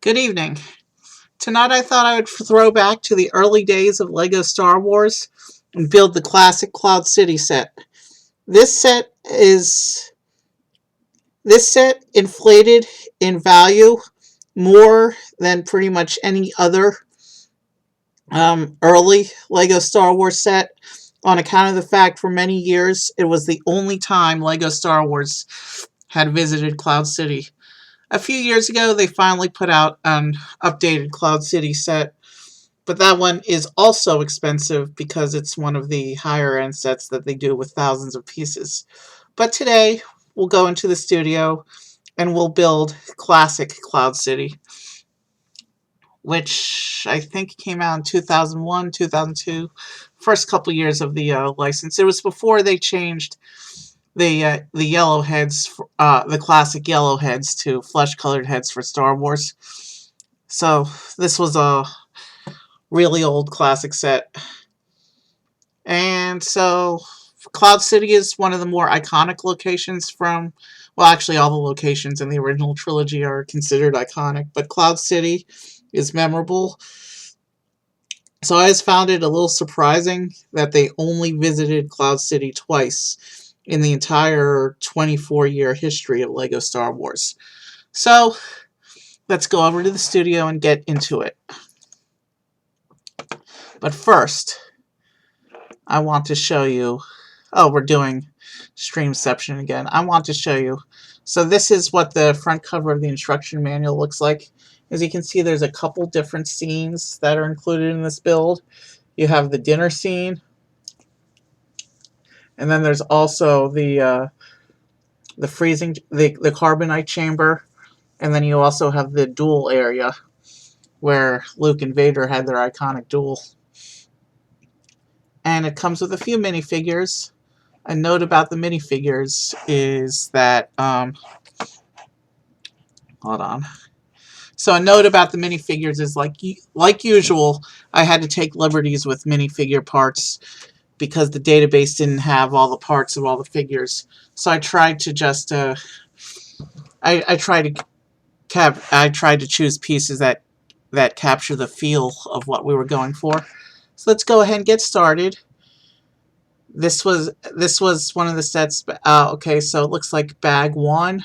Good evening. Tonight I thought I would throw back to the early days of LEGO Star Wars and build the classic Cloud City set. This set is this set inflated in value more than pretty much any other early LEGO Star Wars set on account of the fact for many years it was the only time LEGO Star Wars had visited Cloud City. A few years ago, they finally put out an updated Cloud City set, but that one is also expensive because it's one of the higher end sets that they do with thousands of pieces. But today, we'll go into the studio and we'll build classic Cloud City, which I think came out in 2001, 2002, first couple years of the license. It was before they changed the yellow heads, the classic yellow heads to flesh colored heads for Star Wars. So this was a really old classic set. And so Cloud City is one of the more iconic locations from, well, actually all the locations in the original trilogy are considered iconic, but Cloud City is memorable. So I just found it a little surprising that they only visited Cloud City twice in the entire 24-year history of LEGO Star Wars. So let's go over to the studio and get into it. But first, I want to show you, oh, we're doing Streamception again. I want to show you, so this is what the front cover of the instruction manual looks like. As you can see, there's a couple different scenes that are included in this build. You have the dinner scene, and then there's also the freezing, the carbonite chamber, and then you also have the duel area where Luke and Vader had their iconic duel. And it comes with a few minifigures. A note about the minifigures is that, hold on. So a note about the minifigures is like usual, I had to take liberties with minifigure parts because the database didn't have all the parts of all the figures. So I tried to just, I tried to choose pieces that capture the feel of what we were going for. So let's go ahead and get started. This was one of the sets. Okay, so it looks like bag one.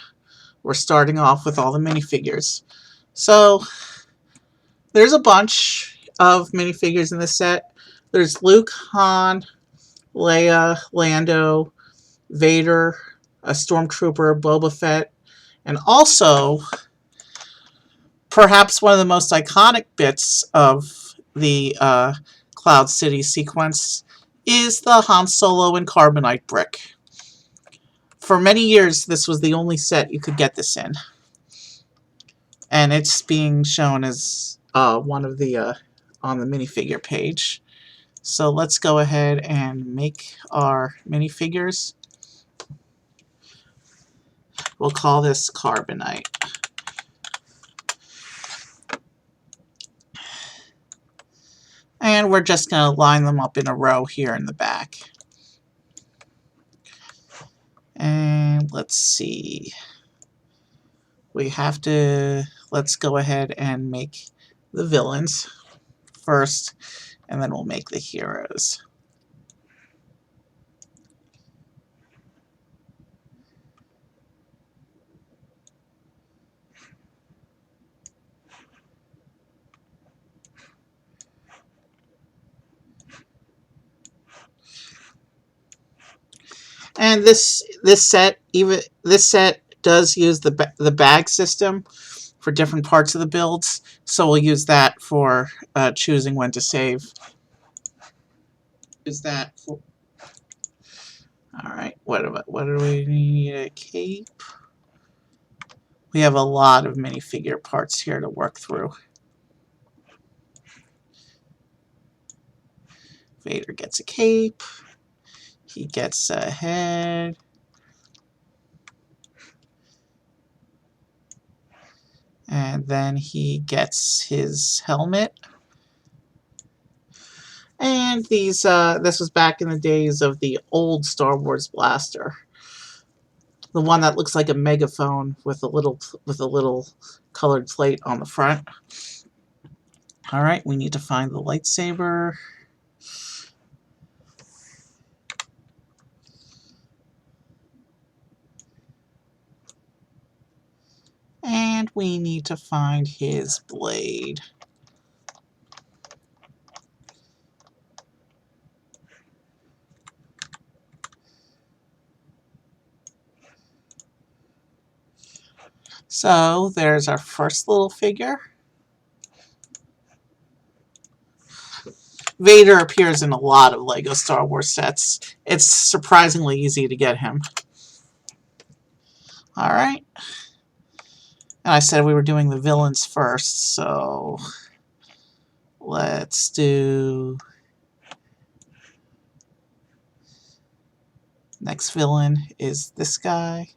We're starting off with all the minifigures. So there's a bunch of minifigures in this set. There's Luke, Han, Leia, Lando, Vader, a Stormtrooper, Boba Fett, and also perhaps one of the most iconic bits of the Cloud City sequence is the Han Solo and Carbonite brick. For many years, this was the only set you could get this in. And it's being shown as one of the, on the minifigure page. So let's go ahead and make our minifigures. We'll call this Carbonite. And we're just going to line them up in a row here in the back. And let's see. We have to, let's go ahead and make the villains first, and then we'll make the heroes. And this set does use the bag system for different parts of the builds, so we'll use that for choosing when to save. Is that for, all right? What do we need? A cape. We have a lot of minifigure parts here to work through. Vader gets a cape. He gets a head. And then he gets his helmet. And these, this was back in the days of the old Star Wars blaster. The one that looks like a megaphone with a little colored plate on the front. All right, we need to find the lightsaber. And we need to find his blade. So there's our first little figure. Vader appears in a lot of LEGO Star Wars sets. It's surprisingly easy to get him. Alright. And I said we were doing the villains first, so let's do... Next villain is this guy.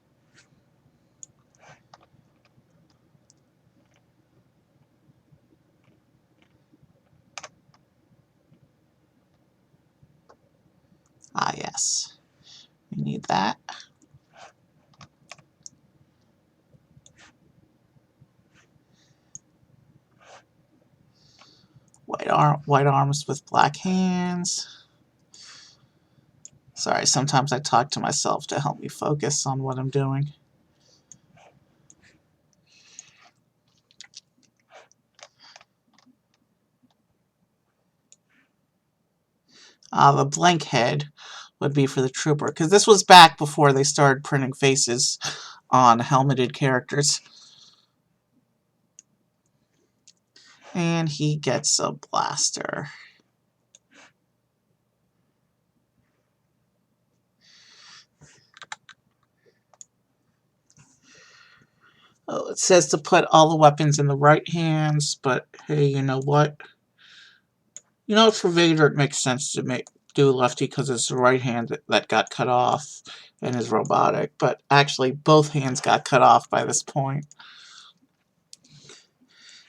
Ah, yes. We need that. White arms with black hands. Sorry, sometimes I talk to myself to help me focus on what I'm doing. The blank head would be for the trooper, because this was back before they started printing faces on helmeted characters. And he gets a blaster. Oh, it says to put all the weapons in the right hands, but hey, you know what? You know, for Vader, it makes sense to do lefty because it's the right hand that got cut off and is robotic. But actually, both hands got cut off by this point.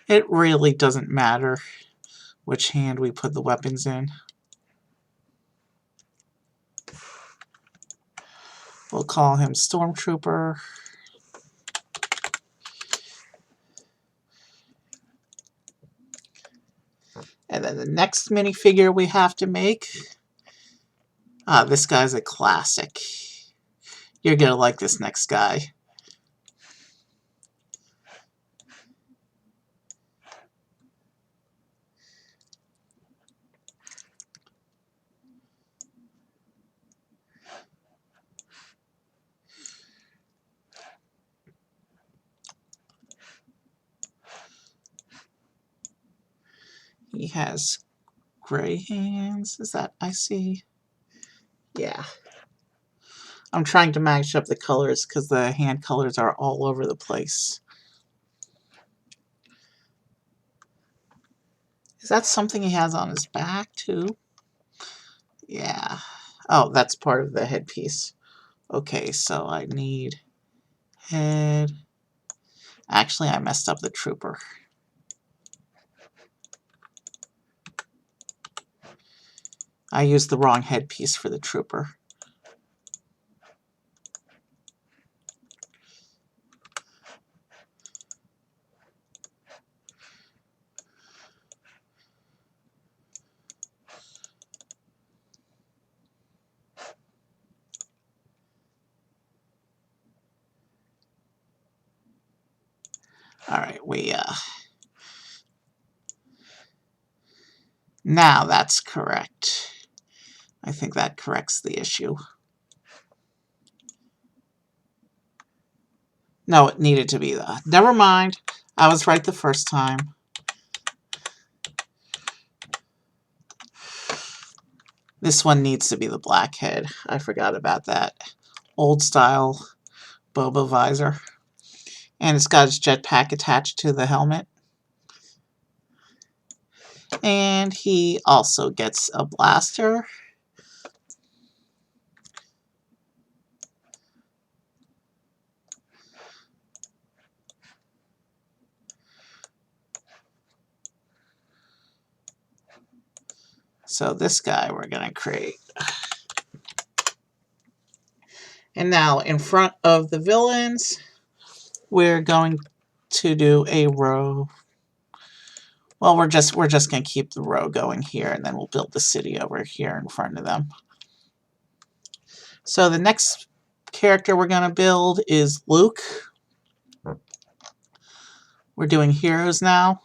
It really doesn't matter which hand we put the weapons in. We'll call him Stormtrooper. And then the next minifigure we have to make. This guy's a classic. You're going to like this next guy. He has gray hands. Is that, I see? Yeah. I'm trying to match up the colors because the hand colors are all over the place. Is that something he has on his back too? Yeah. Oh, that's part of the headpiece. Okay, so I need head. Actually, I messed up the trooper. I used the wrong headpiece for the trooper. Alright, now that's correct. I think that corrects the issue. No, it needed to be the... Never mind. I was right the first time. This one needs to be the black head. I forgot about that. Old style Boba visor. And it's got its jetpack attached to the helmet. And he also gets a blaster. So this guy we're going to create. And now in front of the villains, we're going to do a row. Well, we're just going to keep the row going here, and then we'll build the city over here in front of them. So the next character we're going to build is Luke. We're doing heroes now.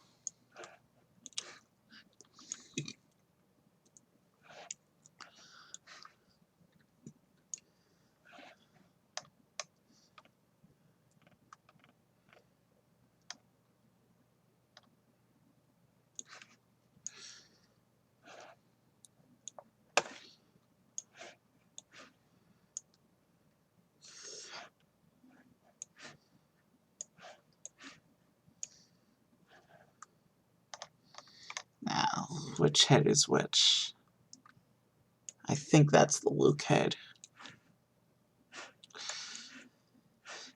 Now, which head is which? I think that's the Luke head.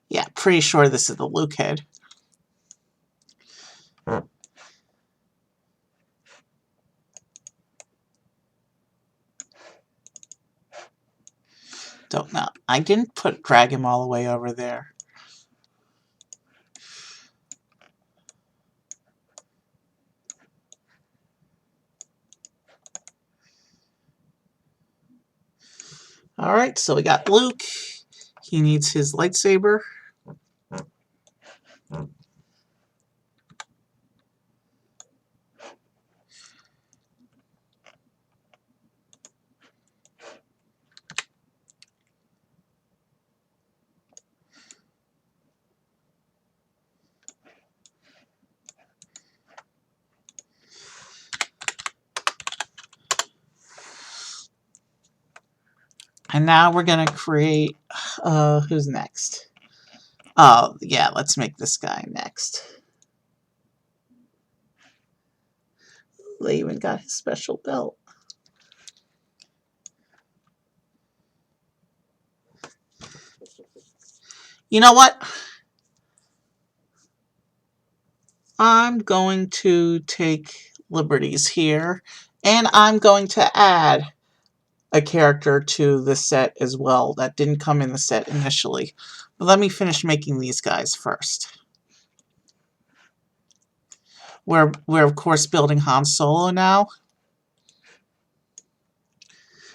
Yeah, pretty sure this is the Luke head. Don't know. I didn't drag him all the way over there. Alright, so we got Luke. He needs his lightsaber. And now we're going to create, who's next? Oh, yeah, let's make this guy next. They even got his special belt. You know what? I'm going to take liberties here, and I'm going to add a character to the set as well that didn't come in the set initially. But let me finish making these guys first. We're of course building Han Solo now,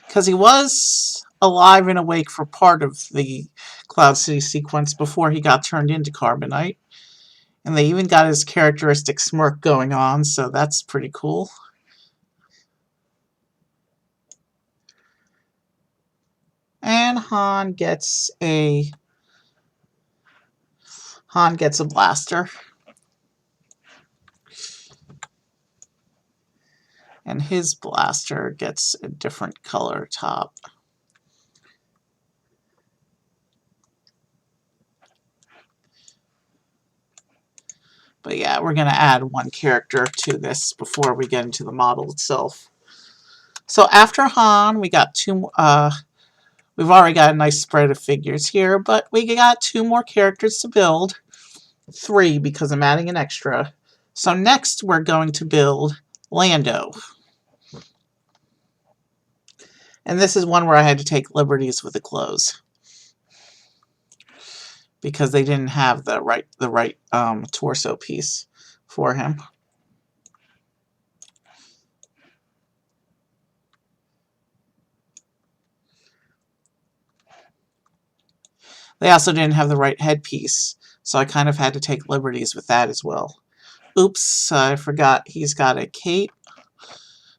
because he was alive and awake for part of the Cloud City sequence before he got turned into Carbonite. And they even got his characteristic smirk going on, so that's pretty cool. And Han gets a blaster. And his blaster gets a different color top. But yeah, we're going to add one character to this before we get into the model itself. So after Han, we got two. We've already got a nice spread of figures here, but we got two more characters to build. 3 because I'm adding an extra. So next we're going to build Lando. And this is one where I had to take liberties with the clothes, because they didn't have the right torso piece for him. They also didn't have the right headpiece, so I kind of had to take liberties with that as well. Oops, I forgot he's got a cape,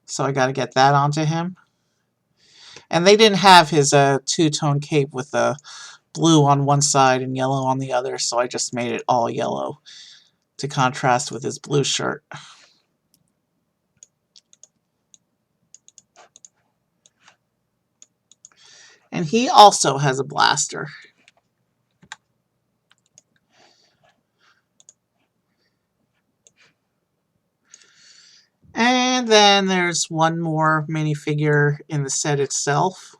so I got to get that onto him. And they didn't have his two-tone cape with the blue on one side and yellow on the other, so I just made it all yellow to contrast with his blue shirt. And he also has a blaster. And then there's one more minifigure in the set itself.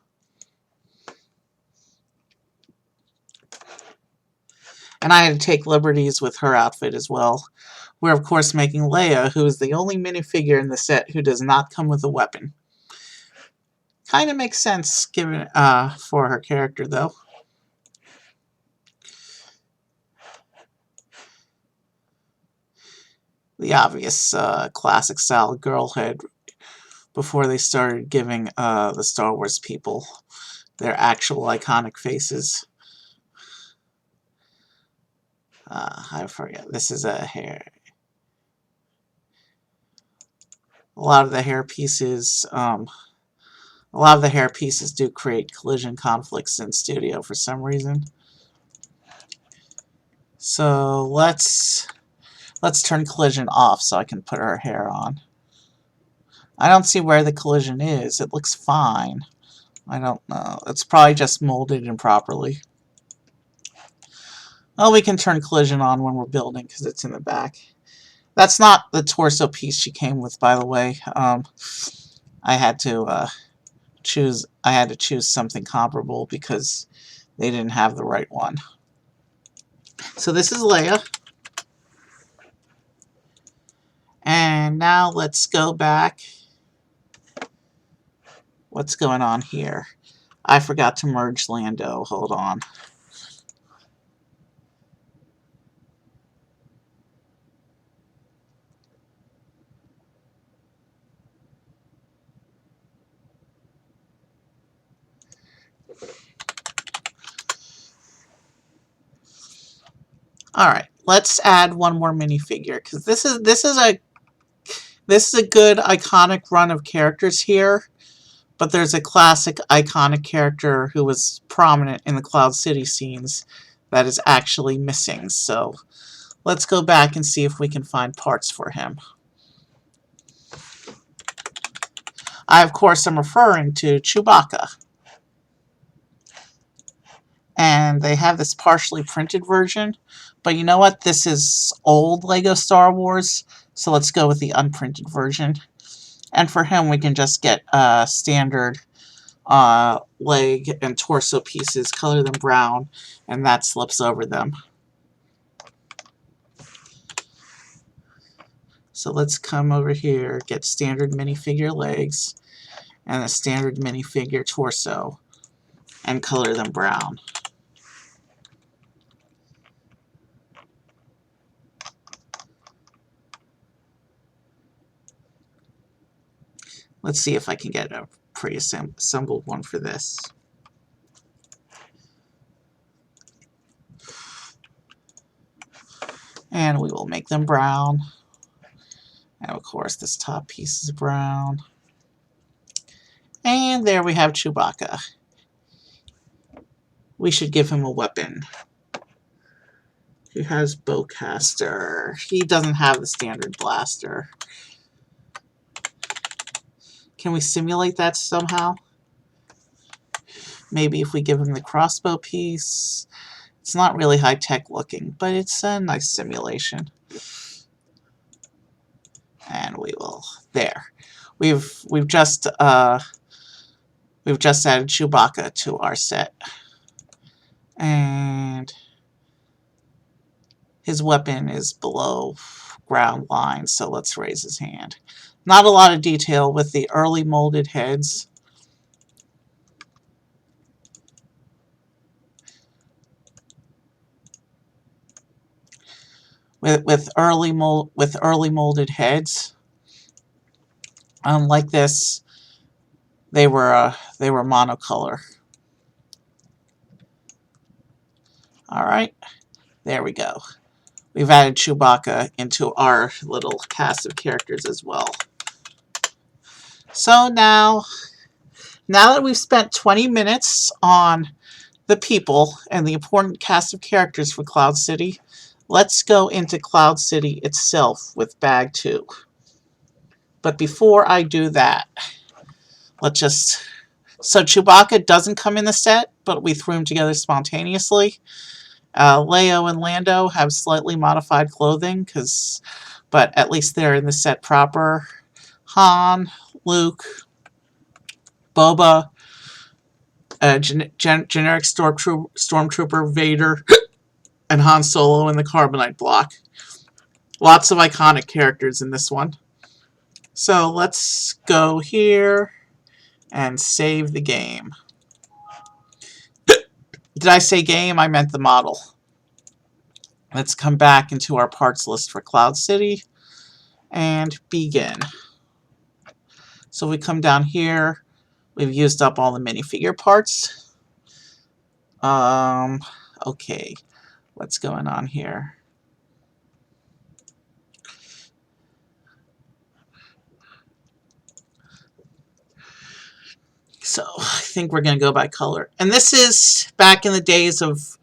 And I had to take liberties with her outfit as well. We're of course making Leia, who is the only minifigure in the set who does not come with a weapon. Kind of makes sense given for her character though. the obvious classic style girl head before they started giving the Star Wars people their actual iconic faces. I forget. This is a hair. A lot of the hair pieces, do create collision conflicts in studio for some reason. So let's turn collision off so I can put her hair on. I don't see where the collision is. It looks fine. I don't know. It's probably just molded improperly. Oh, we can turn collision on when we're building because it's in the back. That's not the torso piece she came with, by the way. I had to choose something comparable because they didn't have the right one. So this is Leia. And now let's go back. What's going on here? I forgot to merge Lando. Hold on. All right, let's add one more minifigure because this is a good iconic run of characters here, but there's a classic iconic character who was prominent in the Cloud City scenes that is actually missing. So let's go back and see if we can find parts for him. I, of course, am referring to Chewbacca. And they have this partially printed version. But you know what? This is old LEGO Star Wars, so let's go with the unprinted version. And for him, we can just get standard leg and torso pieces, color them brown, and that slips over them. So let's come over here, get standard minifigure legs, and a standard minifigure torso, and color them brown. Let's see if I can get a pre-assembled one for this. And we will make them brown. And of course, this top piece is brown. And there we have Chewbacca. We should give him a weapon. He has bowcaster. He doesn't have the standard blaster. Can we simulate that somehow? Maybe if we give him the crossbow piece. It's not really high-tech looking, but it's a nice simulation. And we will there. We've just added Chewbacca to our set. And his weapon is below ground line, so let's raise his hand. Not a lot of detail with the early molded heads. With early molded heads, unlike this, they were monocolor. All right, there we go. We've added Chewbacca into our little cast of characters as well. So now that we've spent 20 minutes on the people and the important cast of characters for Cloud City, let's go into Cloud City itself with Bag 2. But before I do that, so Chewbacca doesn't come in the set, but we threw him together spontaneously. Leo and Lando have slightly modified clothing, but at least they're in the set proper. Han, Luke, Boba, generic Stormtrooper, Vader, and Han Solo in the Carbonite block. Lots of iconic characters in this one. So let's go here and save the game. Did I say game? I meant the model. Let's come back into our parts list for Cloud City. and begin. So we come down here, we've used up all the minifigure parts. Okay, what's going on here? So I think we're going to go by color. And this is back in the days of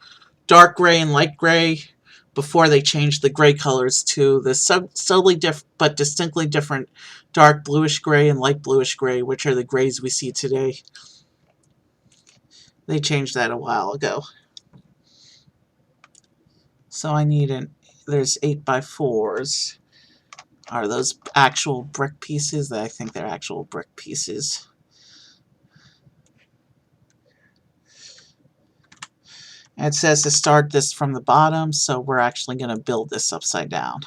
dark gray and light gray, before they changed the gray colors to the subtly different but distinctly different dark bluish gray and light bluish gray, which are the grays we see today. They changed that a while ago. So I need there's 8x4s. Are those actual brick pieces? I think they're actual brick pieces. And it says to start this from the bottom, so we're actually going to build this upside down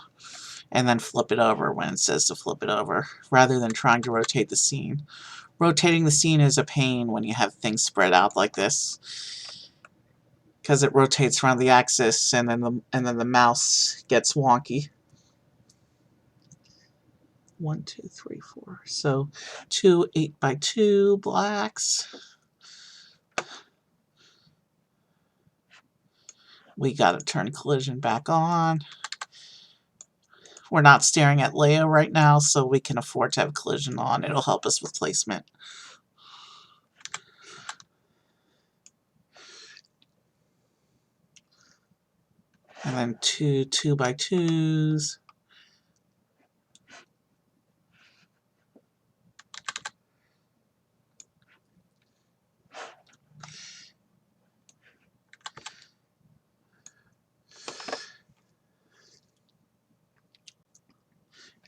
and then flip it over when it says to flip it over, rather than trying to rotate the scene. Rotating the scene is a pain when you have things spread out like this, because it rotates around the axis and then the mouse gets wonky. 1, 2, 3, 4. So 2 8x2 blacks. We got to turn collision back on. We're not staring at Leia right now, so we can afford to have collision on. It'll help us with placement. And then 2 2x2s.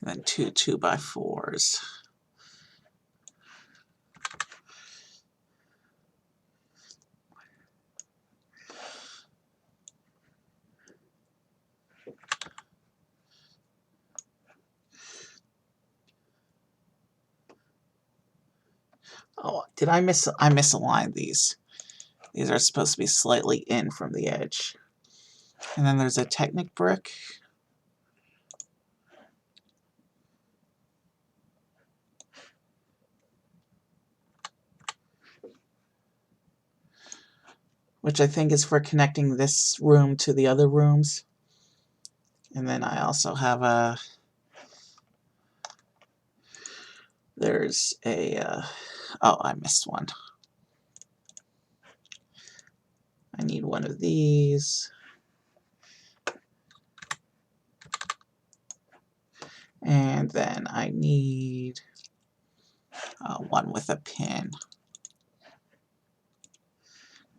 And then 2 2x4s. Oh, did I misaligned these. These are supposed to be slightly in from the edge. And then there's a Technic brick. Which I think is for connecting this room to the other rooms. And then I also have there's a, oh, I missed one. I need one of these. And then I need one with a pin.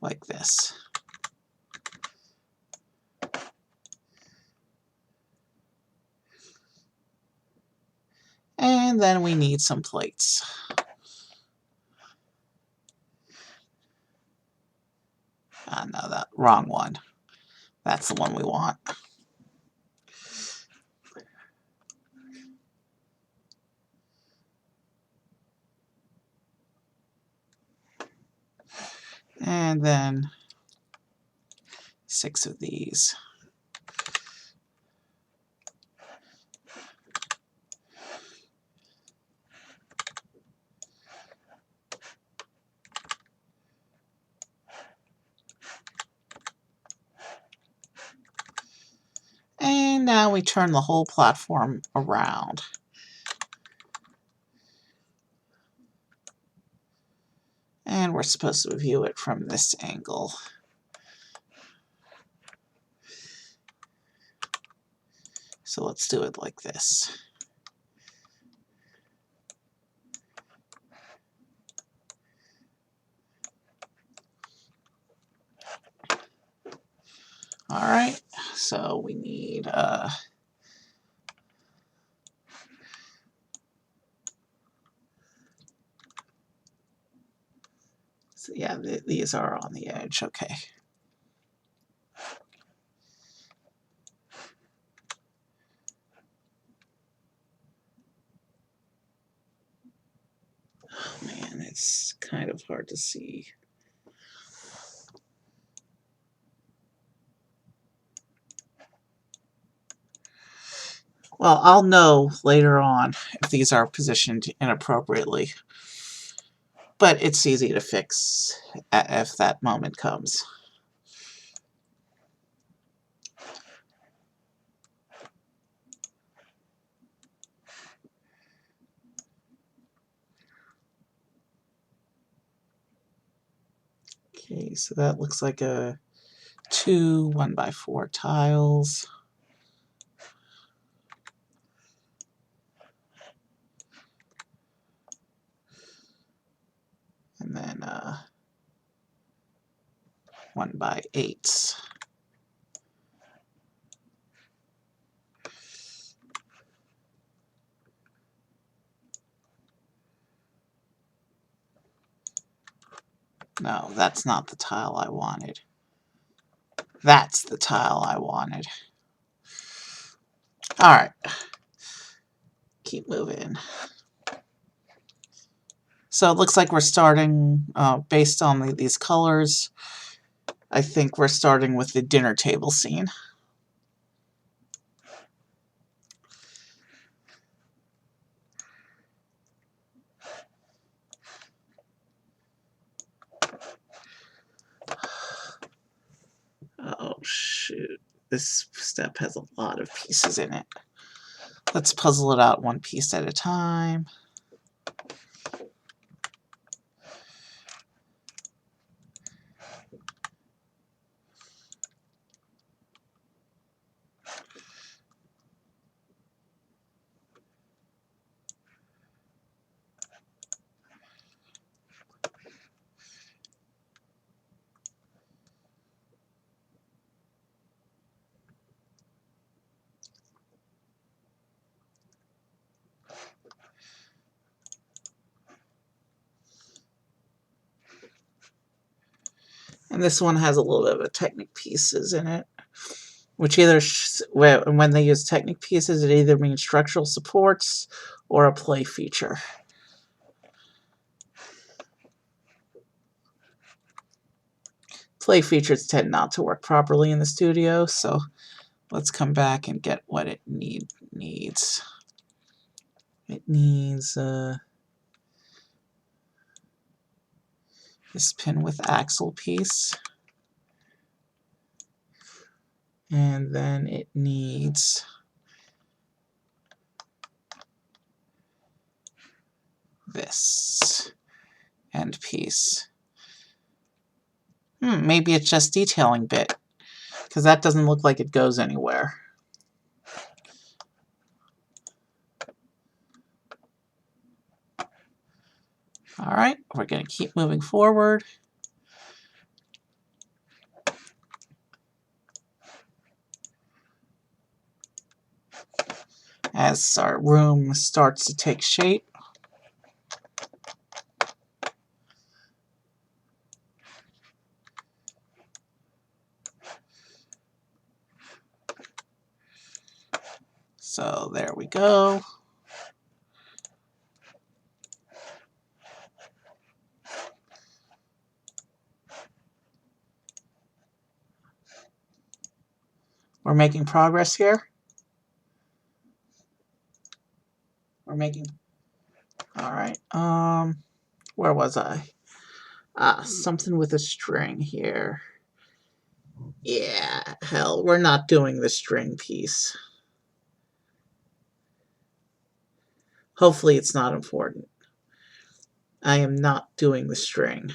Like this. And then we need some plates. No, that wrong one. That's the one we want. And then 6 of these. And now we turn the whole platform around. And we're supposed to view it from this angle. So let's do it like this. All right, so we need so yeah, these are on the edge. Okay. Oh man, it's kind of hard to see. Well, I'll know later on if these are positioned inappropriately. But it's easy to fix if that moment comes. Okay, so that looks like a 2 1x4 tiles. And then 1x8s. No, that's not the tile I wanted. That's the tile I wanted. Alright. Keep moving. So it looks like we're starting, based on these colors, I think we're starting with the dinner table scene. Oh, shoot. This step has a lot of pieces in it. Let's puzzle it out one piece at a time. And this one has a little bit of a Technic pieces in it, which either, when they use Technic pieces, it either means structural supports or a play feature. Play features tend not to work properly in the studio, so let's come back and get what it needs. It needs this pin with axle piece. And then it needs this end piece. Maybe it's just detailing bit, because that doesn't look like it goes anywhere. Alright, we're going to keep moving forward. As our room starts to take shape. So there we go. We're making progress here. We're making... Alright, where was I? Something with a string here. Yeah, hell, we're not doing the string piece. Hopefully it's not important. I am not doing the string.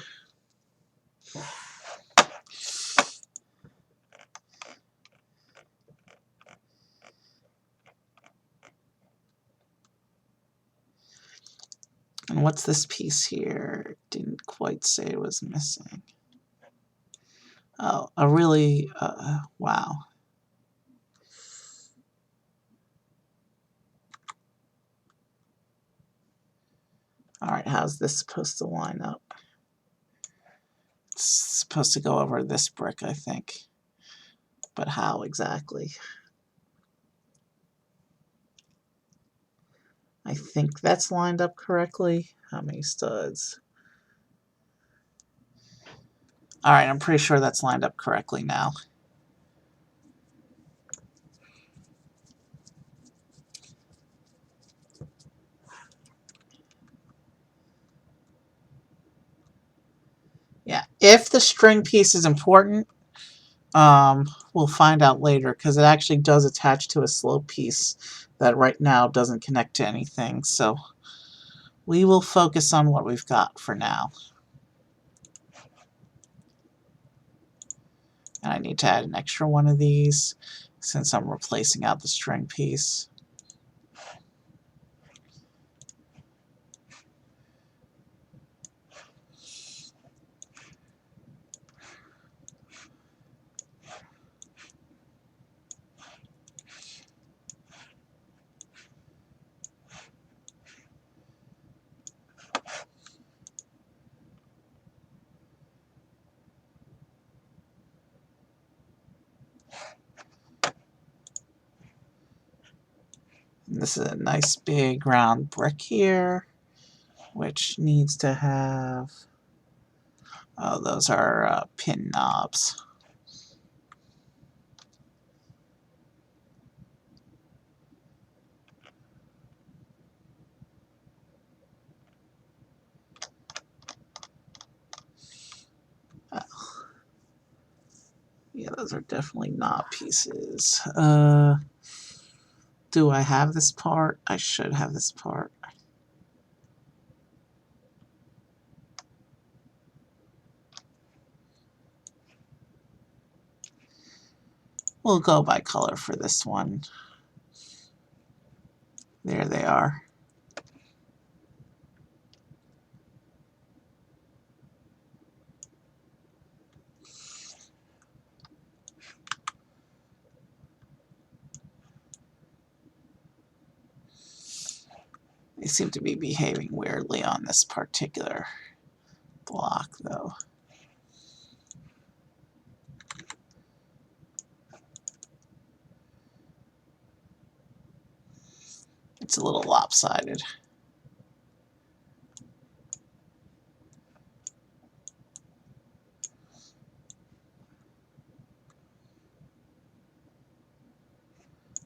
And what's this piece here? Didn't quite say it was missing. Oh, a really, wow. Alright, how's this supposed to line up? It's supposed to go over this brick, I think. But how exactly? I think that's lined up correctly. How many studs? Alright, I'm pretty sure that's lined up correctly now. If the string piece is important, we'll find out later, because it actually does attach to a slope piece that right now doesn't connect to anything. So we will focus on what we've got for now. And I need to add an extra one of these since I'm replacing out the string piece. And this is a nice big round brick here, which needs to have, oh, those are pin knobs. Yeah, those are definitely knob pieces. Do I have this part? I should have this part. We'll go by color for this one. There they are. They seem to be behaving weirdly on this particular block, though. It's a little lopsided.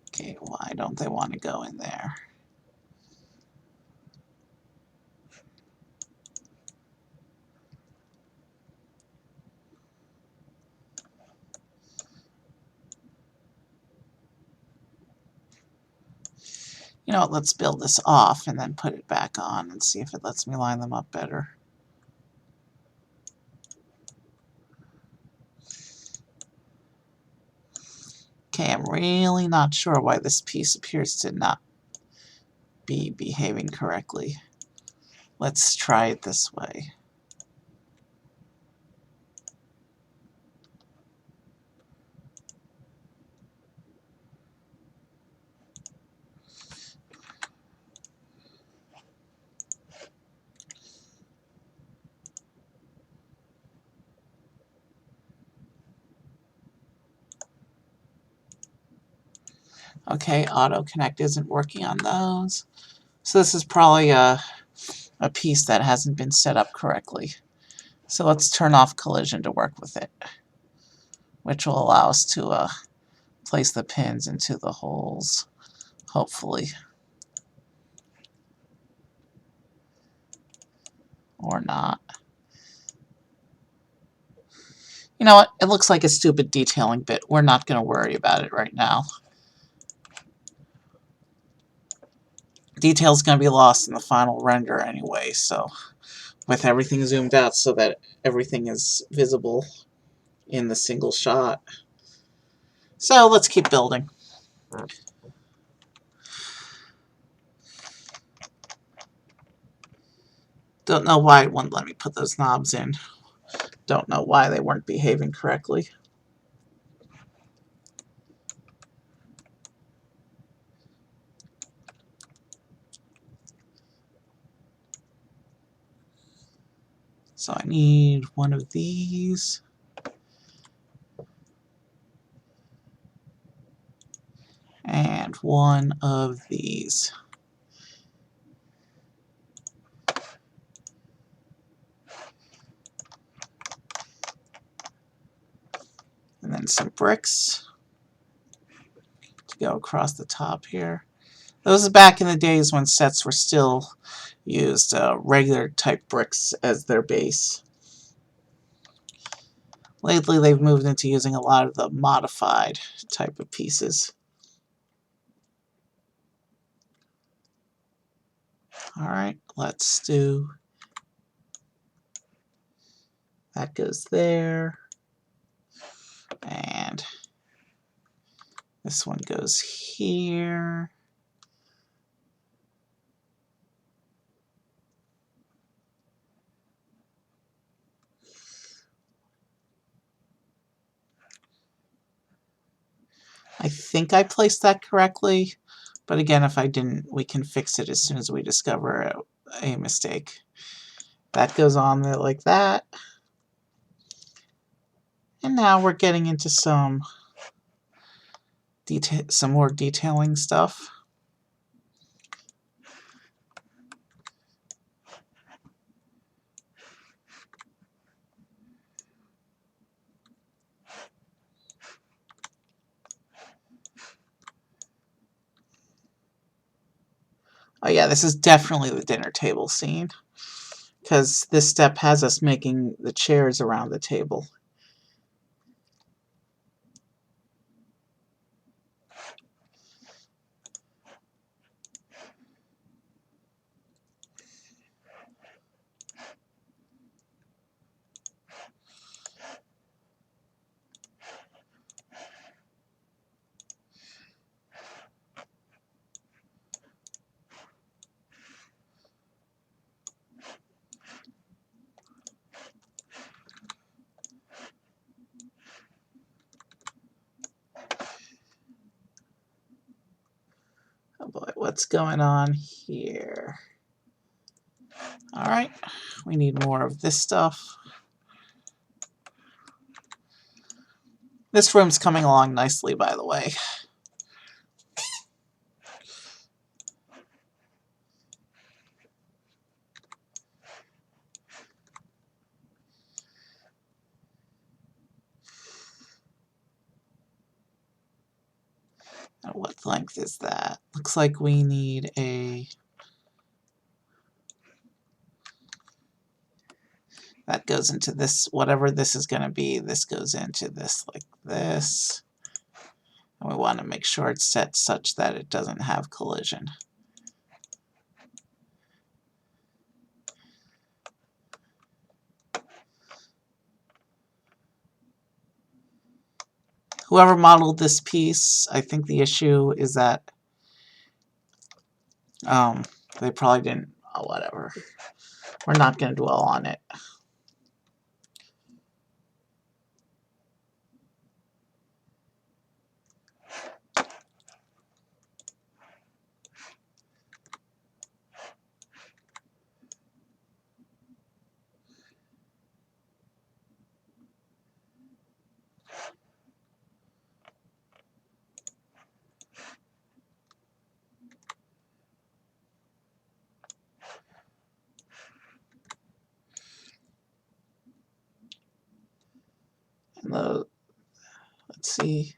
Okay, why don't they want to go in there? You know what, let's build this off and then put it back on and see if it lets me line them up better. Okay, I'm really not sure why this piece appears to not be behaving correctly. Let's try it this way. Okay, auto connect isn't working on those. So this is probably a piece that hasn't been set up correctly. So let's turn off collision to work with it, which will allow us to place the pins into the holes, hopefully. Or not. You know what? It looks like a stupid detailing bit. We're not going to worry about it right now. Detail's going to be lost in the final render anyway, so with everything zoomed out so that everything is visible in the single shot. So let's keep building. Don't know why it wouldn't let me put those knobs in. Don't know why they weren't behaving correctly. So I need one of these. And one of these. And then some bricks to go across the top here. Those are back in the days when sets were still used regular type bricks as their base. Lately, they've moved into using a lot of the modified type of pieces. All right, let's do that. Goes there, and this one goes here. I think I placed that correctly, but again, if I didn't, we can fix it as soon as we discover a mistake. That goes on there like that. And now we're getting into some more detailing stuff. Oh yeah, this is definitely the dinner table scene, because this step has us making the chairs around the table. Oh boy, what's going on here? All right, we need more of this stuff. This room's coming along nicely, by the way. What length is that? Looks like we need a... That goes into this, whatever this is going to be. This goes into this like this. And we want to make sure it's set such that it doesn't have collision. Whoever modeled this piece, I think the issue is that they probably didn't... Oh, whatever. We're not going to dwell on it. And let's see.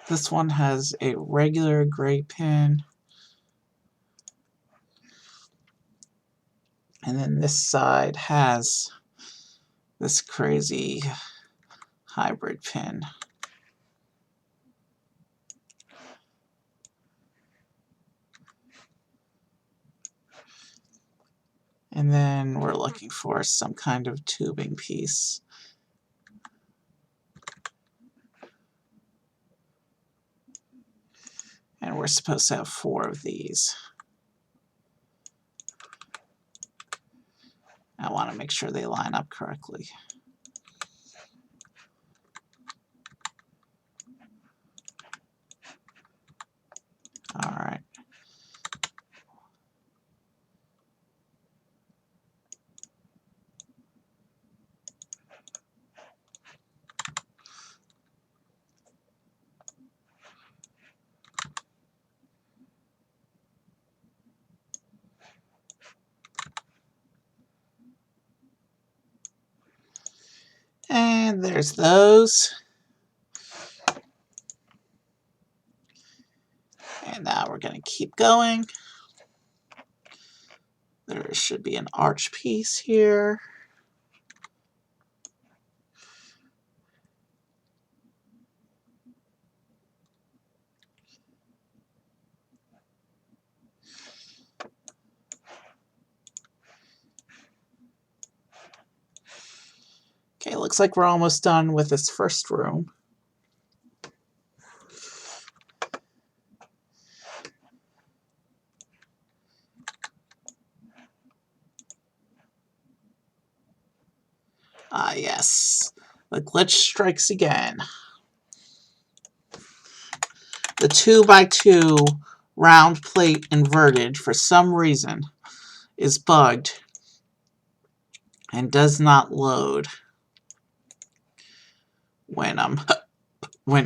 This one has a regular gray pin. And then this side has this crazy hybrid pin. And then we're looking for some kind of tubing piece. And we're supposed to have 4 of these. I want to make sure they line up correctly. All right. And there's those. going. There should be an arch piece here. Okay, looks like we're almost done with this first room. Ah, yes. The glitch strikes again. The 2x2 round plate inverted, for some reason, is bugged and does not load when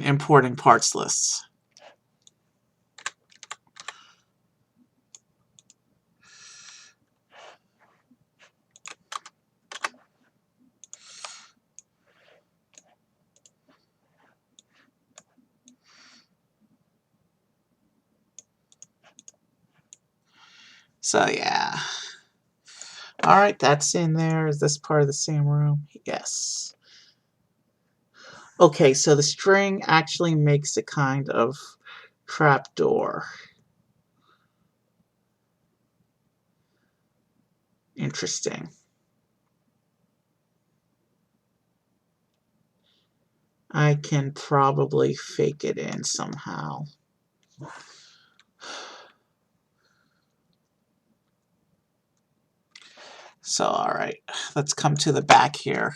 importing parts lists. So yeah. Alright, that's in there. Is this part of the same room? Yes. Okay, so the string actually makes a kind of trap door. Interesting. I can probably fake it in somehow. So, alright, let's come to the back here.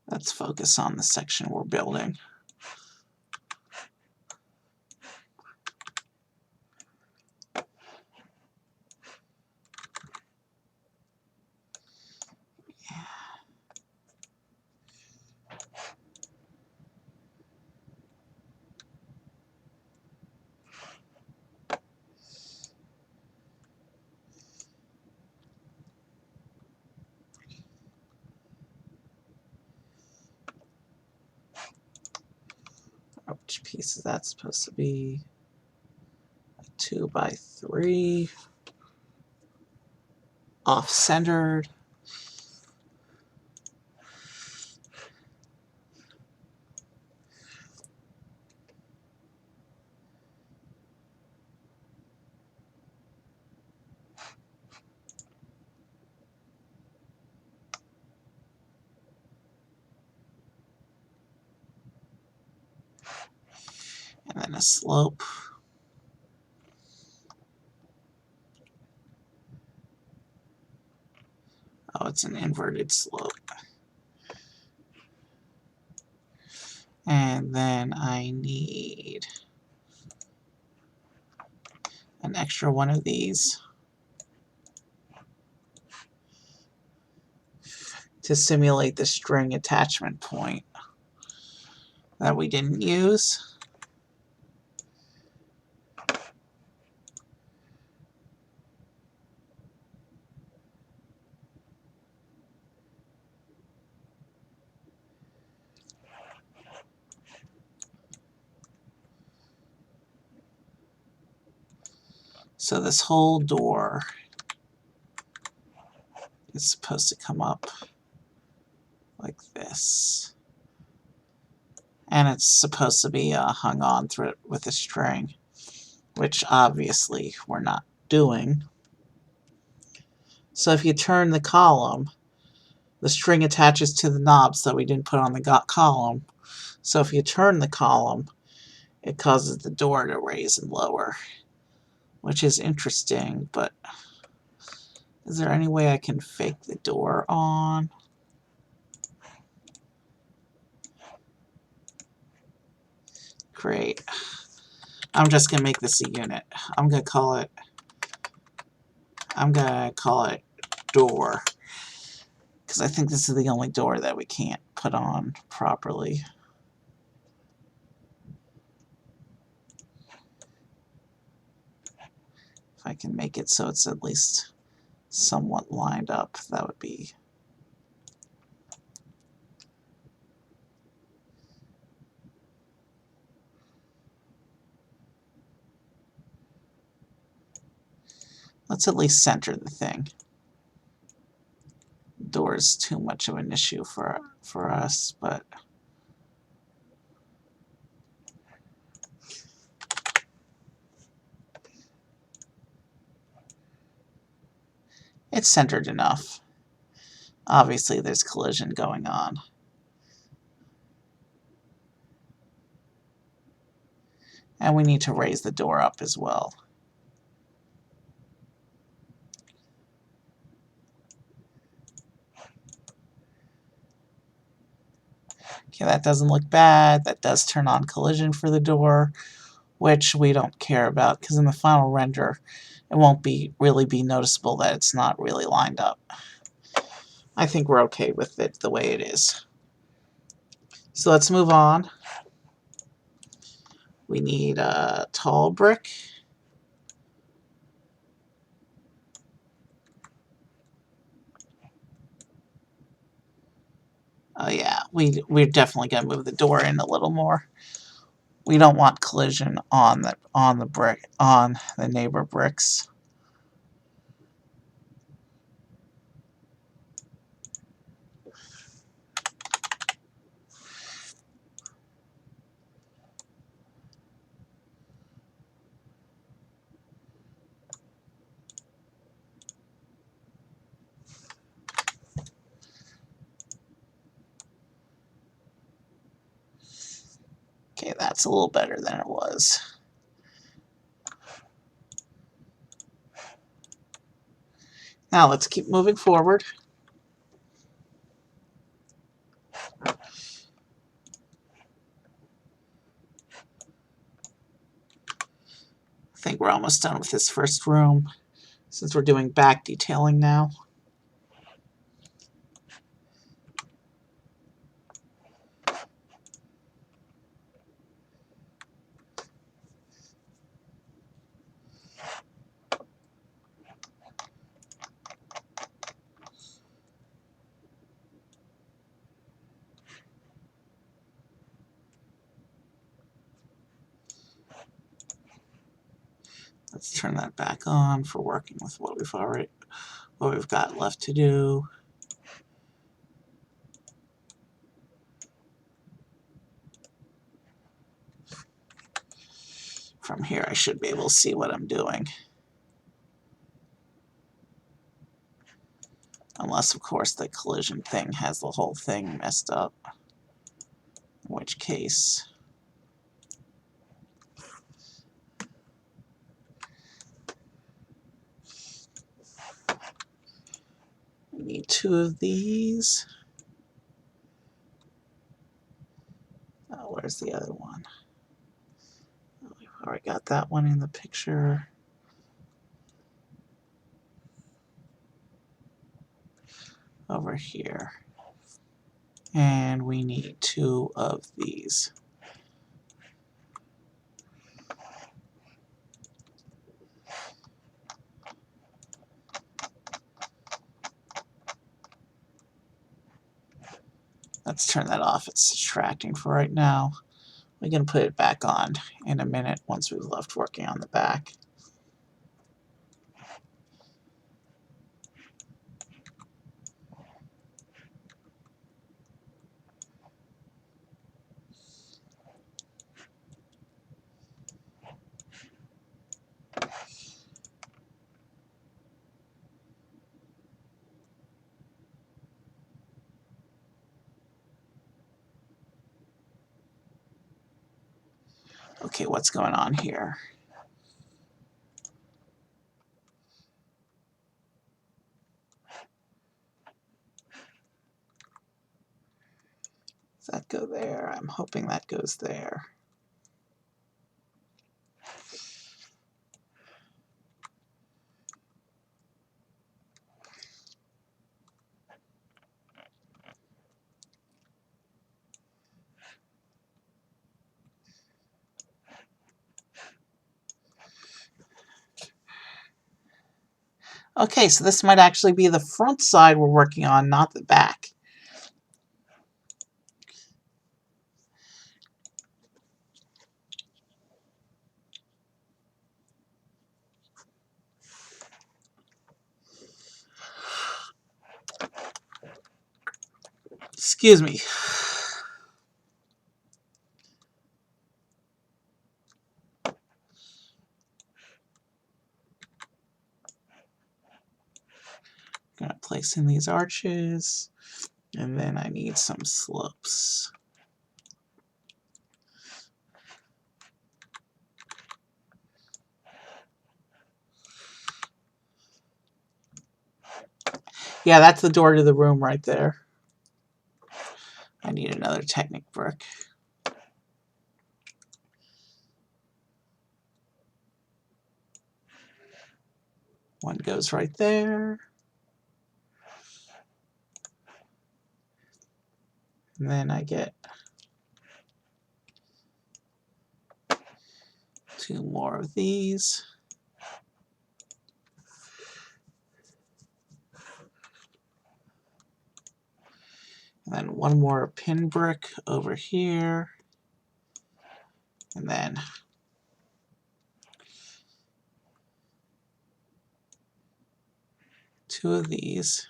Let's focus on the section we're building. Which piece is that supposed to be? A 2x3. Off-centered. And then a slope. Oh, it's an inverted slope. And then I need an extra one of these to simulate the string attachment point that we didn't use. So this whole door is supposed to come up like this. And it's supposed to be hung on through it with a string, which obviously we're not doing. So if you turn the column, the string attaches to the knobs that we didn't put on the column. So if you turn the column, it causes the door to raise and lower, which is interesting, but is there any way I can fake the door on? Great. I'm just going to make this a unit. I'm going to call it door, because I think this is the only door that we can't put on properly. If I can make it so it's at least somewhat lined up, that would be... Let's at least center the thing. Door is too much of an issue for us, but it's centered enough. Obviously, there's collision going on. And we need to raise the door up as well. Okay, that doesn't look bad. That does turn on collision for the door, which we don't care about, because in the final render, it won't really be noticeable that it's not really lined up. I think we're okay with it the way it is. So let's move on. We need a tall brick. Oh yeah, we're definitely gonna move the door in a little more. We don't want collision on the neighbor bricks. Okay, that's a little better than it was. Now let's keep moving forward. I think we're almost done with this first room, since we're doing back detailing now. Let's turn that back on for working with what we've got left to do. From here, I should be able to see what I'm doing. Unless, of course, the collision thing has the whole thing messed up. In which case... we need 2 of these. Oh, where's the other one? Oh, we've already got that one in the picture. Over here. And we need 2 of these. Let's turn that off. It's distracting for right now. We're going to put it back on in a minute once we've left working on the back. Okay, what's going on here? Does that go there? I'm hoping that goes there. Okay, so this might actually be the front side we're working on, not the back. Excuse me. I'm gonna place in these arches, and then I need some slopes. Yeah, that's the door to the room right there. I need another Technic brick. One goes right there. And then I get 2 more of these. And then 1 more pin brick over here. And then 2 of these.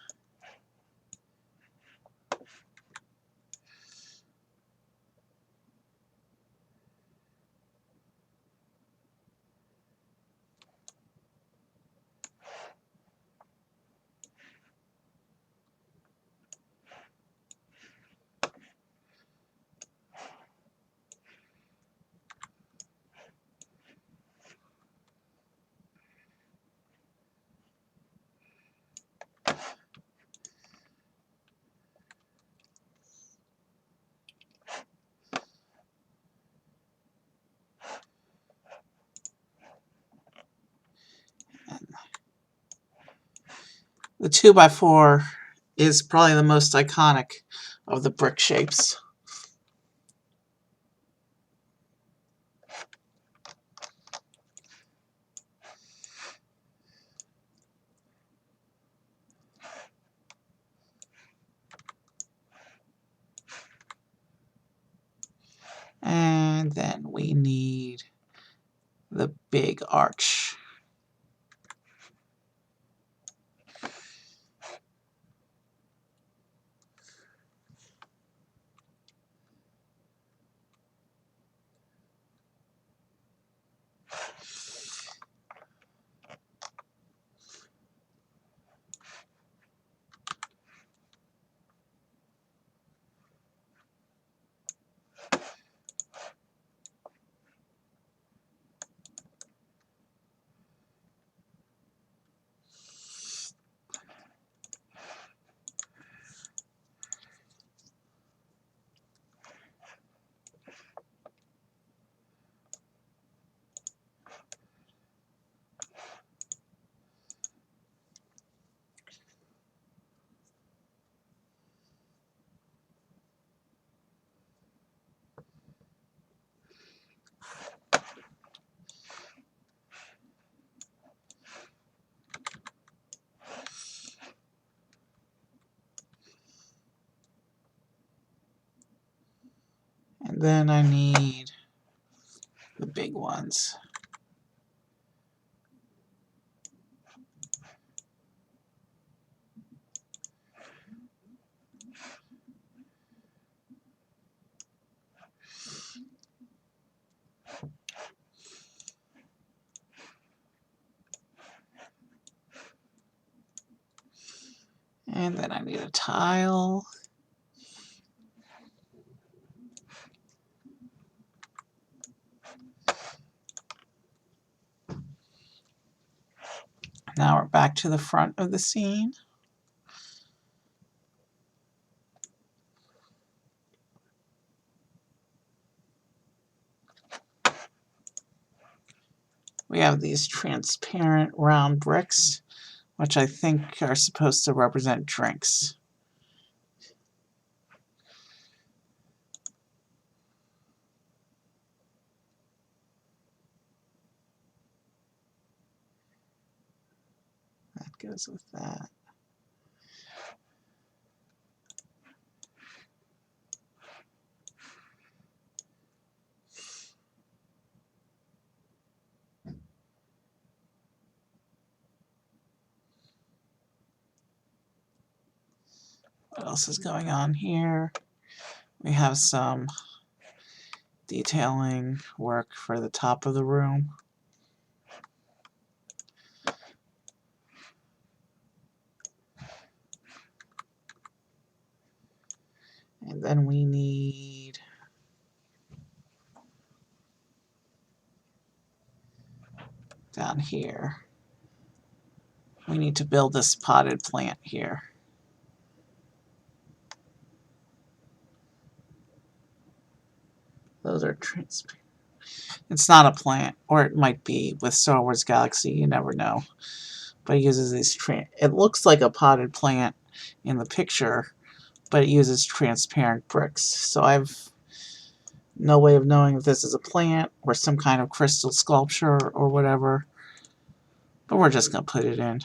The 2x4 is probably the most iconic of the brick shapes. And then we need the big arch. And then I need the big ones. And then I need a tile. Now we're back to the front of the scene. We have these transparent round bricks, which I think are supposed to represent drinks. goes with that. What else is going on here? We have some detailing work for the top of the room. And then we need down here, we need to build this potted plant here. Those are transparent. It's not a plant, or it might be with Star Wars Galaxy, you never know. But it uses these, it looks like a potted plant in the picture, but it uses transparent bricks. So I've no way of knowing if this is a plant or some kind of crystal sculpture or whatever. But we're just going to put it in.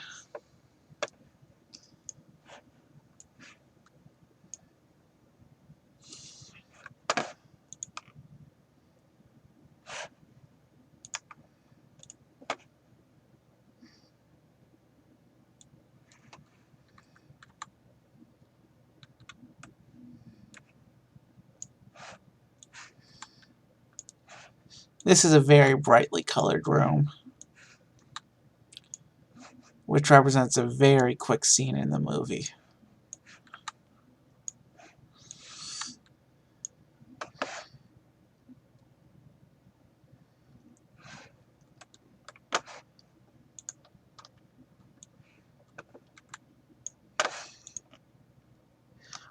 This is a very brightly colored room, which represents a very quick scene in the movie.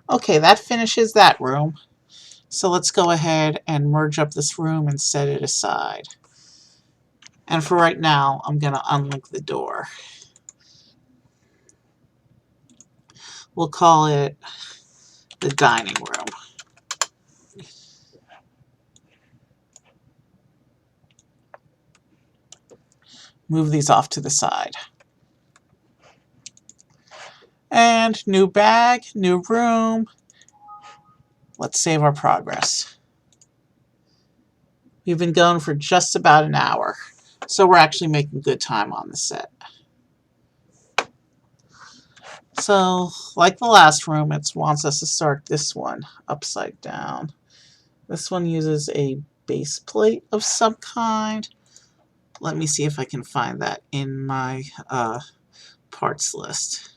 Okay, that finishes that room. So let's go ahead and merge up this room and set it aside. And for right now, I'm going to unlink the door. We'll call it the dining room. Move these off to the side. And new bag, new room. Let's save our progress. We've been going for just about an hour, so we're actually making good time on the set. So, like the last room, it wants us to start this one upside down. This one uses a base plate of some kind. Let me see if I can find that in my parts list.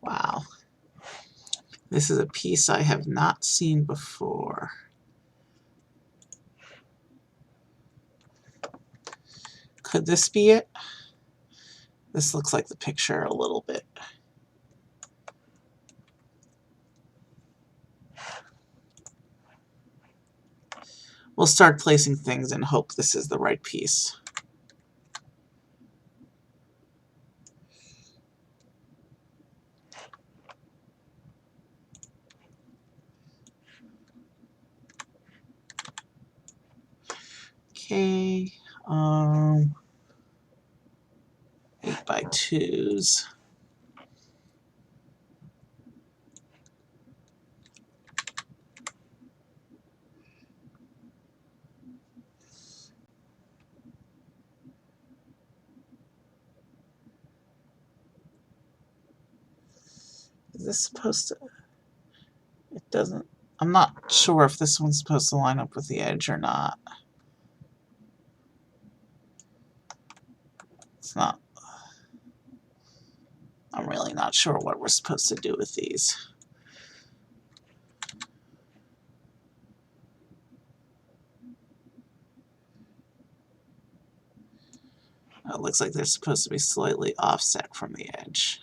Wow. This is a piece I have not seen before. Could this be it? This looks like the picture a little bit. We'll start placing things and hope this is the right piece. Okay, 8x2s. Is this supposed to... It doesn't... I'm not sure if this one's supposed to line up with the edge or not. It's not... I'm really not sure what we're supposed to do with these. It looks like they're supposed to be slightly offset from the edge.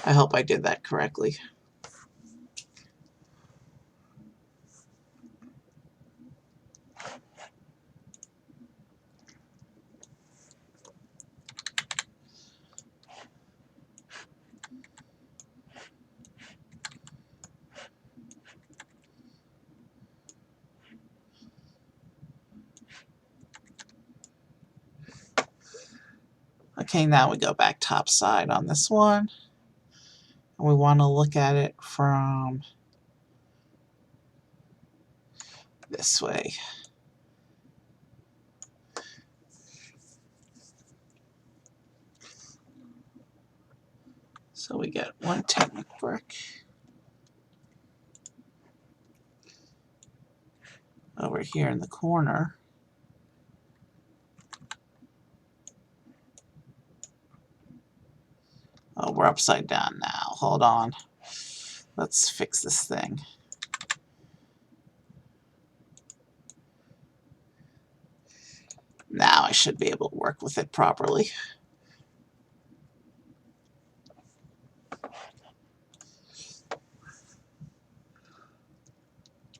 I hope I did that correctly. Okay, now we go back top side on this one. And we want to look at it from this way. So we get one Technic brick over here in the corner. Oh, we're upside down now. Hold on. Let's fix this thing. Now I should be able to work with it properly.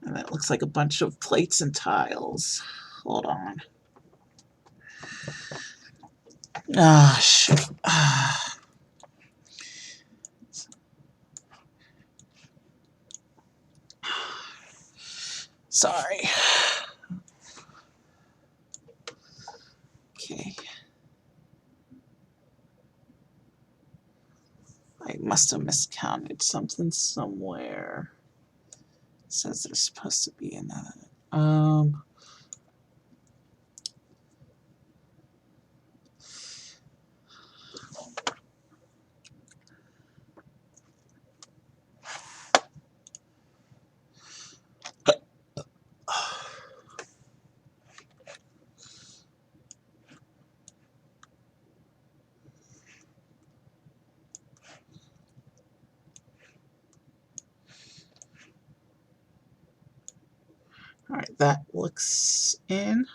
And it looks like a bunch of plates and tiles. Hold on. Ah, shit. Sorry. Okay. I must have miscounted something somewhere. It says there's supposed to be another. All right, that looks in.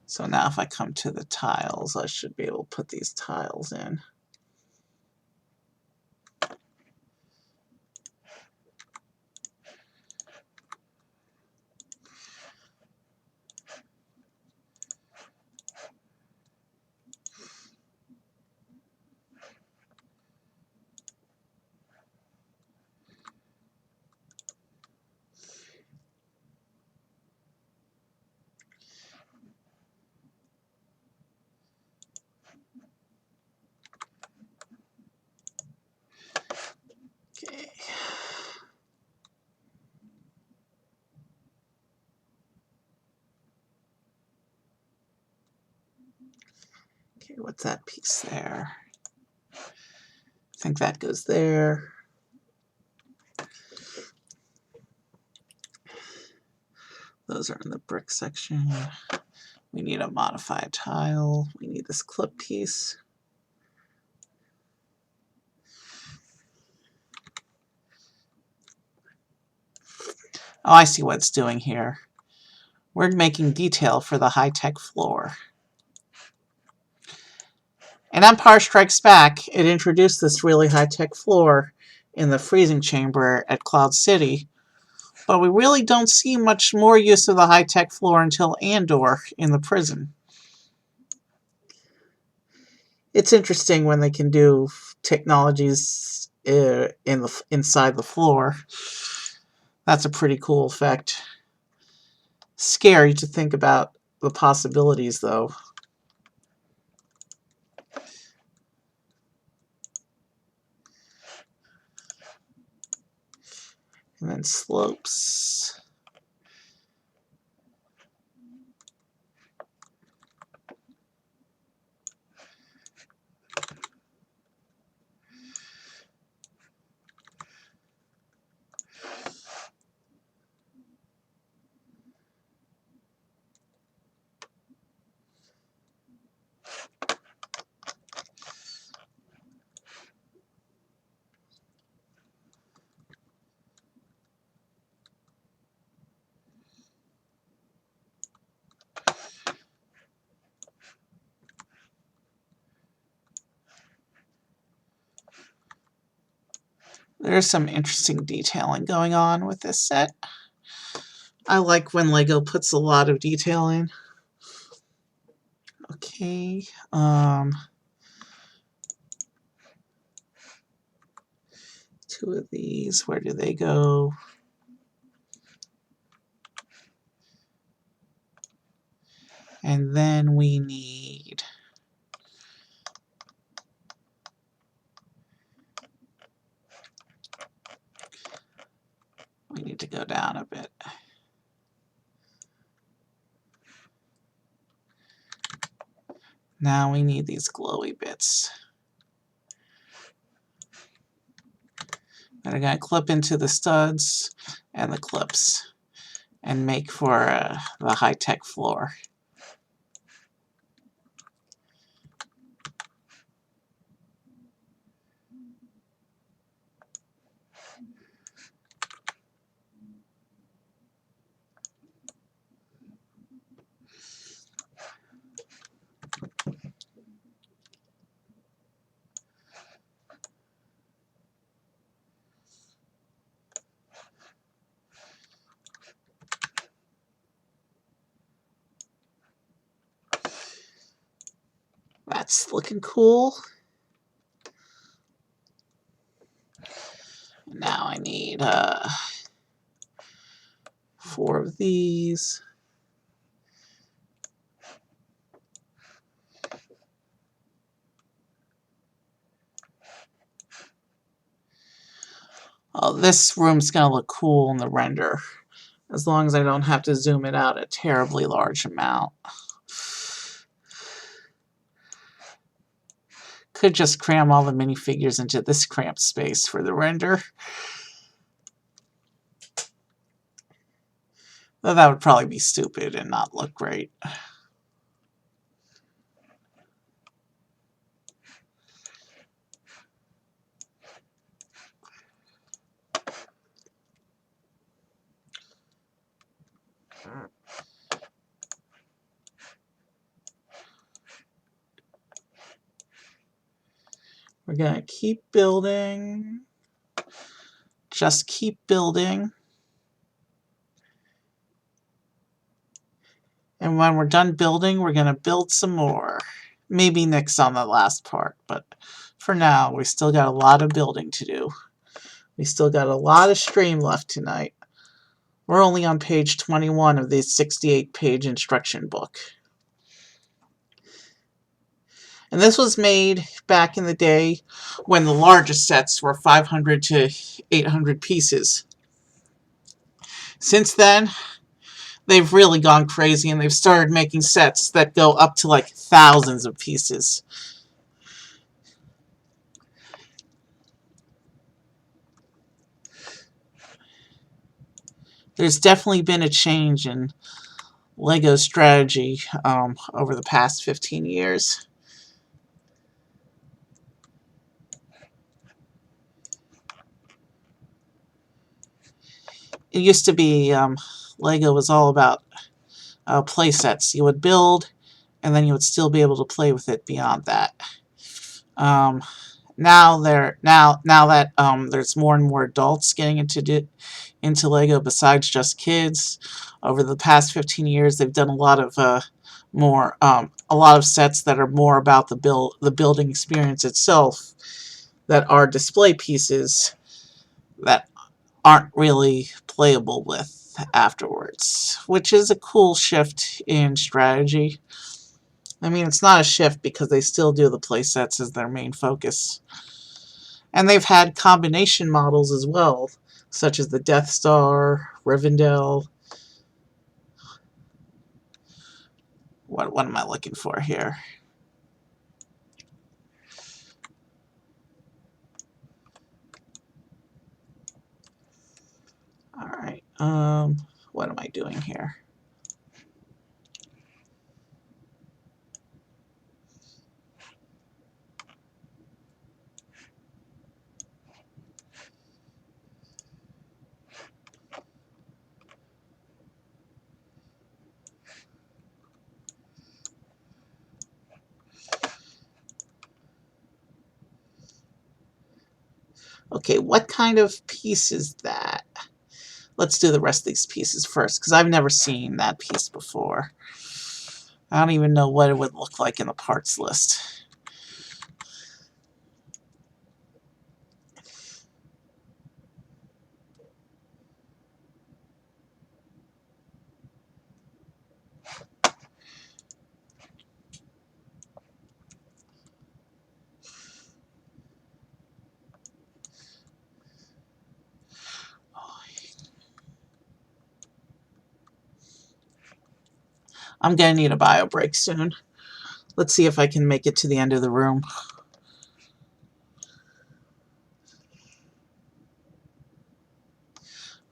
So now if I come to the tiles, I should be able to put these tiles in. Okay. Okay, what's that piece there? I think that goes there. Those are in the brick section. We need a modified tile. We need this clip piece. Oh, I see what it's doing here. We're making detail for the high-tech floor. In Empire Strikes Back, it introduced this really high-tech floor in the freezing chamber at Cloud City, but we really don't see much more use of the high-tech floor until Andor in the prison. It's interesting when they can do technologies inside the floor. That's a pretty cool effect. Scary to think about the possibilities, though. And then slopes. There's some interesting detailing going on with this set. I like when Lego puts a lot of detail in. Okay. Two of these, where do they go? And then we need to go down a bit. Now we need these glowy bits that are going to clip into the studs and the clips and make for the high-tech floor. That's looking cool. Now I need 4 of these. Oh, this room's going to look cool in the render, as long as I don't have to zoom it out a terribly large amount. Could just cram all the minifigures into this cramped space for the render. Though that would probably be stupid and not look great. We're going to keep building. Just keep building. And when we're done building, we're going to build some more. Maybe next on the last part, but for now, we still got a lot of building to do. We still got a lot of stream left tonight. We're only on page 21 of this 68-page instruction book. And this was made back in the day when the largest sets were 500 to 800 pieces. Since then, they've really gone crazy and they've started making sets that go up to like thousands of pieces. There's definitely been a change in Lego's strategy over the past 15 years. It used to be Lego was all about play sets. You would build, and then you would still be able to play with it beyond that. Now that there's more and more adults getting into Lego besides just kids. Over the past 15 years, they've done a lot of sets that are more about the building experience itself, that are display pieces that aren't really playable with afterwards, which is a cool shift in strategy. I mean, it's not a shift because they still do the play sets as their main focus. And they've had combination models as well, such as the Death Star, Rivendell. What am I looking for here? Alright, what am I doing here? Okay, what kind of piece is that? Let's do the rest of these pieces first, because I've never seen that piece before. I don't even know what it would look like in the parts list. I'm going to need a bio break soon. Let's see if I can make it to the end of the room.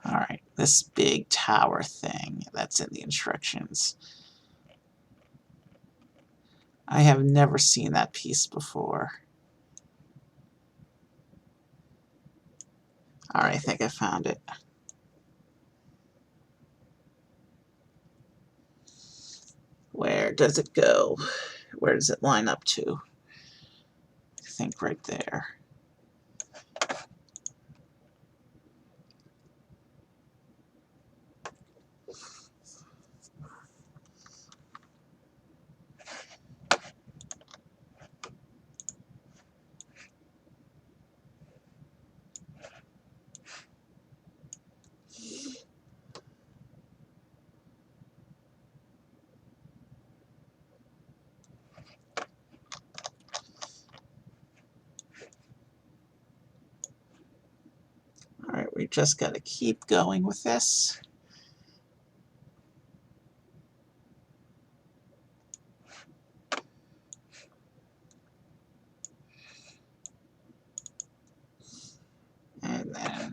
Alright, this big tower thing that's in the instructions. I have never seen that piece before. Alright, I think I found it. Where does it go? Where does it line up to? I think right there. Alright, we just got to keep going with this. And then,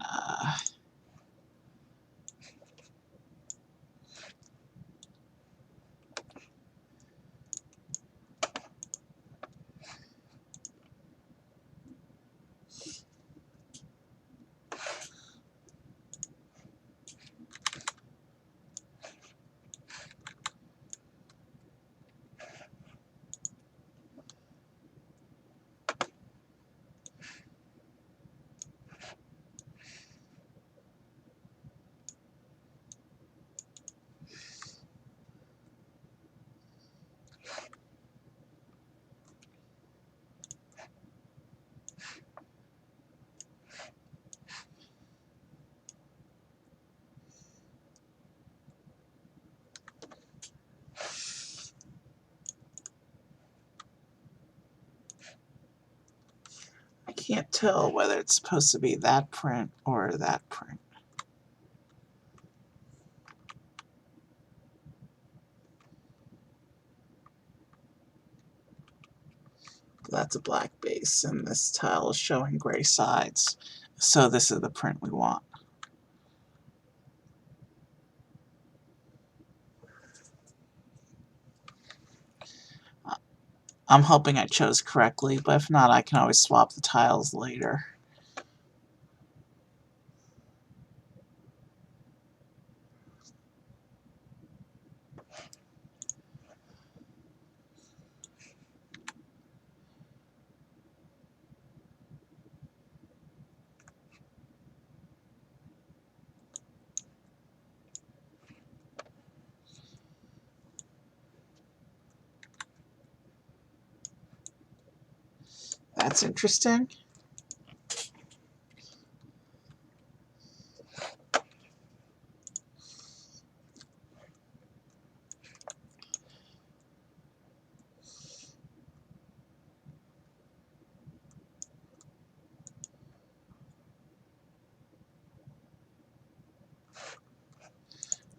I can't tell whether it's supposed to be that print or that print. That's a black base, and this tile is showing gray sides. So this is the print we want. I'm hoping I chose correctly, but if not, I can always swap the tiles later. That's interesting.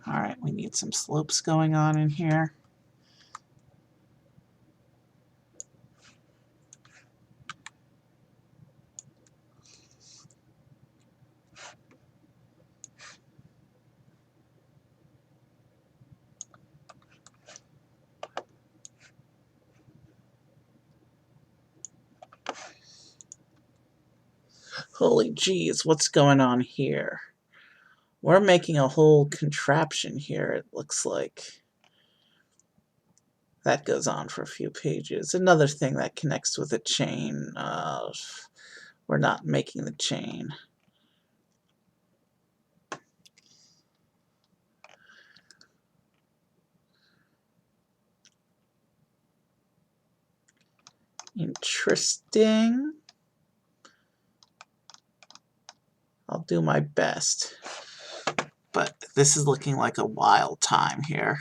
Alright, we need some slopes going on in here. Holy jeez, what's going on here? We're making a whole contraption here, it looks like. That goes on for a few pages. Another thing that connects with a chain. We're not making the chain. Interesting. I'll do my best. But this is looking like a wild time here.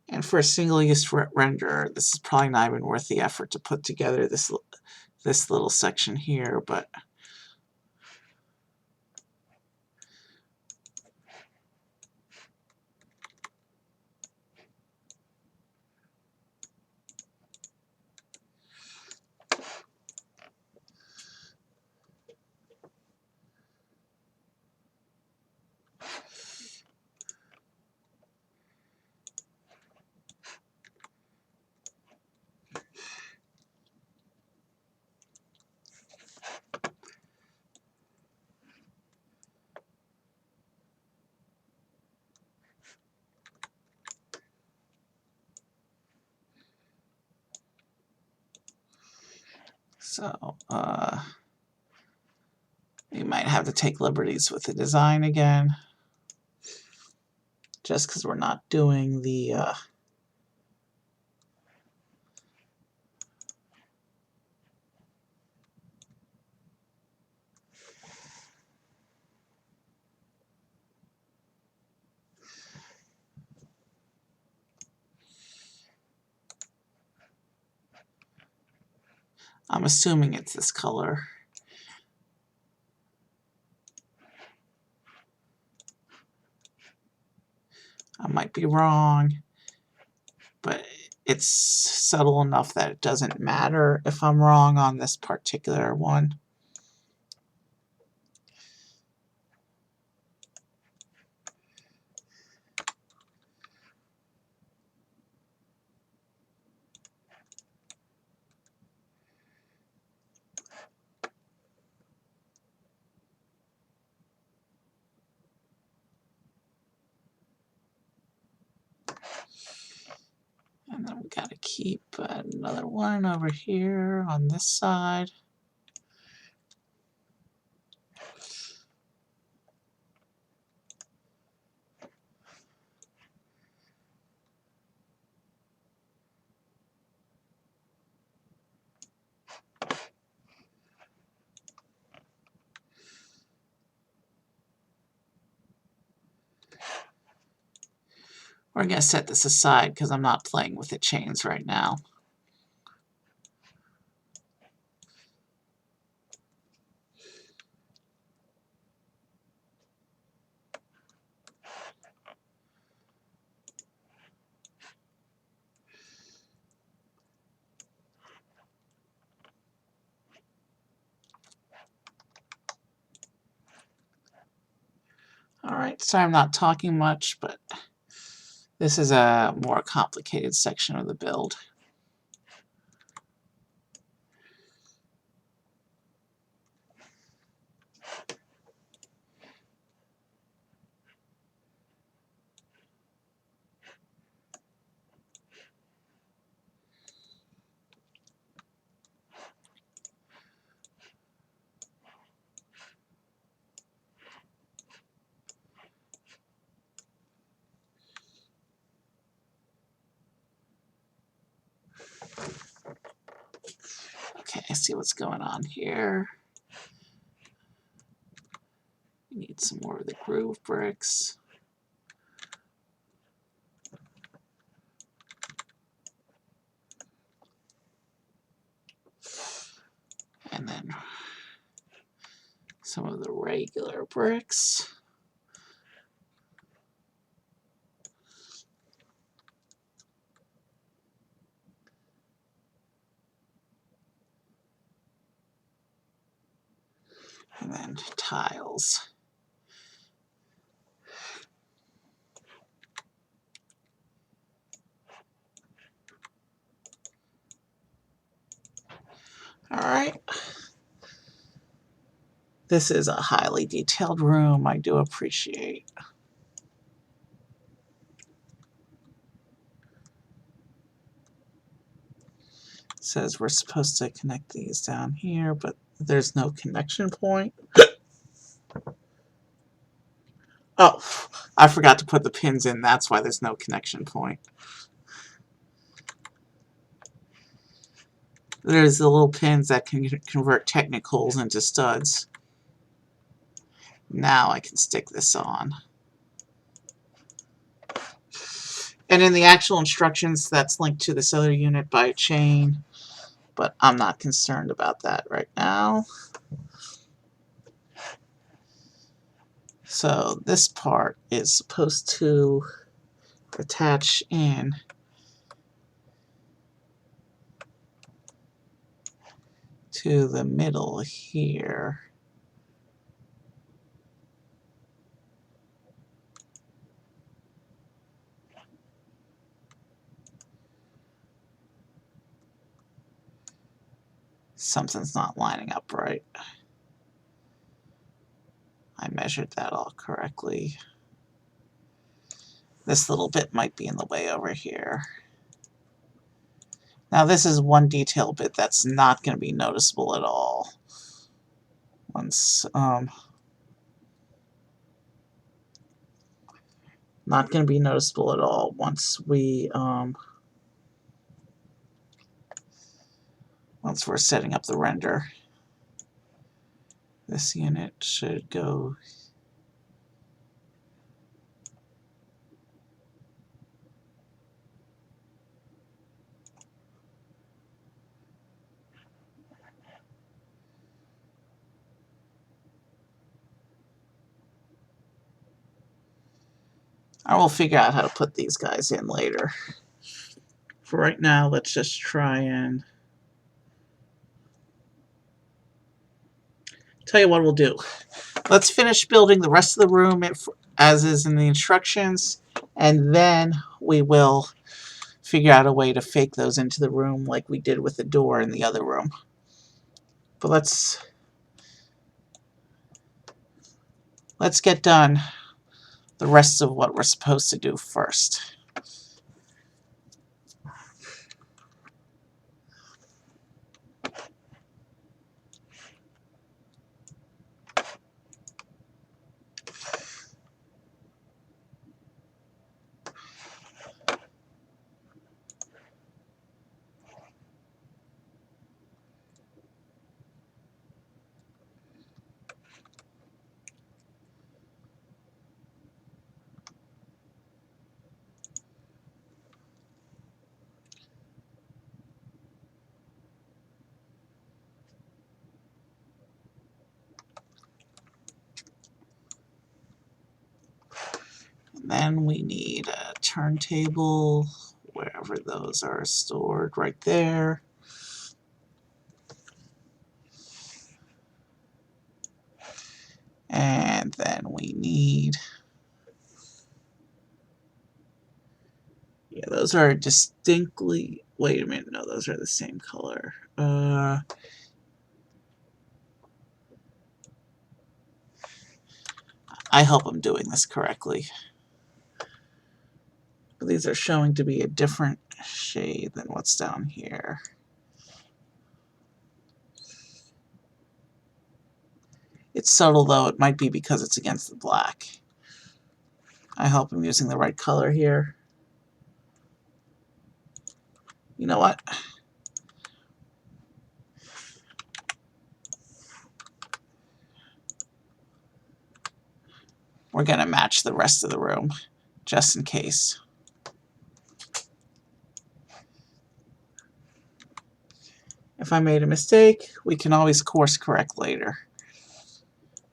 And for a single-use renderer, this is probably not even worth the effort to put together this little section here, but So, you might have to take liberties with the design again, just because we're not doing the I'm assuming it's this color. I might be wrong, but it's subtle enough that it doesn't matter if I'm wrong on this particular one. And then we got to keep another one over here on this side. We're going to set this aside because I'm not playing with the chains right now. Alright, sorry I'm not talking much, but this is a more complicated section of the build. Okay, I see what's going on here. We need some more of the groove bricks. And then some of the regular bricks. And then tiles. Alright. This is a highly detailed room, I do appreciate. It says we're supposed to connect these down here, but there's no connection point. Oh, I forgot to put the pins in, that's why there's no connection point. There's the little pins that can convert technicals into studs. Now I can stick this on. And in the actual instructions, that's linked to the cellular unit by a chain, but I'm not concerned about that right now. So this part is supposed to attach in to the middle here. Something's not lining up right. I measured that all correctly. This little bit might be in the way over here. Now this is one detail bit that's not going to be noticeable at all. Once, not going to be noticeable at all once we're setting up the render. This unit should go. I will figure out how to put these guys in later. For right now, let's just try and tell you what we'll do. Let's finish building the rest of the room as is in the instructions, and then we will figure out a way to fake those into the room like we did with the door in the other room. But let's get done the rest of what we're supposed to do first. And then we need a turntable, wherever those are stored, right there. And then we need, yeah, those are distinctly, wait a minute, no, those are the same color. I hope I'm doing this correctly. These are showing to be a different shade than what's down here. It's subtle though, it might be because it's against the black. I hope I'm using the right color here. You know what? We're going to match the rest of the room, just in case. If I made a mistake, we can always course correct later.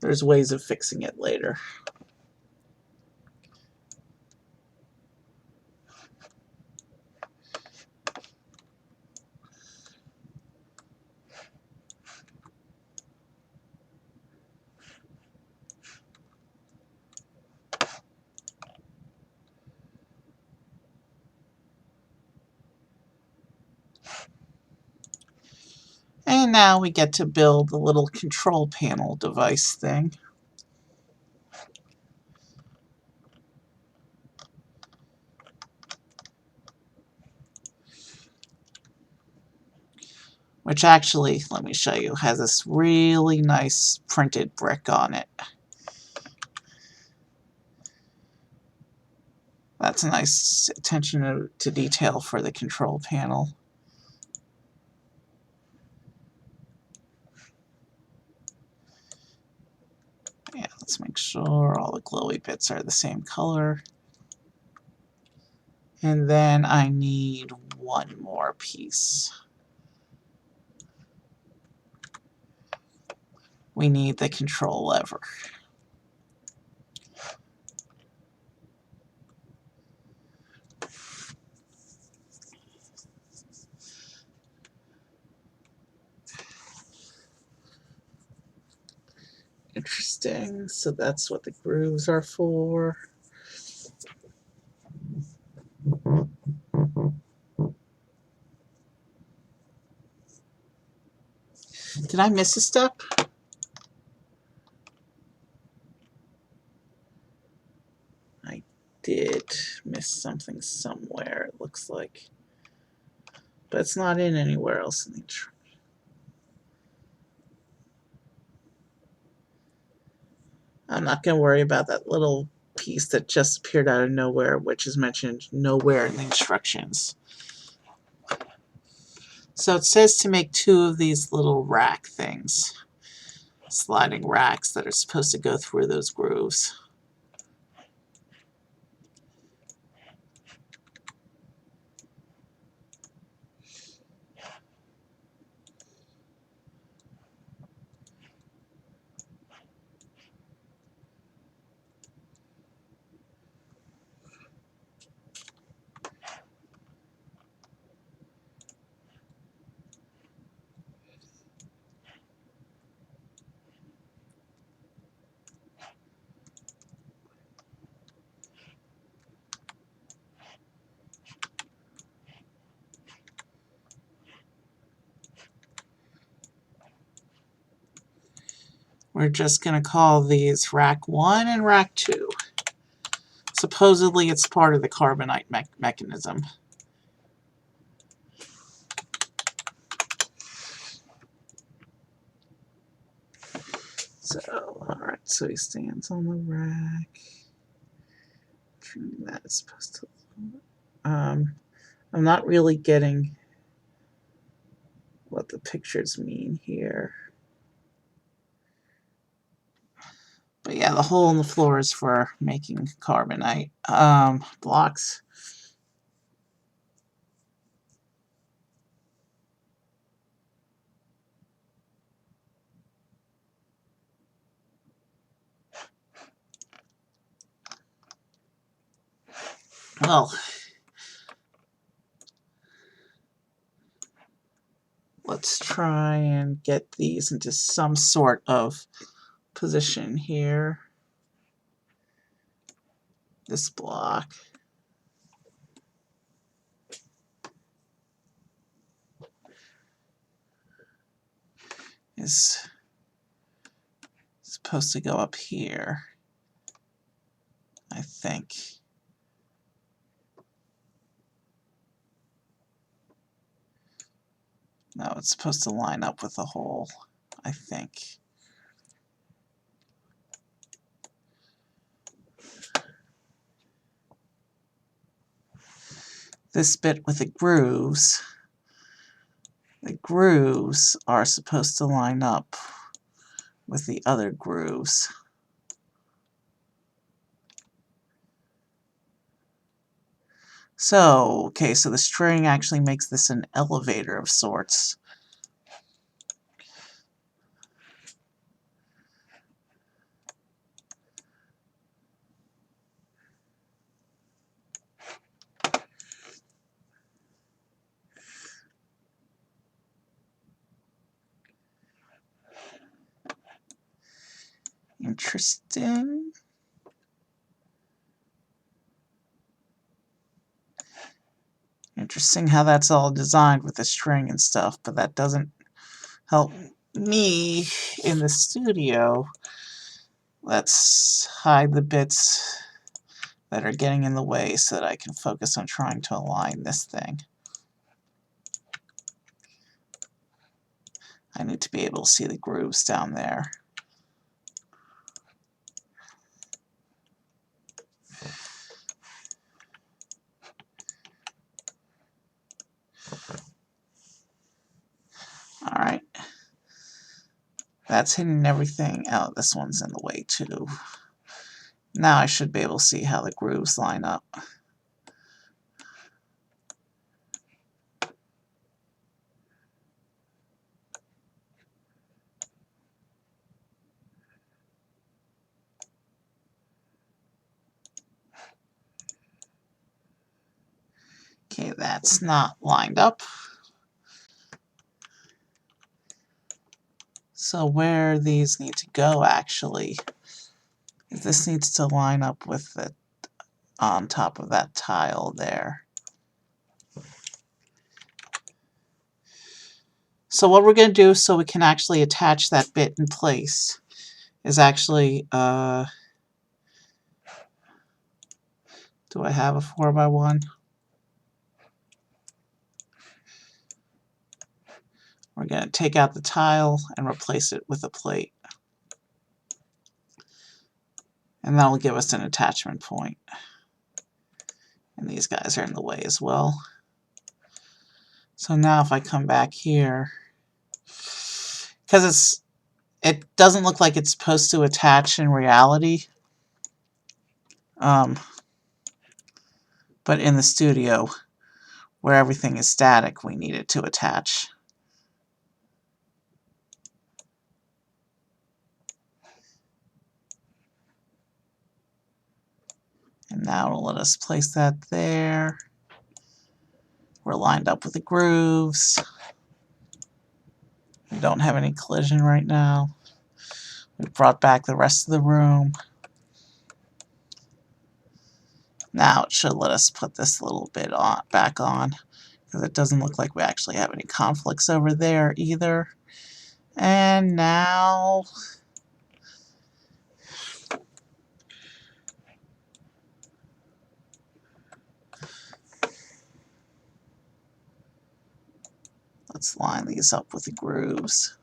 There's ways of fixing it later. And now we get to build the little control panel device thing. Which actually, let me show you, has this really nice printed brick on it. That's a nice attention to detail for the control panel. Yeah, let's make sure all the glowy bits are the same color. And then I need one more piece. We need the control lever. Interesting. So that's what the grooves are for. Did I miss a step? I did miss something somewhere, it looks like. but it's not in anywhere else in the instructions. I'm not going to worry about that little piece that just appeared out of nowhere, which is mentioned nowhere in the instructions. So it says to make 2 of these little rack things, sliding racks that are supposed to go through those grooves. We're just going to call these rack 1 and rack 2. Supposedly it's part of the carbonite mechanism. So, alright, so he stands on the rack. That is supposed to... I'm not really getting what the pictures mean here. But yeah, the hole in the floor is for making carbonite blocks. Well, let's try and get these into some sort of position here. This block is supposed to go up here, I think. No, it's supposed to line up with the hole, I think. This bit with the grooves are supposed to line up with the other grooves. So, okay, so the string actually makes this an elevator of sorts. Interesting. Interesting how that's all designed with the string and stuff, but that doesn't help me in the studio. Let's hide the bits that are getting in the way so that I can focus on trying to align this thing. I need to be able to see the grooves down there. Alright. That's hitting everything out. This one's in the way too. Now I should be able to see how the grooves line up. Okay, that's not lined up. So where these need to go actually, this needs to line up with it on top of that tile there. So what we're going to do so we can actually attach that bit in place is actually, do I have a 4x1? We're going to take out the tile and replace it with a plate. And that'll give us an attachment point. And these guys are in the way as well. So now if I come back here, because it doesn't look like it's supposed to attach in reality, but in the studio, where everything is static, we need it to attach. And now it'll let us place that there. We're lined up with the grooves. We don't have any collision right now. We brought back the rest of the room. Now it should let us put this little bit back on, because it doesn't look like we actually have any conflicts over there either. And now let's line these up with the grooves.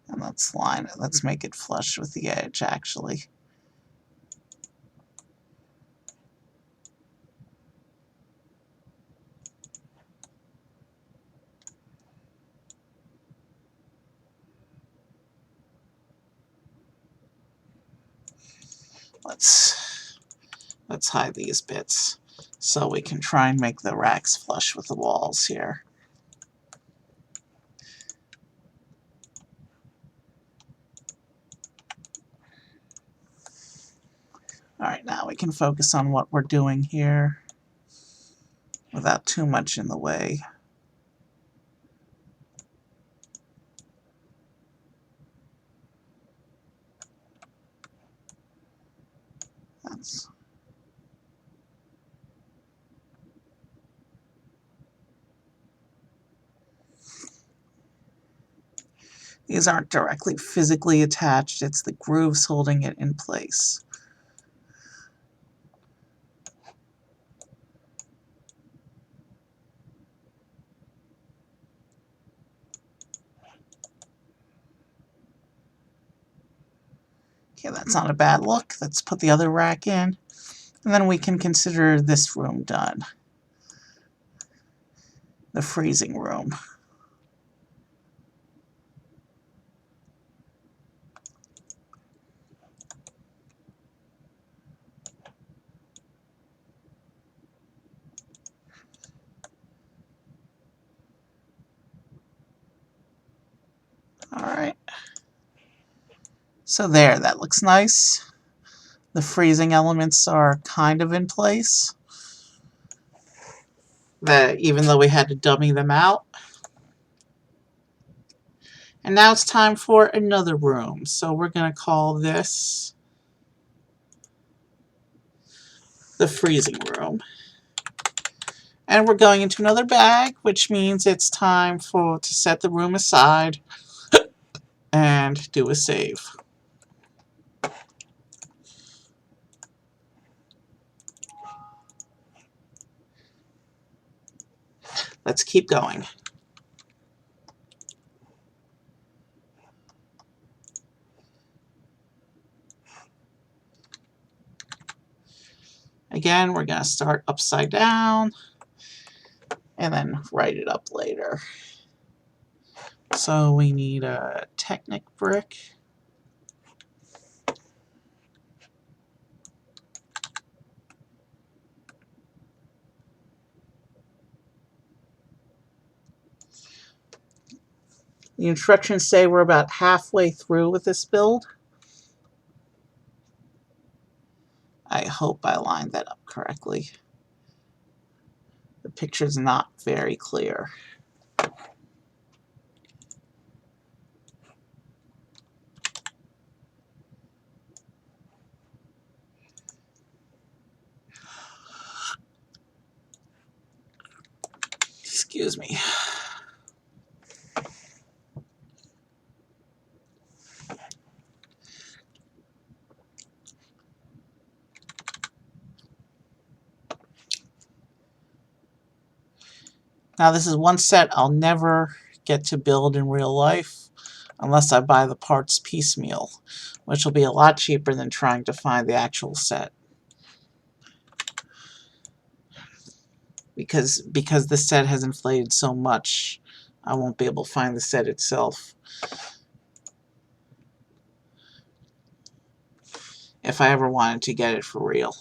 And let's line it. Let's make it flush with the edge, actually. Let's hide these bits so we can try and make the racks flush with the walls here. Alright, now we can focus on what we're doing here without too much in the way. These aren't directly physically attached, it's the grooves holding it in place. Okay, that's not a bad look. Let's put the other rack in, and then we can consider this room done. The freezing room. Alright. So there, that looks nice. The freezing elements are kind of in place, even though we had to dummy them out. And now it's time for another room. So we're going to call this the freezing room. And we're going into another bag, which means it's time to set the room aside and do a save. Let's keep going. Again, we're going to start upside down and then write it up later. So we need a Technic brick. The instructions say we're about halfway through with this build. I hope I lined that up correctly. The picture's not very clear. Excuse me. Now this is one set I'll never get to build in real life unless I buy the parts piecemeal, which will be a lot cheaper than trying to find the actual set. Because this set has inflated so much, I won't be able to find the set itself if I ever wanted to get it for real.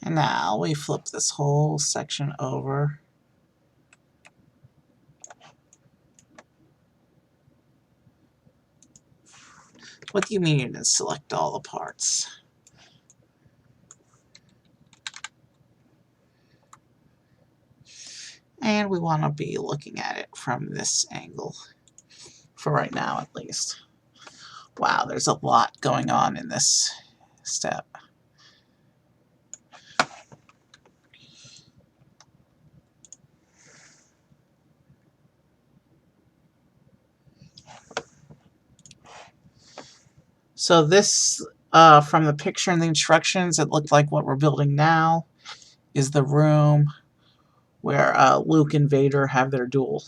And now we flip this whole section over. What do you mean you didn't select all the parts? And we want to be looking at it from this angle, for right now at least. Wow, there's a lot going on in this step. So this, from the picture and the instructions, it looked like what we're building now is the room where Luke and Vader have their duel.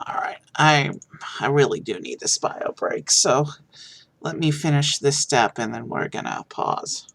Alright, I really do need this bio break, so let me finish this step and then we're gonna pause.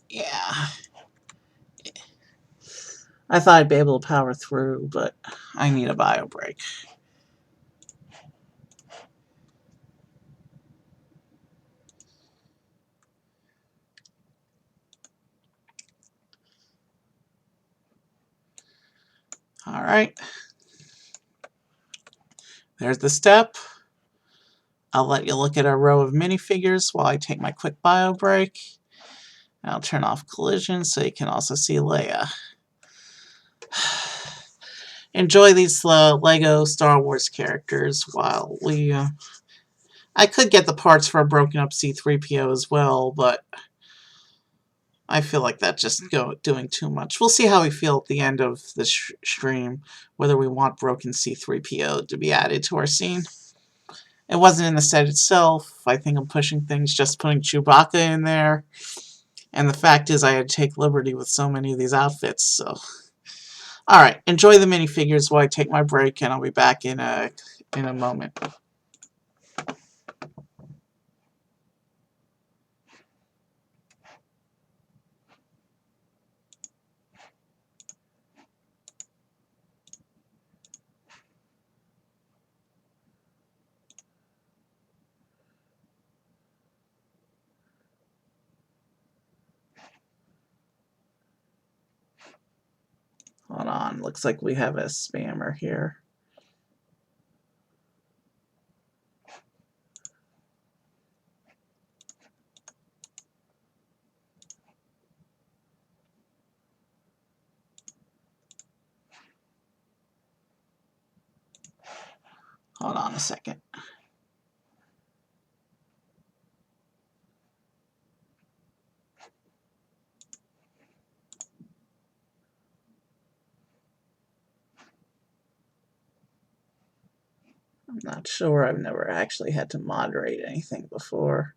Yeah. I thought I'd be able to power through, but I need a bio break. Alright. There's the step. I'll let you look at our row of minifigures while I take my quick bio break. I'll turn off collision so you can also see Leia. Enjoy these Lego Star Wars characters while we... I could get the parts for a broken up C-3PO as well, but I feel like that's just doing too much. We'll see how we feel at the end of the stream, whether we want broken C-3PO to be added to our scene. It wasn't in the set itself. I think I'm pushing things, just putting Chewbacca in there. And the fact is I had to take liberty with so many of these outfits, so... Alright, enjoy the minifigures while I take my break, and I'll be back in a moment. Hold on, looks like we have a spammer here. Hold on a second. Not sure. I've never actually had to moderate anything before.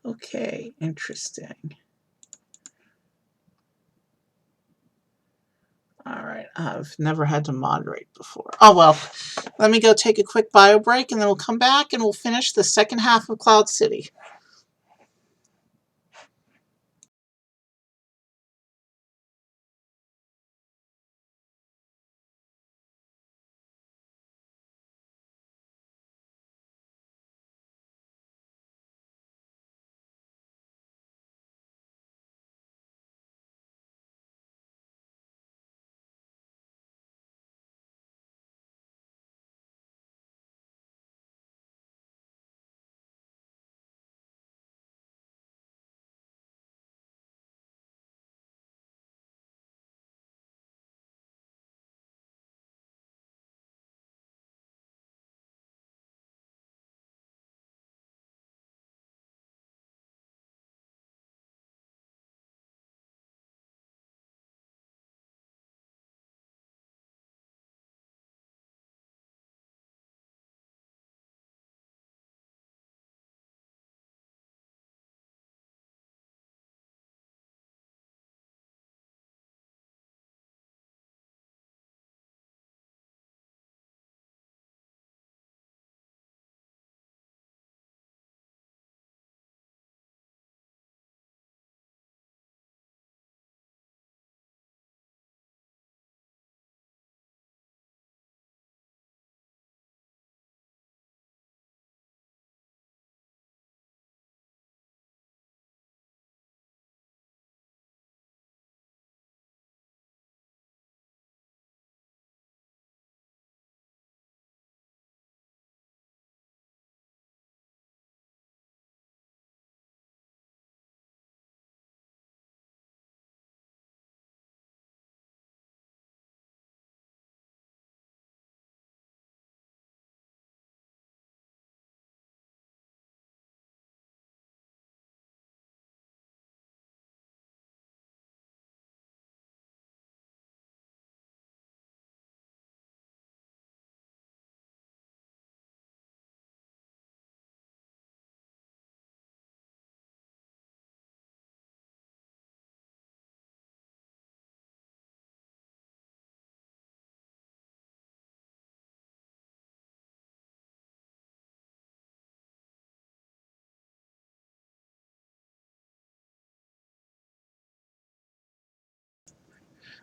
Okay, interesting. All right, I've never had to moderate before. Oh well, let me go take a quick bio break and then we'll come back and we'll finish the second half of Cloud City.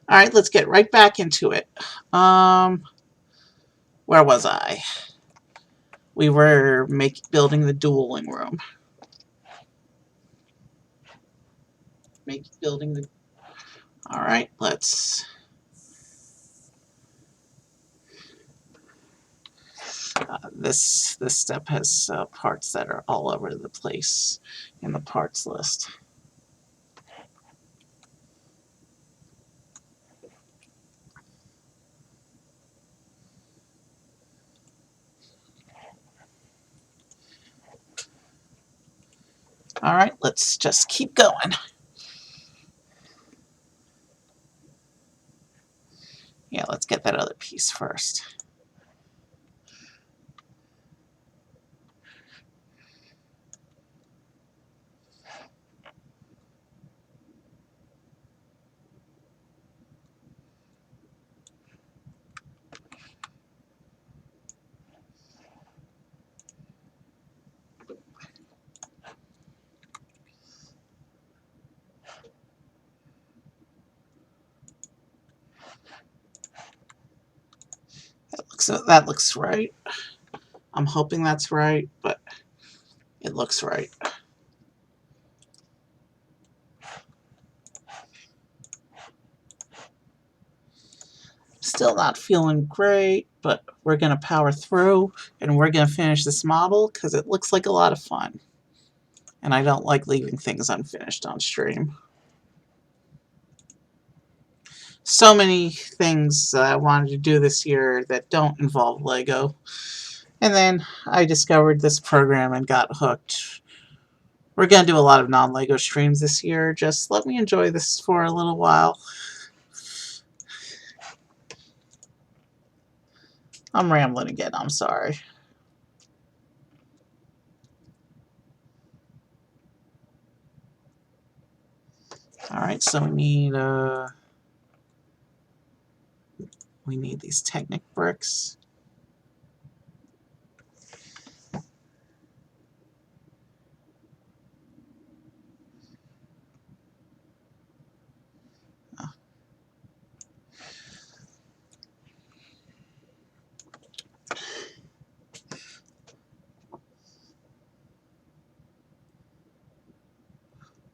All right, let's get right back into it. Where was I? We were building the dueling room. Building the. All right, let's. This step has parts that are all over the place in the parts list. All right, let's just keep going. Yeah, let's get that other piece first. That looks right. I'm hoping that's right, but it looks right. Still not feeling great, but we're going to power through and we're going to finish this model because it looks like a lot of fun. And I don't like leaving things unfinished on stream. So many things I wanted to do this year that don't involve Lego. And then I discovered this program and got hooked. We're going to do a lot of non-Lego streams this year. Just let me enjoy this for a little while. I'm rambling again, I'm sorry. Alright, so we need these Technic bricks.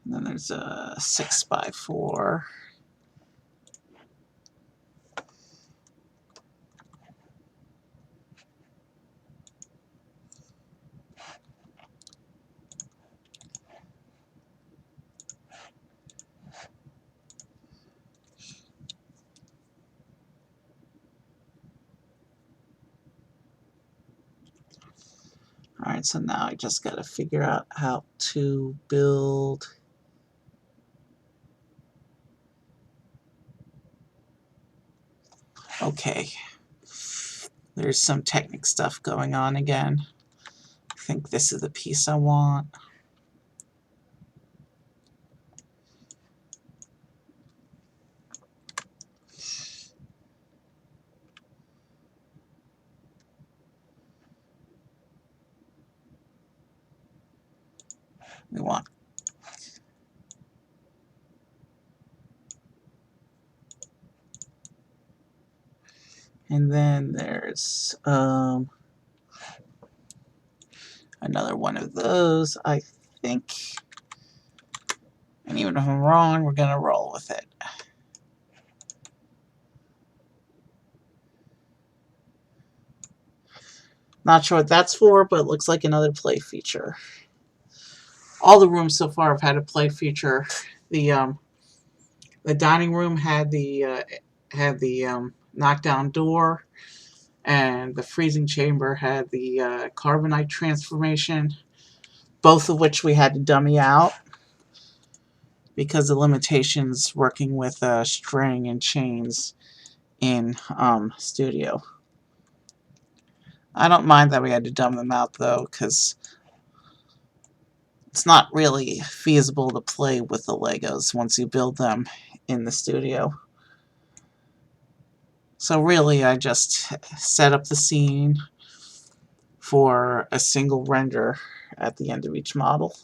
And then there's a 6x4. Alright, so now I just got to figure out how to build. Okay. There's some Technic stuff going on again. I think this is the piece I want. We want. And then there's another one of those, I think. And even if I'm wrong, we're going to roll with it. Not sure what that's for, but it looks like another play feature. All the rooms so far have had a play feature. The dining room had the knockdown door, and the freezing chamber had the carbonite transformation, both of which we had to dummy out because of limitations working with string and chains in Studio. I don't mind that we had to dumb them out though, because it's not really feasible to play with the Legos once you build them in the Studio. So really I just set up the scene for a single render at the end of each model.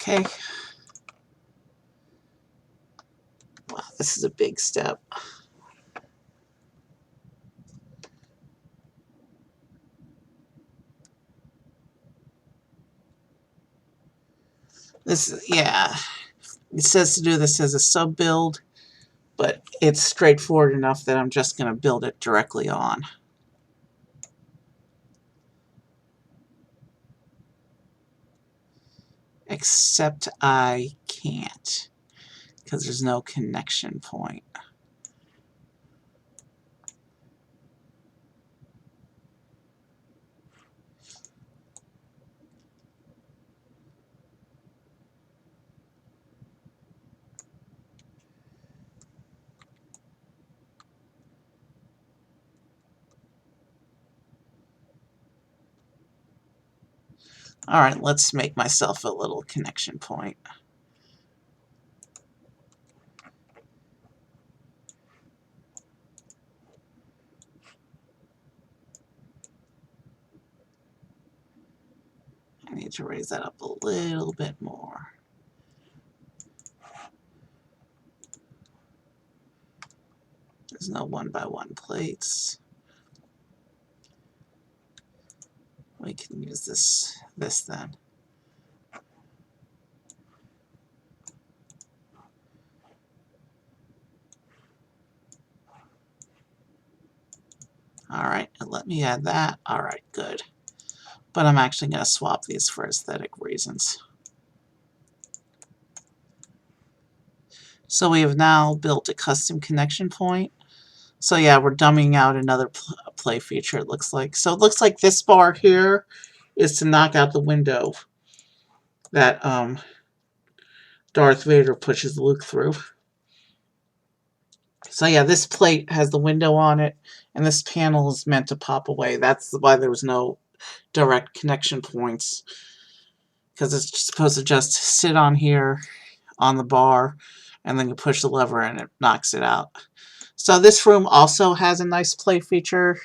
Okay. Wow, this is a big step. This, yeah, it says to do this as a sub build, but it's straightforward enough that I'm just going to build it directly on. Except I can't, because there's no connection point. Alright, let's make myself a little connection point. need to raise that up a little bit more. There's no 1x1 plates. We can use this then. Alright, and let me add that. Alright, good. But I'm actually going to swap these for aesthetic reasons. So we have now built a custom connection point. So yeah, we're dumbing out another play feature, it looks like. So it looks like this bar here is to knock out the window that Darth Vader pushes Luke through. So yeah, this plate has the window on it, and this panel is meant to pop away. That's why there was no direct connection points, because it's supposed to just sit on here on the bar, and then you push the lever and it knocks it out. So this room also has a nice play feature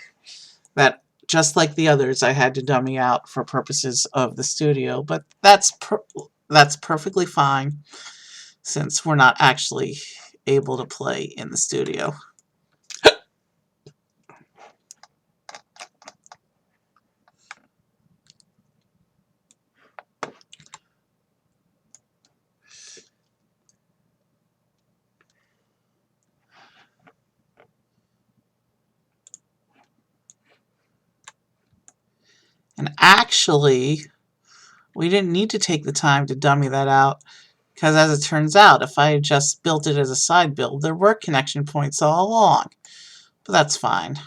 that, just like the others, I had to dummy out for purposes of the studio, but that's perfectly fine since we're not actually able to play in the studio. And actually, we didn't need to take the time to dummy that out, because as it turns out, if I had just built it as a side build, there were connection points all along. But that's fine.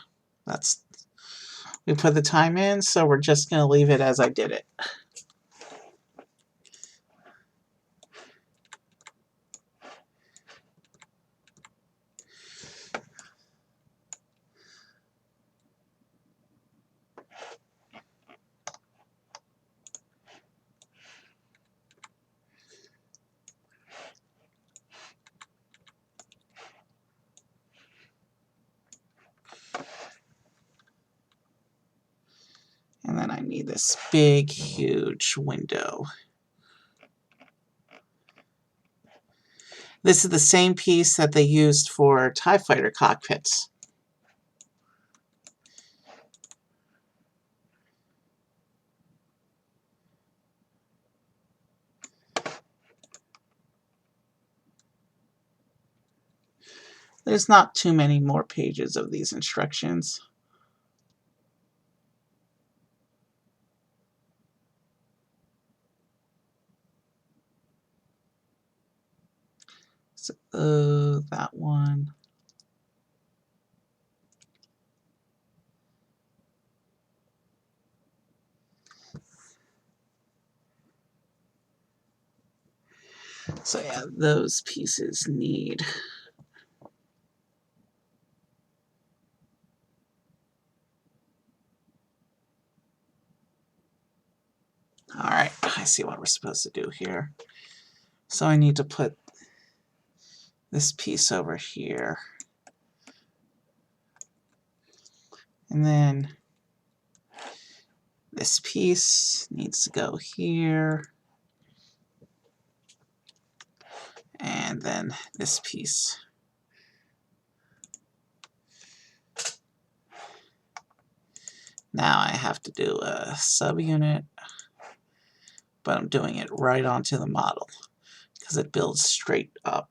We put the time in, so we're just going to leave it as I did it. And then I need this big, huge window. This is the same piece that they used for TIE fighter cockpits. There's not too many more pages of these instructions. So, that one. So yeah, those pieces need. Alright, I see what we're supposed to do here. So I need to put this piece over here. And then this piece needs to go here. And then this piece. Now I have to do a subunit, but I'm doing it right onto the model because it builds straight up.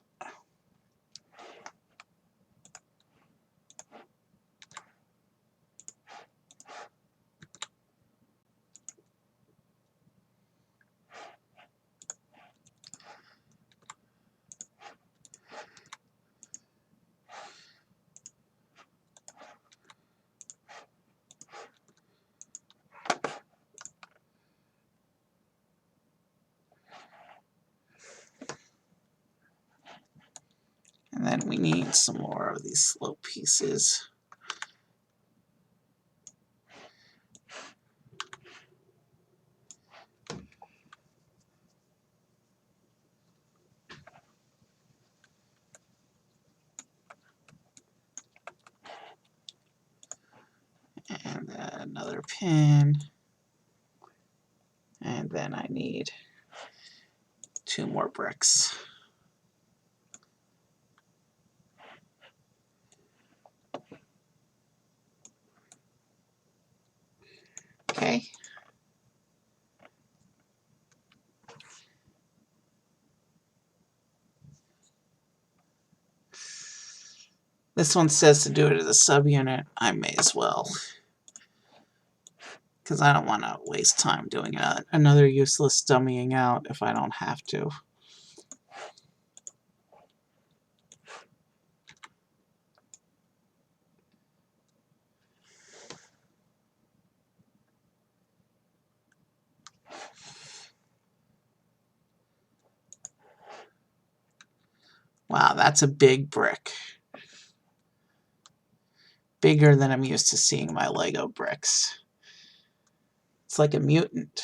And then we need some more of these slope pieces. And then another pin. And And then I need 2 more bricks. Okay. This one says to do it as a subunit. I may as well, because I don't want to waste time doing another useless dummying out if I don't have to. Wow, that's a big brick. Bigger than I'm used to seeing my Lego bricks. It's like a mutant.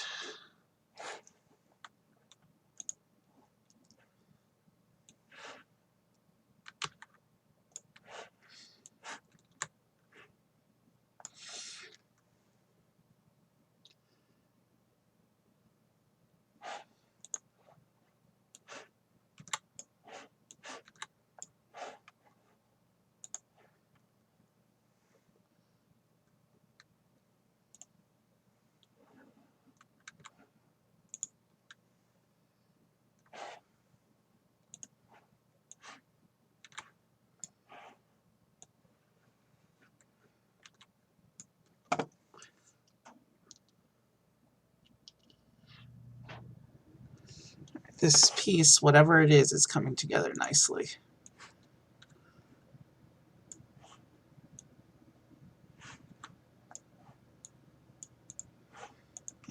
This piece, whatever it is coming together nicely.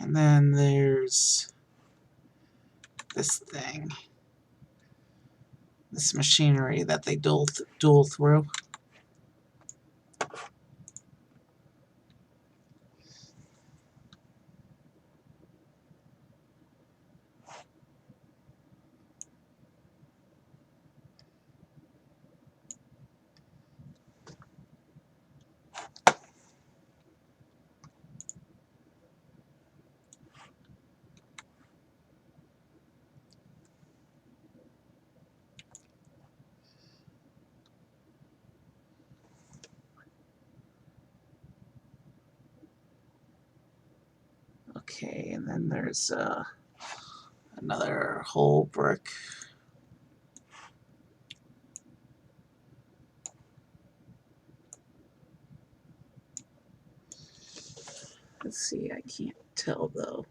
And then there's this thing, this machinery that they dual through. Okay, and then there's another whole brick. Let's see, I can't tell though.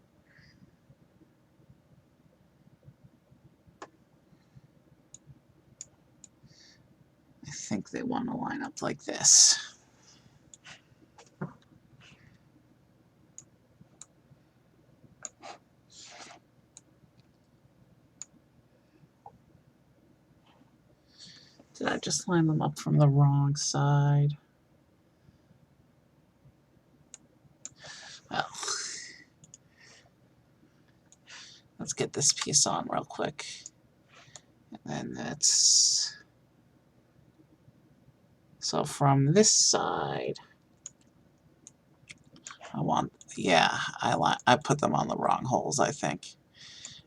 I think they want to line up like this. Did I just line them up from the wrong side? Well, let's get this piece on real quick. And then that's... So from this side, I want... Yeah, I put them on the wrong holes, I think.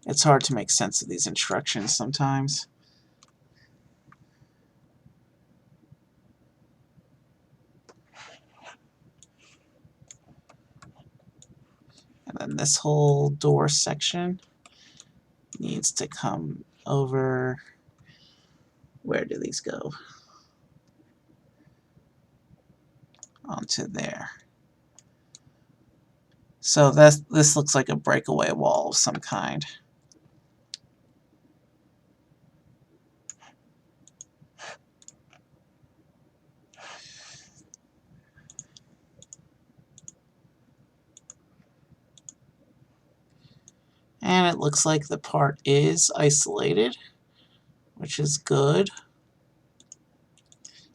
It's hard to make sense of these instructions sometimes. And then this whole door section needs to come over. Where do these go? Onto there. So this looks like a breakaway wall of some kind. And it looks like the part is isolated, which is good.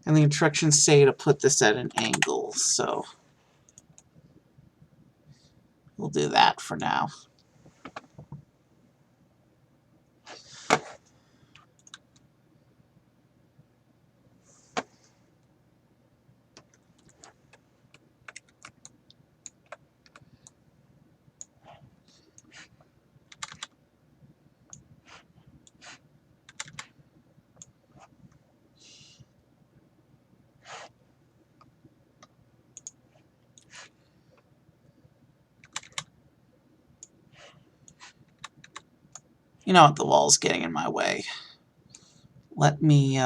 And the instructions say to put this at an angle, so we'll do that for now. You know what? The wall's getting in my way. Let me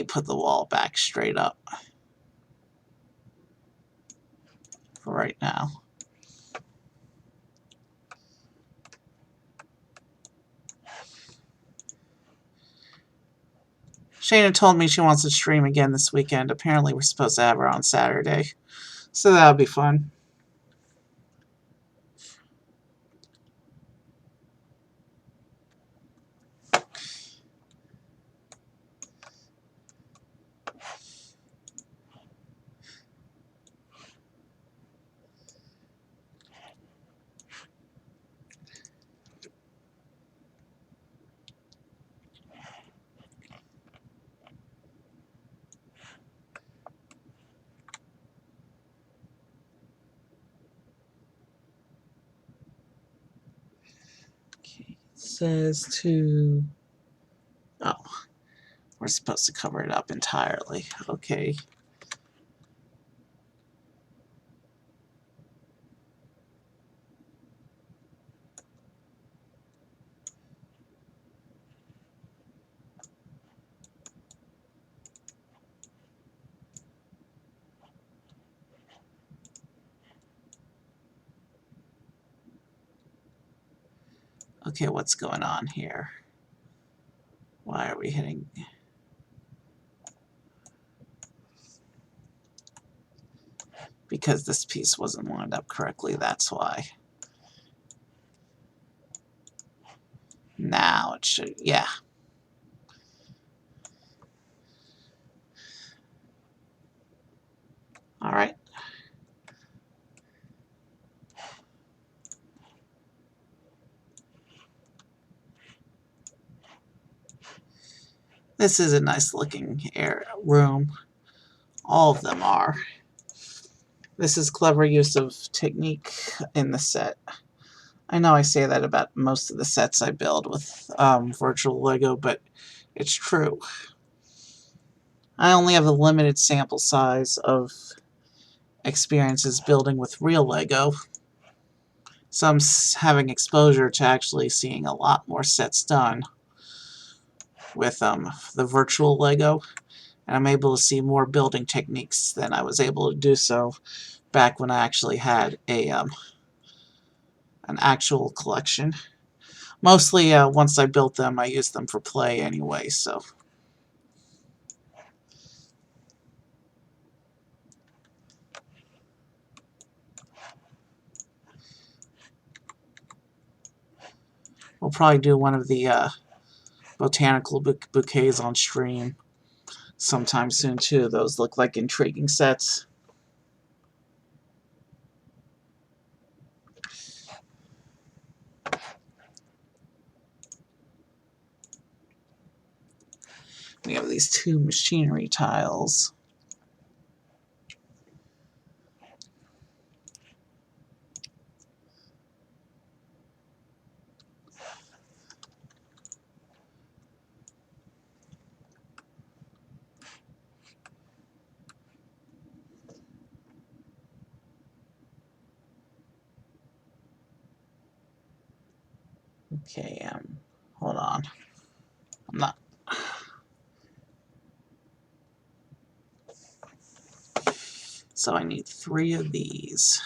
put the wall back straight up for right now. Shayna told me she wants to stream again this weekend. Apparently we're supposed to have her on Saturday. So that'll be fun. Okay, it says to... Oh, we're supposed to cover it up entirely. Okay. Okay, what's going on here? Why are we hitting... Because this piece wasn't lined up correctly, that's why. Now it should... Yeah. Alright. This is a nice looking room. All of them are. This is clever use of technique in the set. I know I say that about most of the sets I build with virtual Lego, but it's true. I only have a limited sample size of experiences building with real Lego, so I'm having exposure to actually seeing a lot more sets done with the virtual Lego, and I'm able to see more building techniques than I was able to do so back when I actually had a an actual collection. Mostly, once I built them, I used them for play anyway, so... We'll probably do one of the botanical bouquets on stream sometime soon, too. Those look like intriguing sets. We have these two machinery tiles. Okay, hold on. I'm not... So I need 3 of these.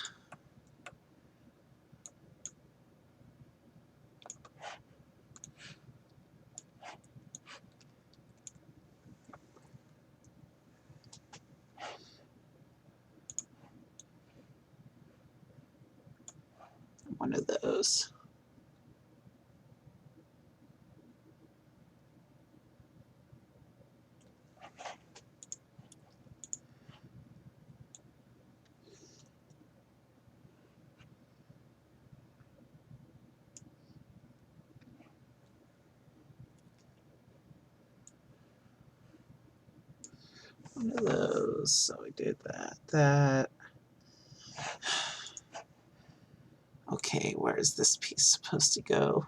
One of those. One of those. So we did that. Okay, where is this piece supposed to go?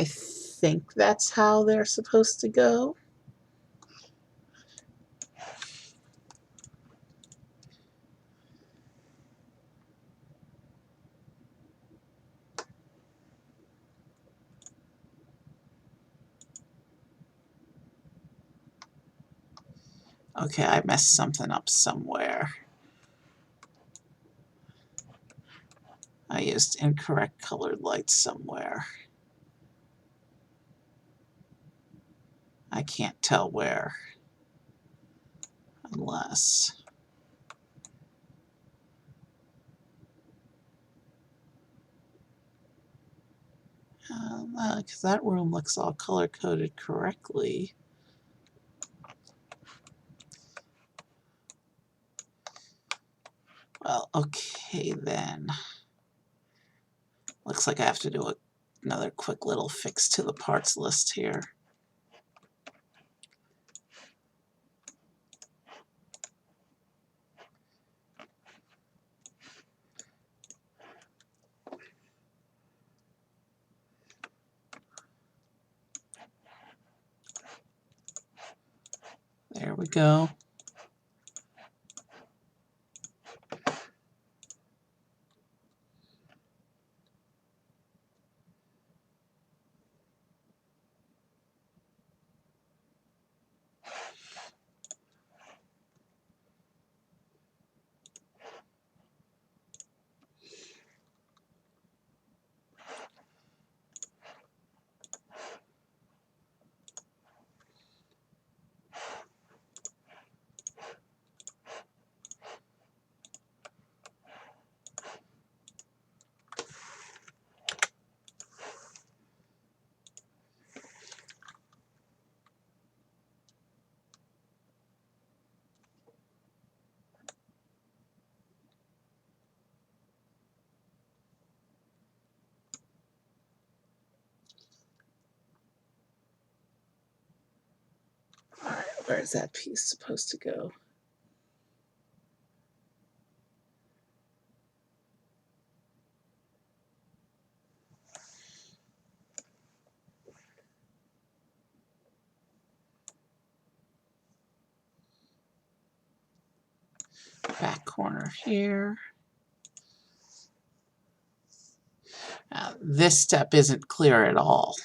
I think that's how they're supposed to go. Okay, I messed something up somewhere. I used incorrect colored lights somewhere. I can't tell where, unless... because that room looks all color-coded correctly. Well, okay then. Looks like I have to do another quick little fix to the parts list here. There we go. Alright, where's that piece supposed to go? Back corner here. Now, this step isn't clear at all.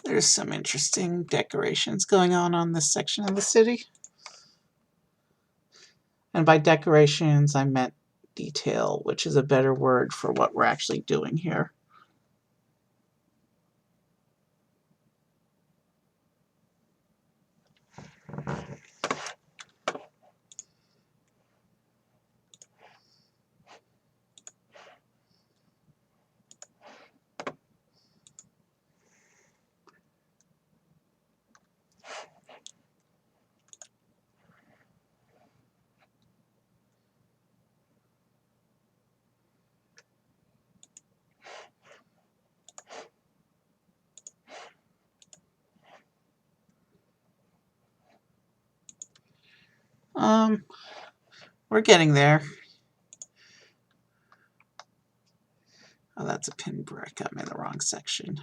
There's some interesting decorations going on this section of the city. And by decorations, I meant detail, which is a better word for what we're actually doing here. We're getting there. Oh, that's a pin brick. I'm in the wrong section.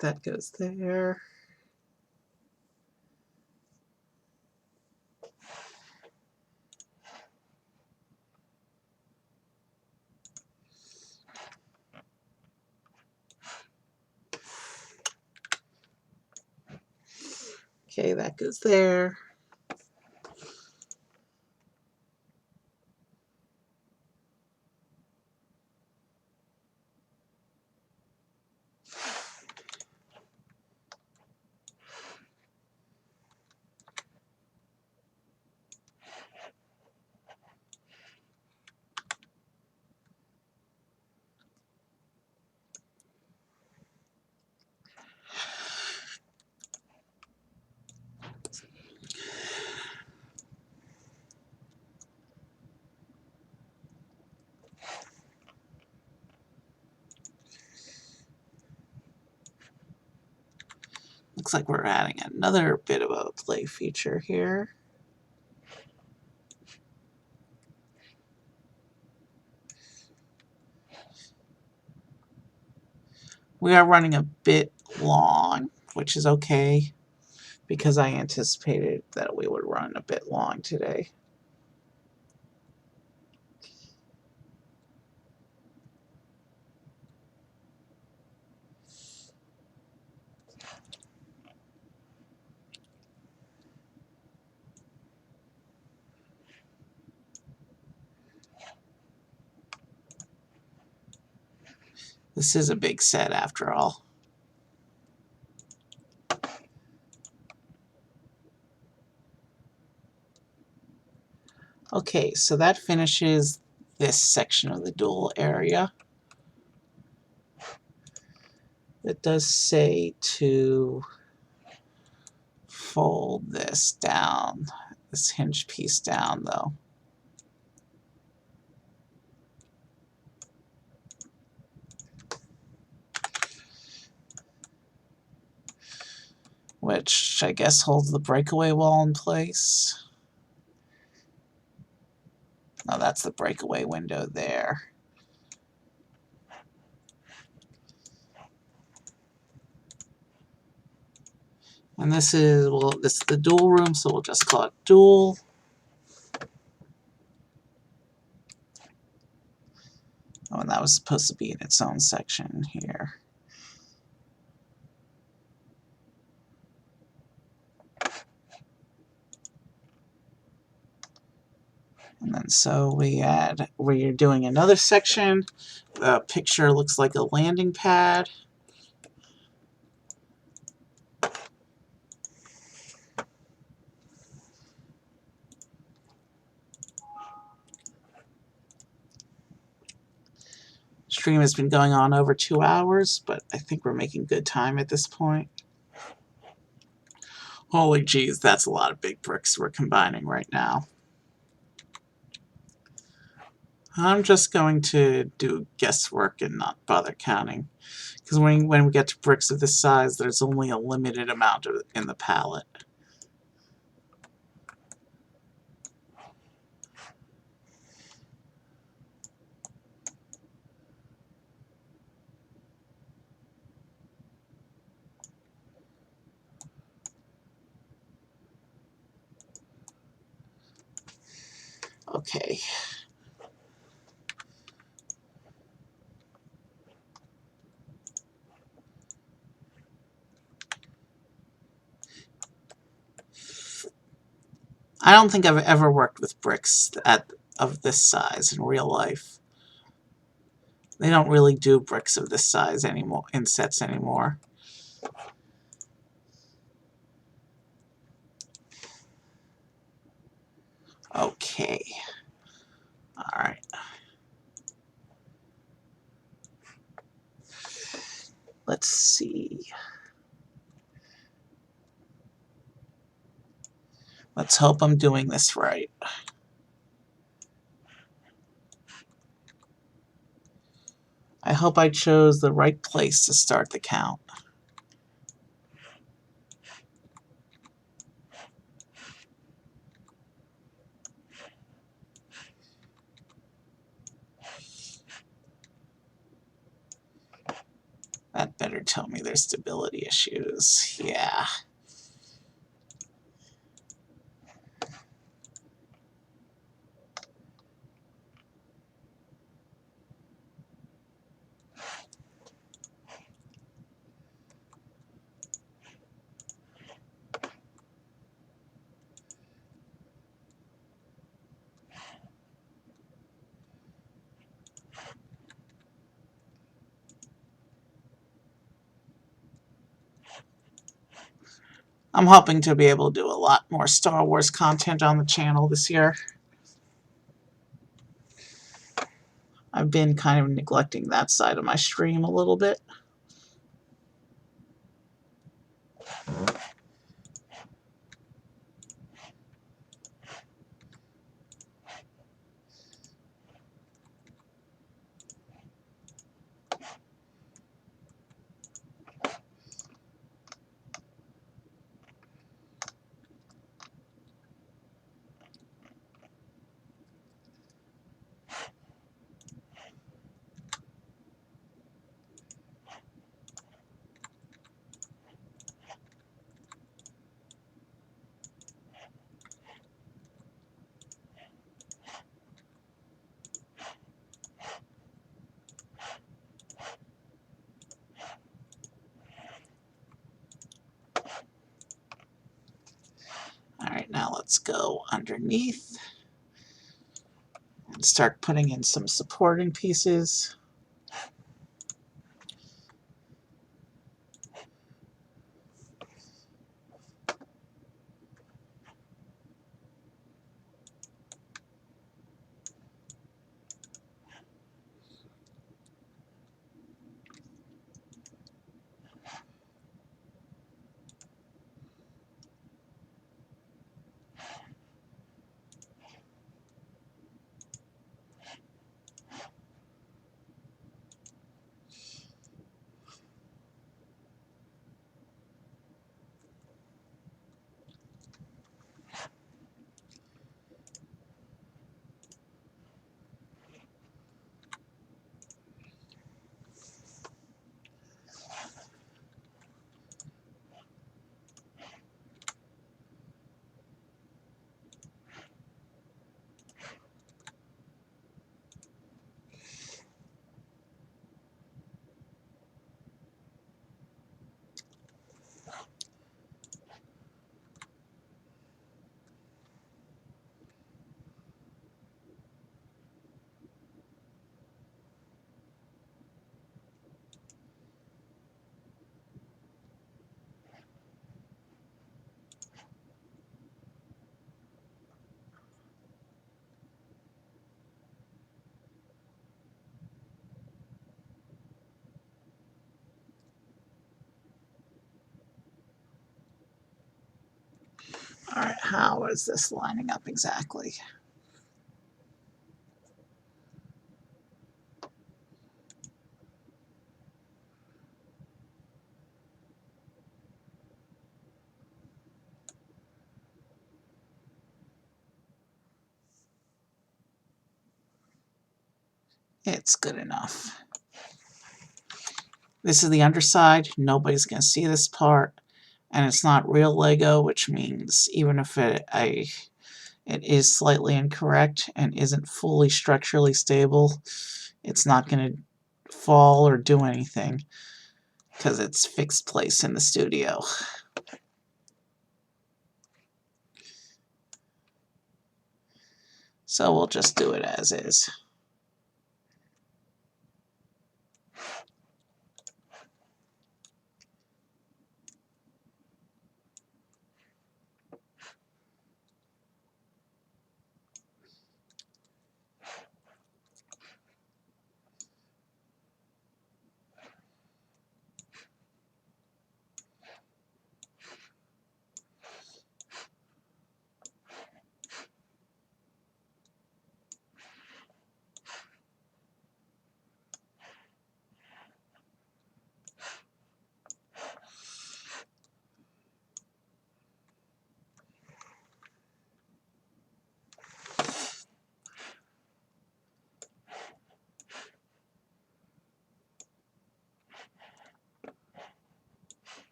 that goes there. Okay, that goes there. Looks like we're adding another bit of a play feature here. We are running a bit long, which is okay, because I anticipated that we would run a bit long today. This is a big set after all. Okay, so that finishes this section of the dual area. It does say to fold this down, this hinge piece down though. Which I guess holds the breakaway wall in place. No, that's the breakaway window there. And this is, well, this is the dual room, so we'll just call it dual. Oh, and that was supposed to be in its own section here. And then so we're doing another section. The picture looks like a landing pad. Stream has been going on over 2 hours, but I think we're making good time at this point. Holy jeez, that's a lot of big bricks we're combining right now. I'm just going to do guesswork and not bother counting, because when we get to bricks of this size, there's only a limited amount in the palette. Okay. I don't think I've ever worked with bricks of this size in real life. They don't really do bricks of this size anymore in sets anymore. Okay. All right. Let's see. Let's hope I'm doing this right. I hope I chose the right place to start the count. That better tell me there's stability issues. Yeah. I'm hoping to be able to do a lot more Star Wars content on the channel this year. I've been kind of neglecting that side of my stream a little bit. Alright, now let's go underneath and start putting in some supporting pieces. Alright, how is this lining up exactly? It's good enough. This is the underside. Nobody's going to see this part. And it's not real Lego, which means even if it is slightly incorrect and isn't fully structurally stable, it's not going to fall or do anything because it's fixed place in the studio. So we'll just do it as is.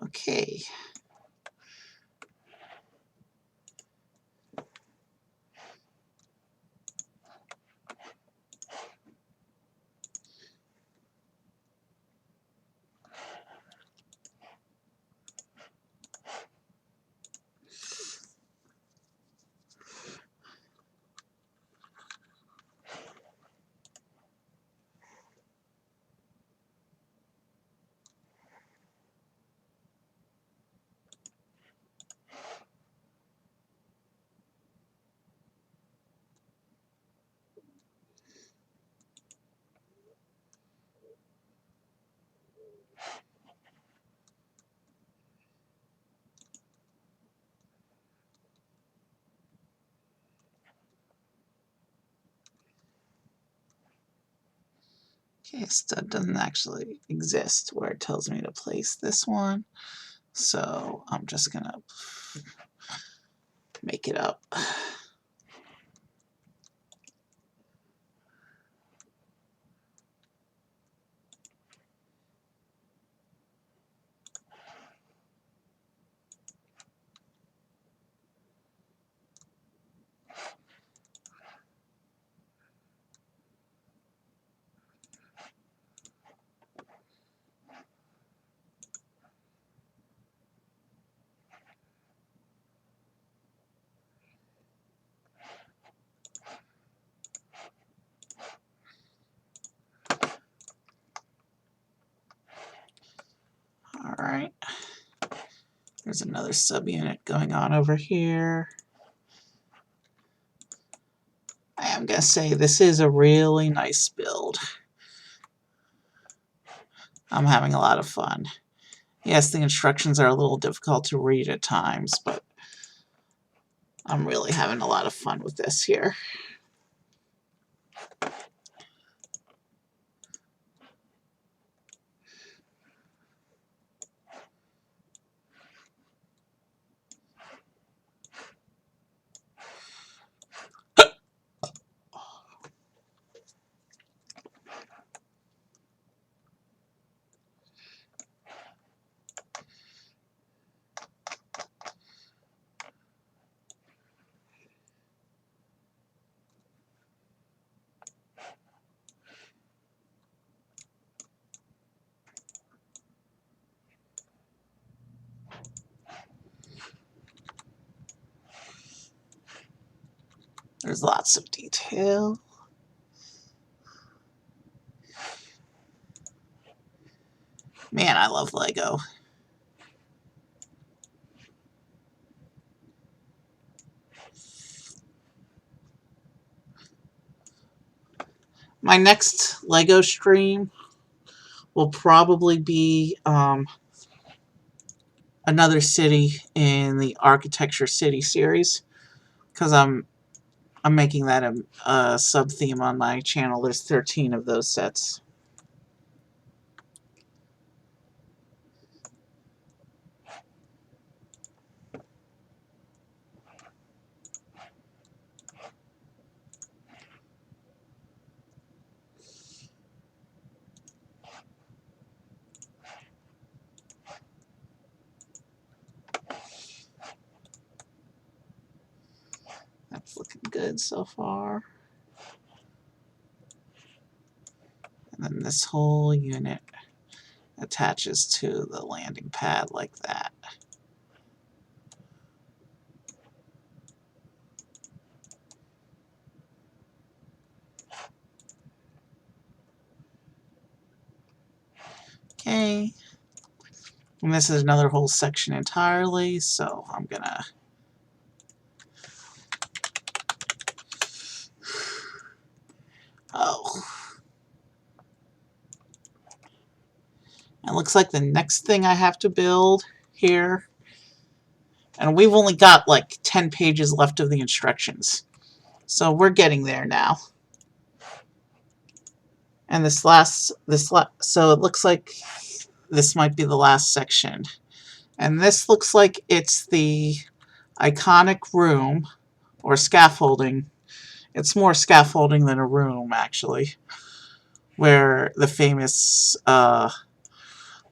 Okay. Okay, stud doesn't actually exist where it tells me to place this one. So I'm just gonna make it up. Alright. There's another subunit going on over here. I am going to say this is a really nice build. I'm having a lot of fun. Yes, the instructions are a little difficult to read at times, but I'm really having a lot of fun with this here. There's lots of detail. Man, I love Lego. My next Lego stream will probably be another city in the Architecture City series, because I'm making that a sub-theme on my channel. There's 13 of those sets. That's looking good so far. And then this whole unit attaches to the landing pad like that. Okay. And this is another whole section entirely, so I'm gonna it looks like the next thing I have to build here, and we've only got like 10 pages left of the instructions, so we're getting there now. And so it looks like this might be the last section, and this looks like it's the iconic room or scaffolding. It's more scaffolding than a room, actually, where the famous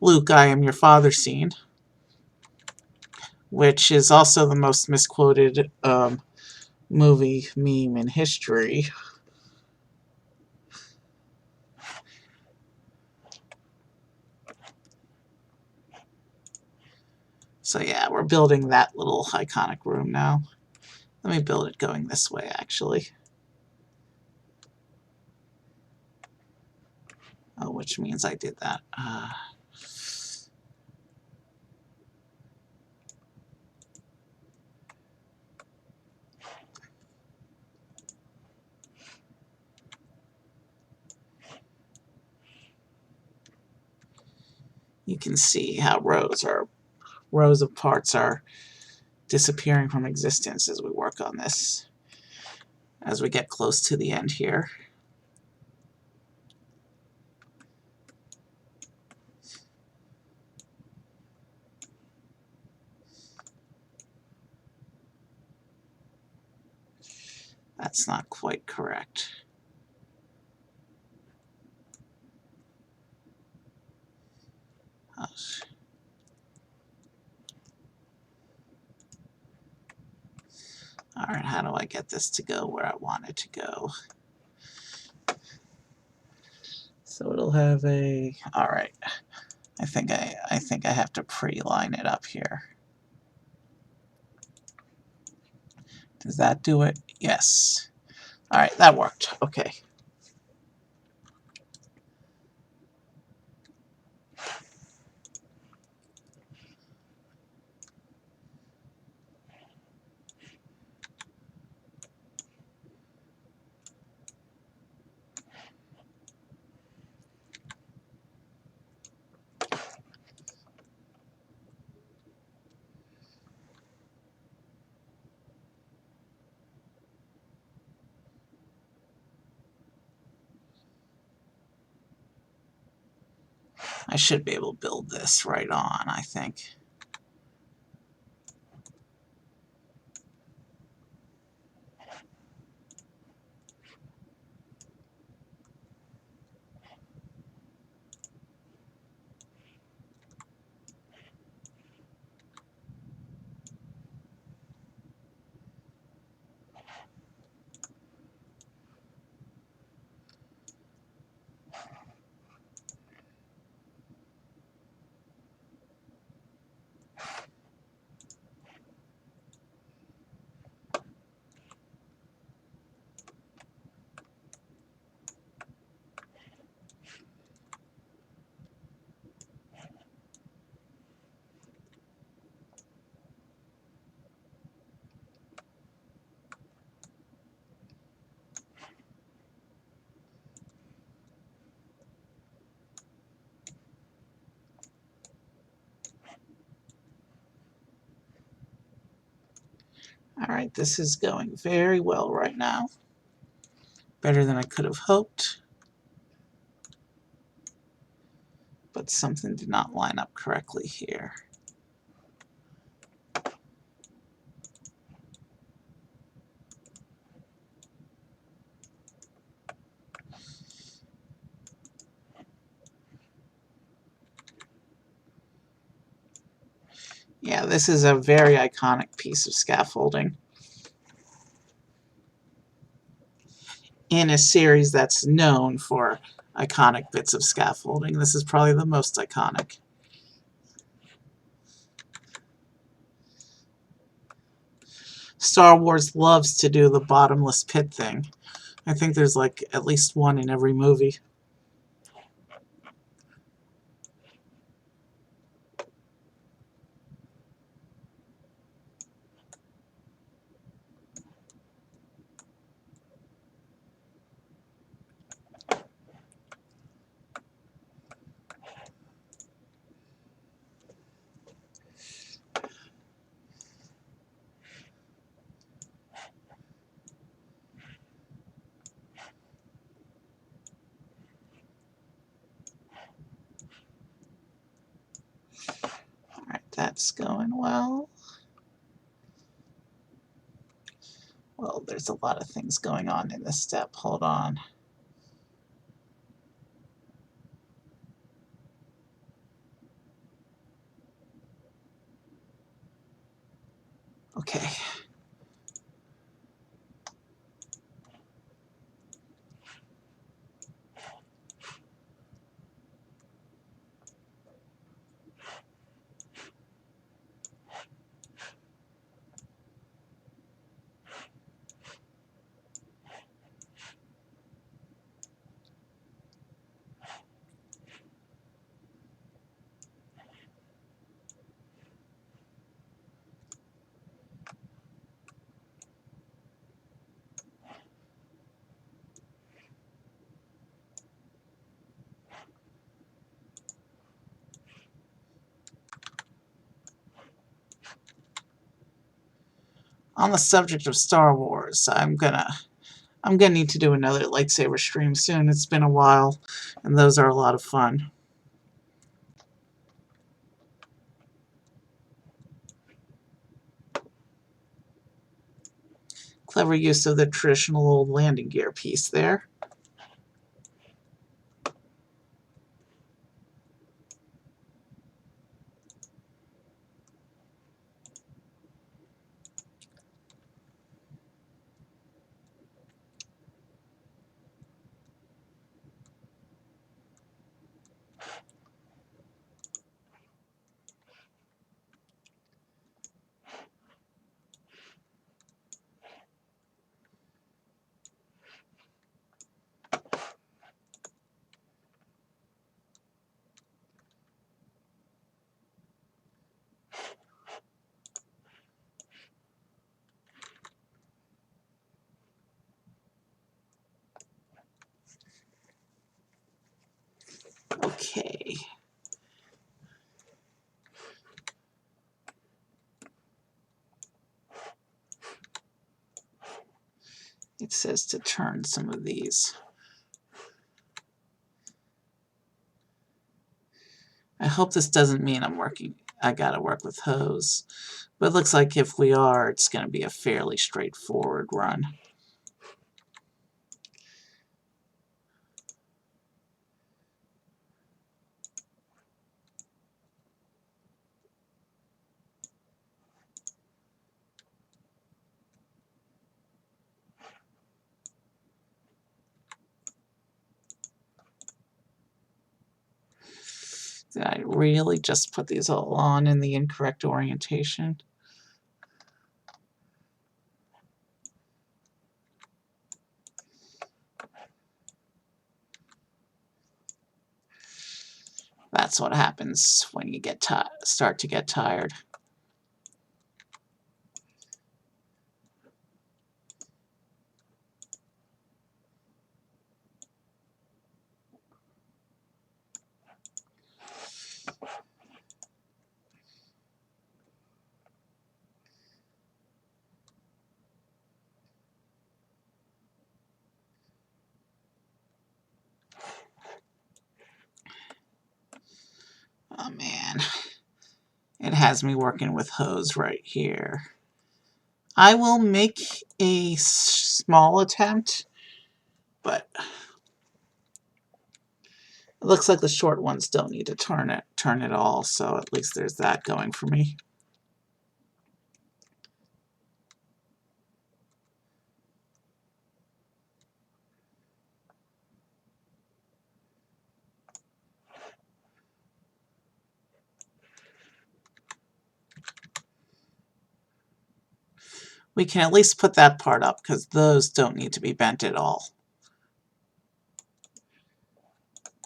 Luke, I am your father scene. which is also the most misquoted movie meme in history. So yeah, we're building that little iconic room now. Let me build it going this way, actually. Oh, which means I did that. You can see how rows of parts are disappearing from existence as we work on this, as we get close to the end here. That's not quite correct. All right, how do I get this to go where I want it to go? So it'll have a, all right. I think I have to pre-line it up here. Does that do it? Yes. All right, that worked. Okay. I should be able to build this right on, I think. All right, this is going very well right now. Better than I could have hoped. But something did not line up correctly here. Yeah, this is a very iconic piece of scaffolding in a series that's known for iconic bits of scaffolding. This is probably the most iconic. Star Wars loves to do the bottomless pit thing. I think there's like at least one in every movie. Alright, that's going well. Well, there's a lot of things going on in this step. Hold on. On the subject of Star Wars, I'm gonna need to do another lightsaber stream soon. It's been a while, and those are a lot of fun. Clever use of the traditional old landing gear piece there. Okay. It says to turn some of these. I hope this doesn't mean I gotta work with hose. But it looks like if we are, it's gonna be a fairly straightforward run. Did I really just put these all on in the incorrect orientation? That's what happens when you start to get tired. Oh man, it has me working with hose right here. I will make a small attempt, but it looks like the short ones don't need to turn at all, so at least there's that going for me. We can at least put that part up because those don't need to be bent at all.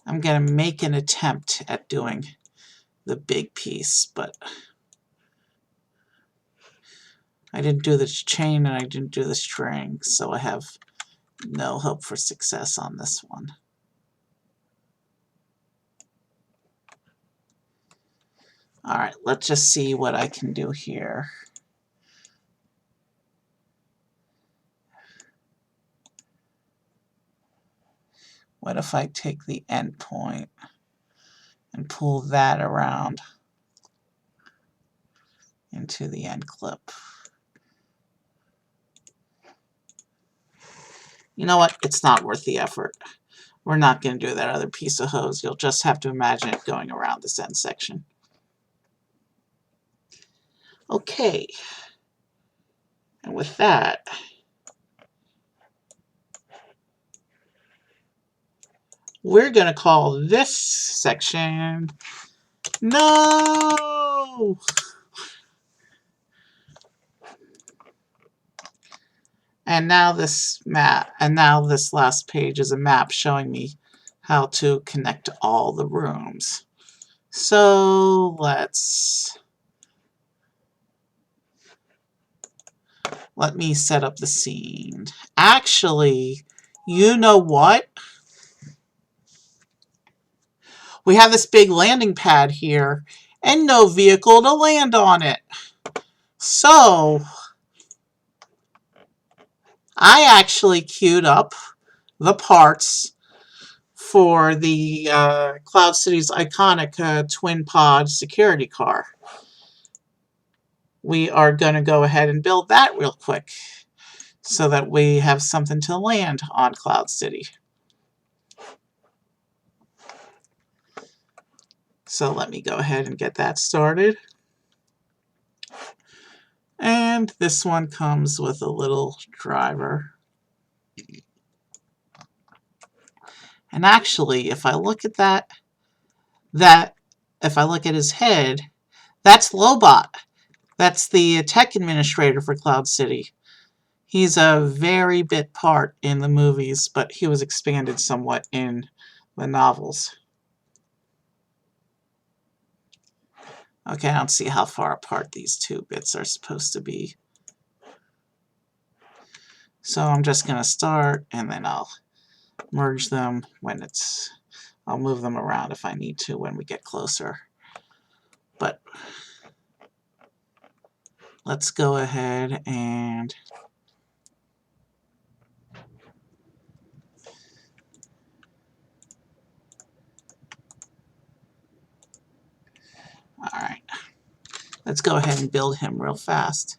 I'm going to make an attempt at doing the big piece, but I didn't do the chain and I didn't do the string, so I have no hope for success on this one. Alright, let's just see what I can do here. What if I take the end point and pull that around into the end clip? You know what? It's not worth the effort. We're not going to do that other piece of hose. You'll just have to imagine it going around this end section. Okay. And with that, we're going to call this section No! And now this last page is a map showing me how to connect all the rooms. So let me set up the scene. Actually, you know what? We have this big landing pad here and no vehicle to land on it. So I actually queued up the parts for the Cloud City's iconic twin pod security car. We are going to go ahead and build that real quick so that we have something to land on Cloud City. So let me go ahead and get that started. And this one comes with a little driver. And actually, if I look at if I look at his head, that's Lobot. That's the tech administrator for Cloud City. He's a very bit part in the movies, but he was expanded somewhat in the novels. Okay, I don't see how far apart these two bits are supposed to be. So I'm just going to start, and then I'll merge them when I'll move them around if I need to when we get closer. But let's go ahead and alright, let's go ahead and build him real fast.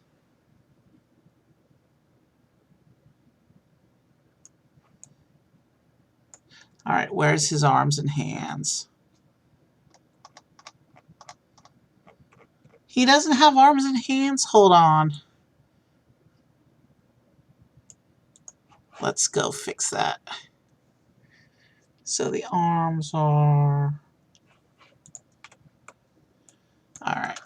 Alright, where's his arms and hands? He doesn't have arms and hands? Hold on. Let's go fix that. So the arms are... Alright.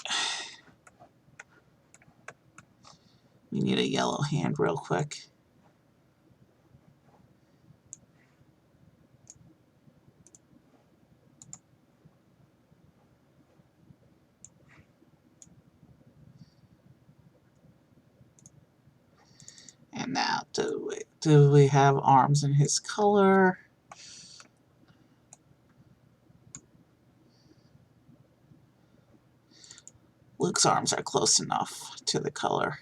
We need a yellow hand real quick. And now, do we have arms in his color? Luke's arms are close enough to the color.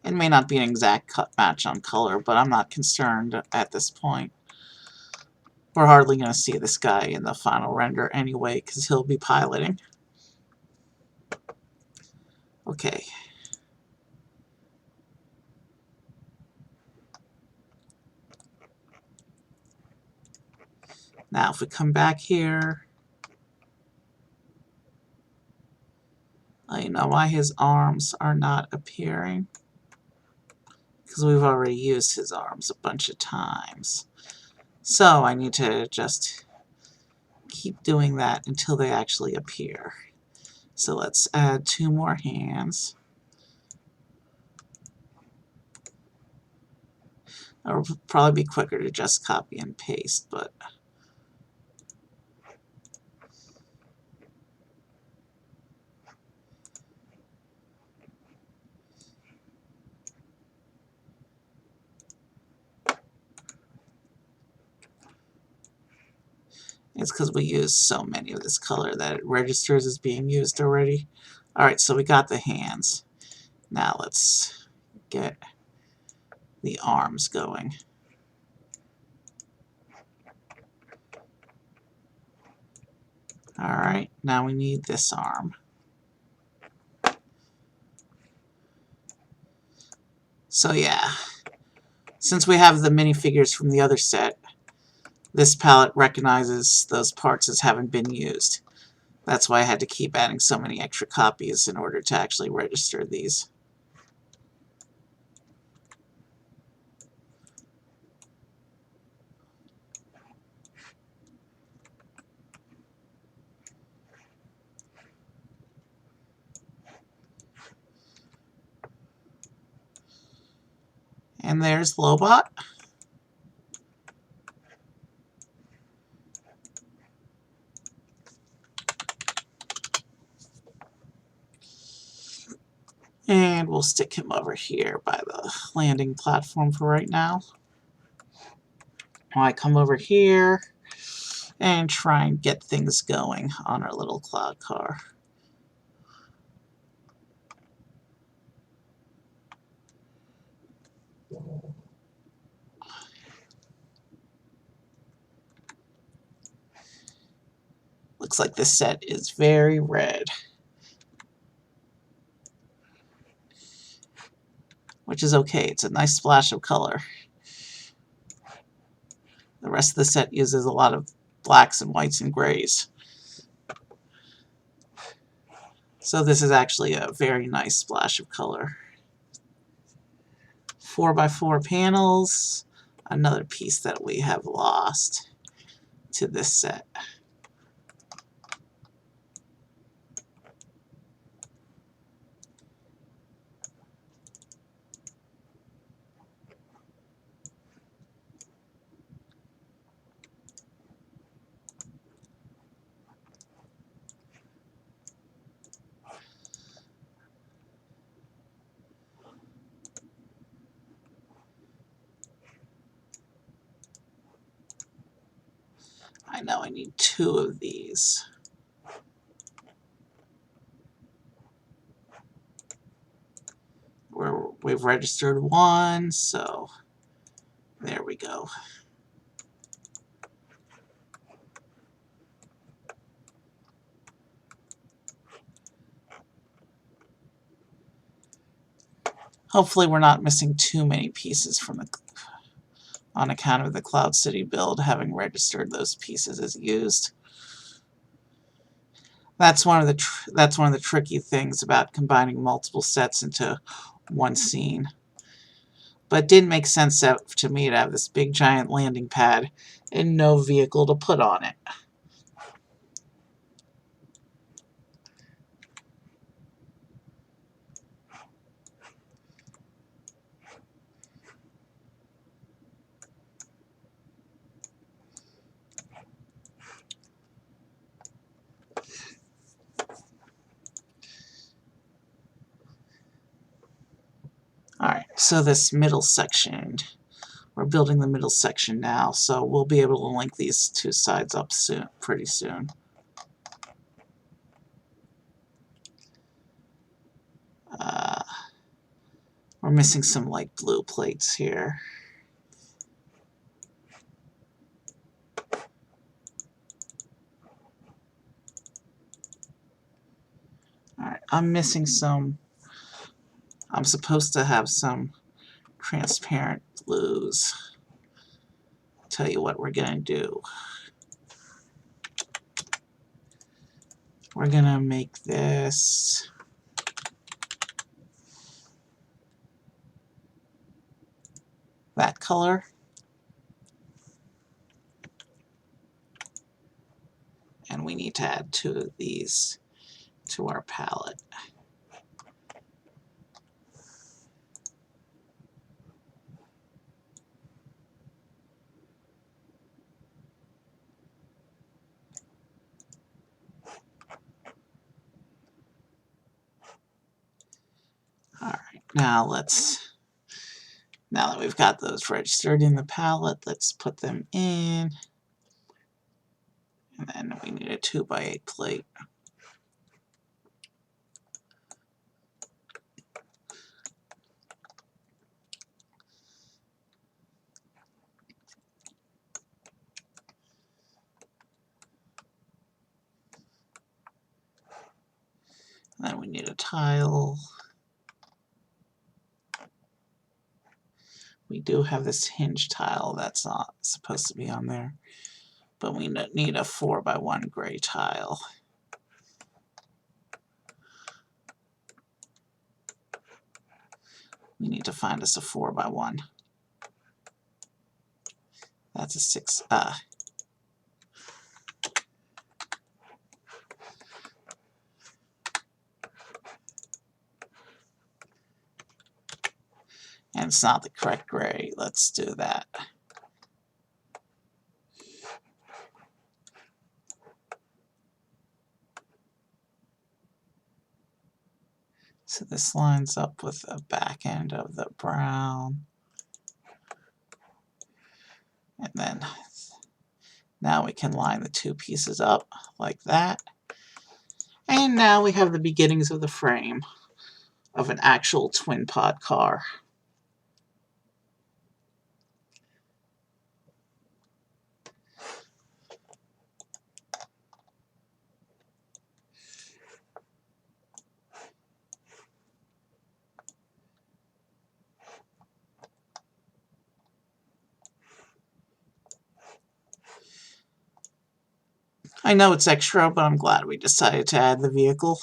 It may not be an exact cut match on color, but I'm not concerned at this point. We're hardly going to see this guy in the final render anyway, because he'll be piloting. Okay. Now if we come back here, you know why his arms are not appearing? Because we've already used his arms a bunch of times. So I need to just keep doing that until they actually appear. So let's add 2 more hands. It'll probably be quicker to just copy and paste, but it's because we use so many of this color that it registers as being used already. Alright, so we got the hands. Now let's get the arms going. Alright, now we need this arm. So yeah, since we have the minifigures from the other set, this palette recognizes those parts as having been used. That's why I had to keep adding so many extra copies in order to actually register these. And there's Lobot. And we'll stick him over here by the landing platform for right now. When I come over here, and try and get things going on our little cloud car. Looks like this set is very red, which is okay. It's a nice splash of color. The rest of the set uses a lot of blacks and whites and grays. So this is actually a very nice splash of color. 4x4 panels, another piece that we have lost to this set. I know I need 2 of these. We've registered 1, so there we go. Hopefully we're not missing too many pieces from the on account of the Cloud City build having registered those pieces as used. That's one of the tricky things about combining multiple sets into one scene. But it didn't make sense to me to have this big giant landing pad and no vehicle to put on it. Alright, so this middle section, we're building the middle section now, so we'll be able to link these 2 sides up soon, pretty soon. We're missing some light blue plates here. Alright, I'm missing some. I'm supposed to have some transparent blues. I'll tell you what we're going to do. We're going to make this that color. And we need to add 2 of these to our palette. Alright, now that we've got those registered in the palette, let's put them in. And then we need a 2x8 plate. And then we need a tile. We do have this hinge tile that's not supposed to be on there, but we need a 4x1 gray tile. We need to find us a 4x1. That's a 6. And it's not the correct gray. Let's do that. So this lines up with the back end of the brown. And then Now we can line the two pieces up like that. And now we have the beginnings of the frame of an actual twin pod car. I know it's extra, but I'm glad we decided to add the vehicle.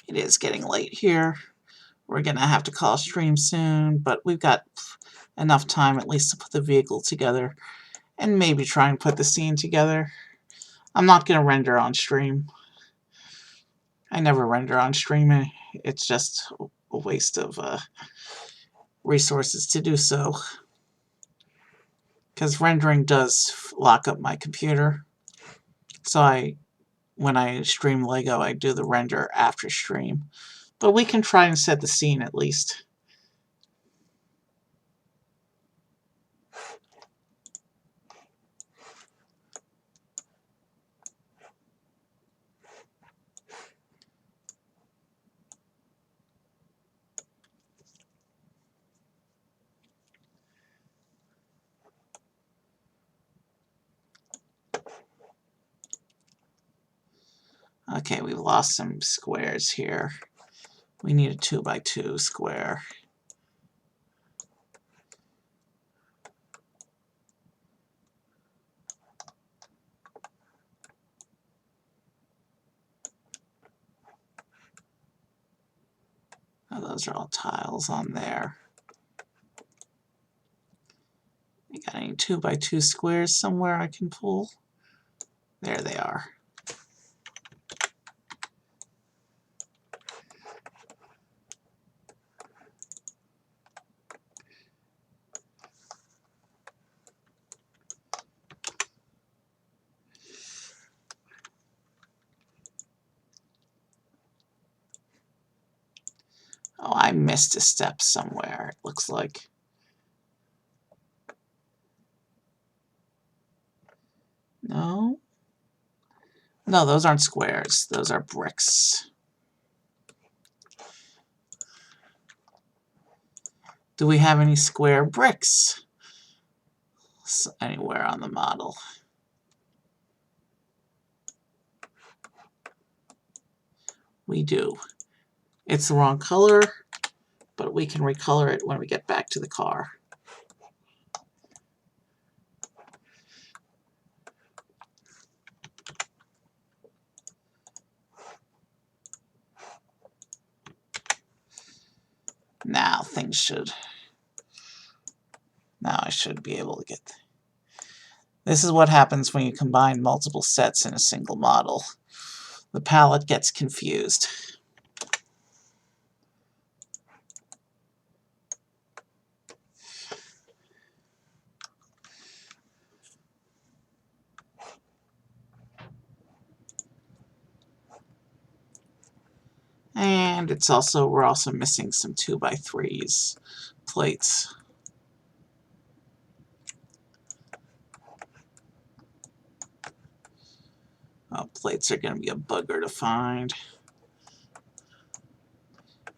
It is getting late here. We're going to have to call stream soon, but we've got enough time at least to put the vehicle together and maybe try and put the scene together. I'm not going to render on stream. I never render on stream. It's just a waste of resources to do so, because rendering does lock up my computer. So when I stream Lego, I do the render after stream. But we can try and set the scene at least. Okay, we've lost some squares here. We need a 2x2 square. Oh, those are all tiles on there. You got any 2x2 squares somewhere I can pull? There they are. Oh, I missed a step somewhere, it looks like. No? No, those aren't squares. Those are bricks. Do we have any square bricks anywhere on the model? We do. It's the wrong color, but we can recolor it when we get back to the car. Now things should... Now I should be able to get... This is what happens when you combine multiple sets in a single model. The palette gets confused. And we're also missing some 2x3s plates. Oh, plates are going to be a bugger to find.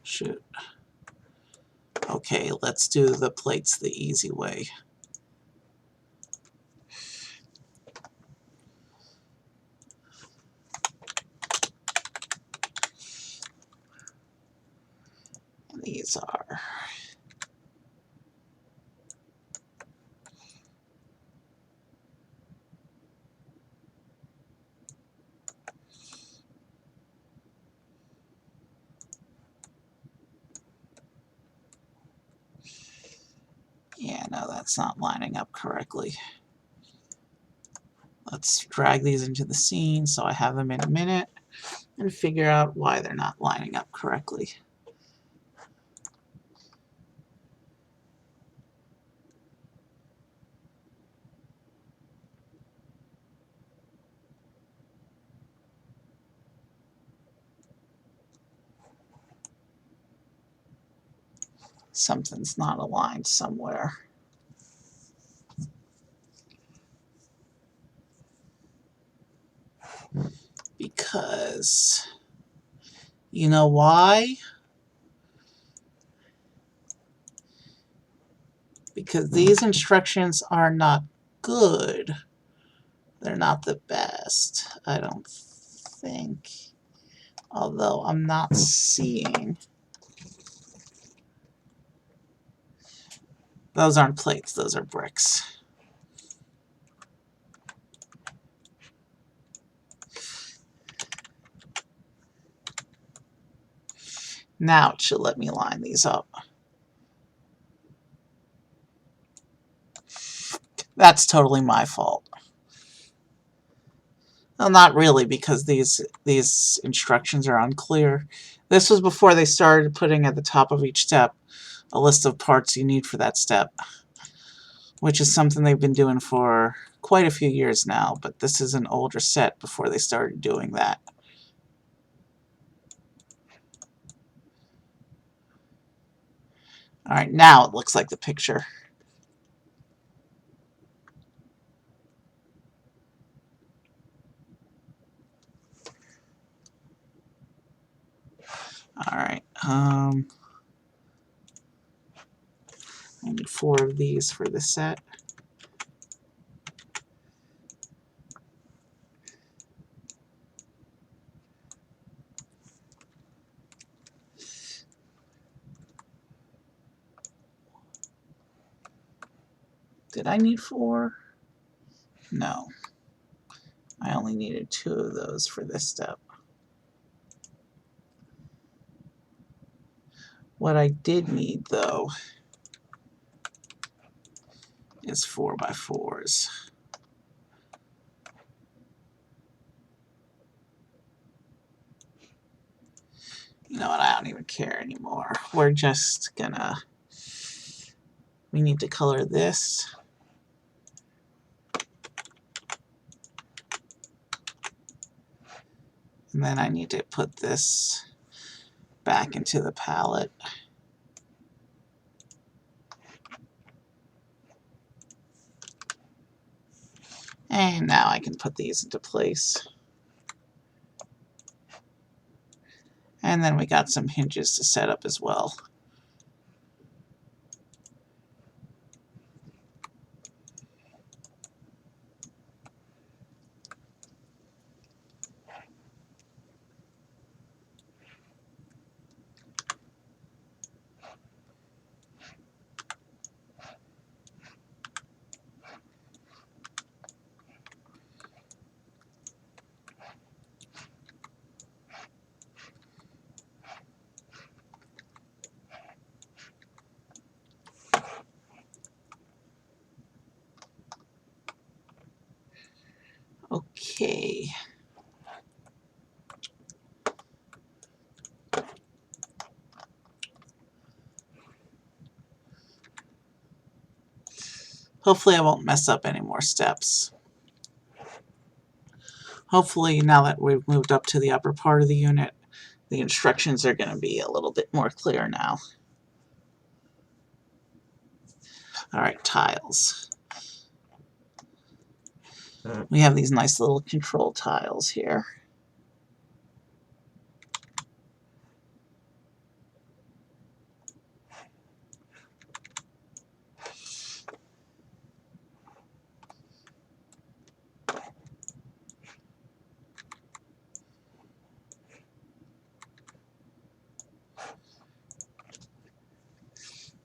Shoot. Okay, let's do the plates the easy way. And these are... Yeah, no, that's not lining up correctly. Let's drag these into the scene so I have them in a minute and figure out why they're not lining up correctly. Something's not aligned somewhere. Because, you know why? Because these instructions are not good. They're not the best, I don't think. Although I'm not seeing. Those aren't plates, those are bricks. Now it should let me line these up. That's totally my fault. Well, not really, because these instructions are unclear. This was before they started putting at the top of each step a list of parts you need for that step, which is something they've been doing for quite a few years now, but this is an older set before they started doing that. Alright, now it looks like the picture. Alright, I need 4 of these for this set. Did I need 4? No. I only needed 2 of those for this step. What I did need, though, is 4x4s. You know what, I don't even care anymore. We're just gonna... We need to color this. And then I need to put this back into the palette. And now I can put these into place. And then we got some hinges to set up as well. Okay. Hopefully I won't mess up any more steps. Hopefully now that we've moved up to the upper part of the unit, the instructions are going to be a little bit more clear now. Alright, tiles. We have these nice little control tiles here.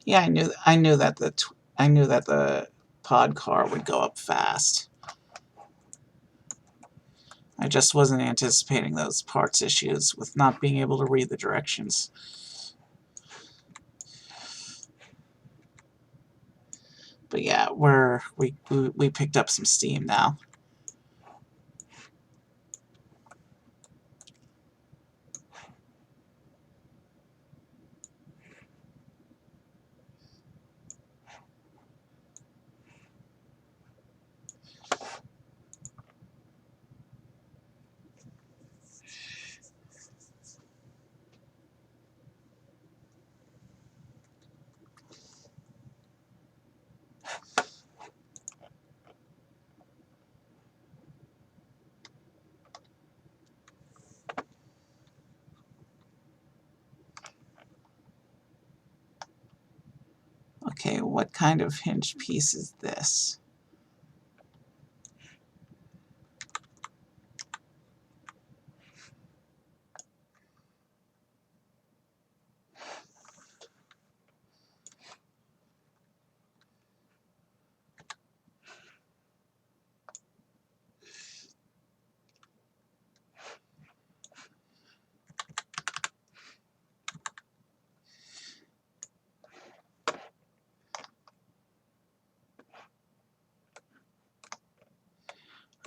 Yeah, I knew that the pod car would go up fast. I just wasn't anticipating those parts issues with not being able to read the directions. But yeah, we picked up some steam now. Okay, what kind of hinge piece is this?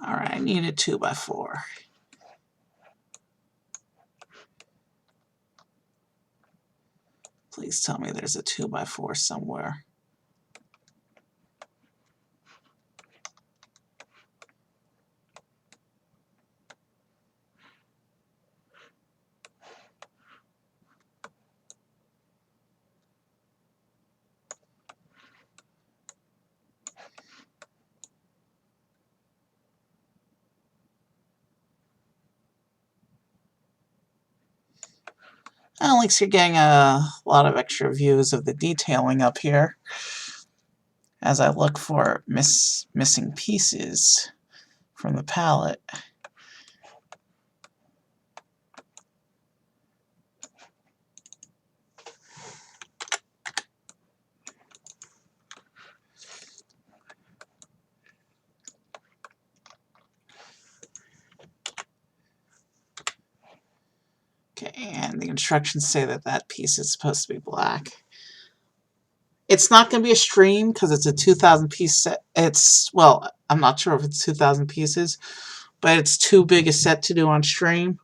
Alright, I need a 2x4. Please tell me there's a 2x4 somewhere. At least you're getting a lot of extra views of the detailing up here as I look for missing pieces from the palette. Okay, and the instructions say that that piece is supposed to be black. It's not going to be a stream because it's a 2,000 piece set. Well, I'm not sure if it's 2,000 pieces, but it's too big a set to do on stream.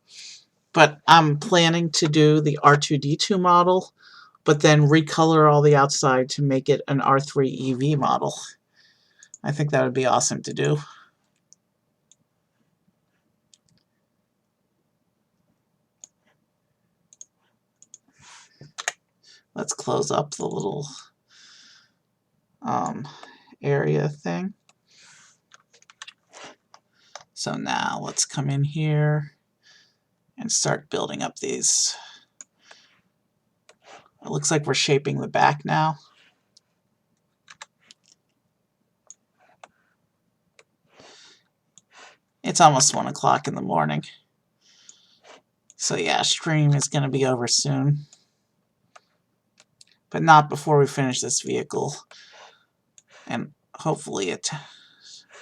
But I'm planning to do the R2-D2 model, but then recolor all the outside to make it an R3 EV model. I think that would be awesome to do. Let's close up the little area thing. So now let's come in here and start building up these. It looks like we're shaping the back now. It's almost 1 o'clock in the morning. So yeah, stream is going to be over soon. But not before we finish this vehicle. And hopefully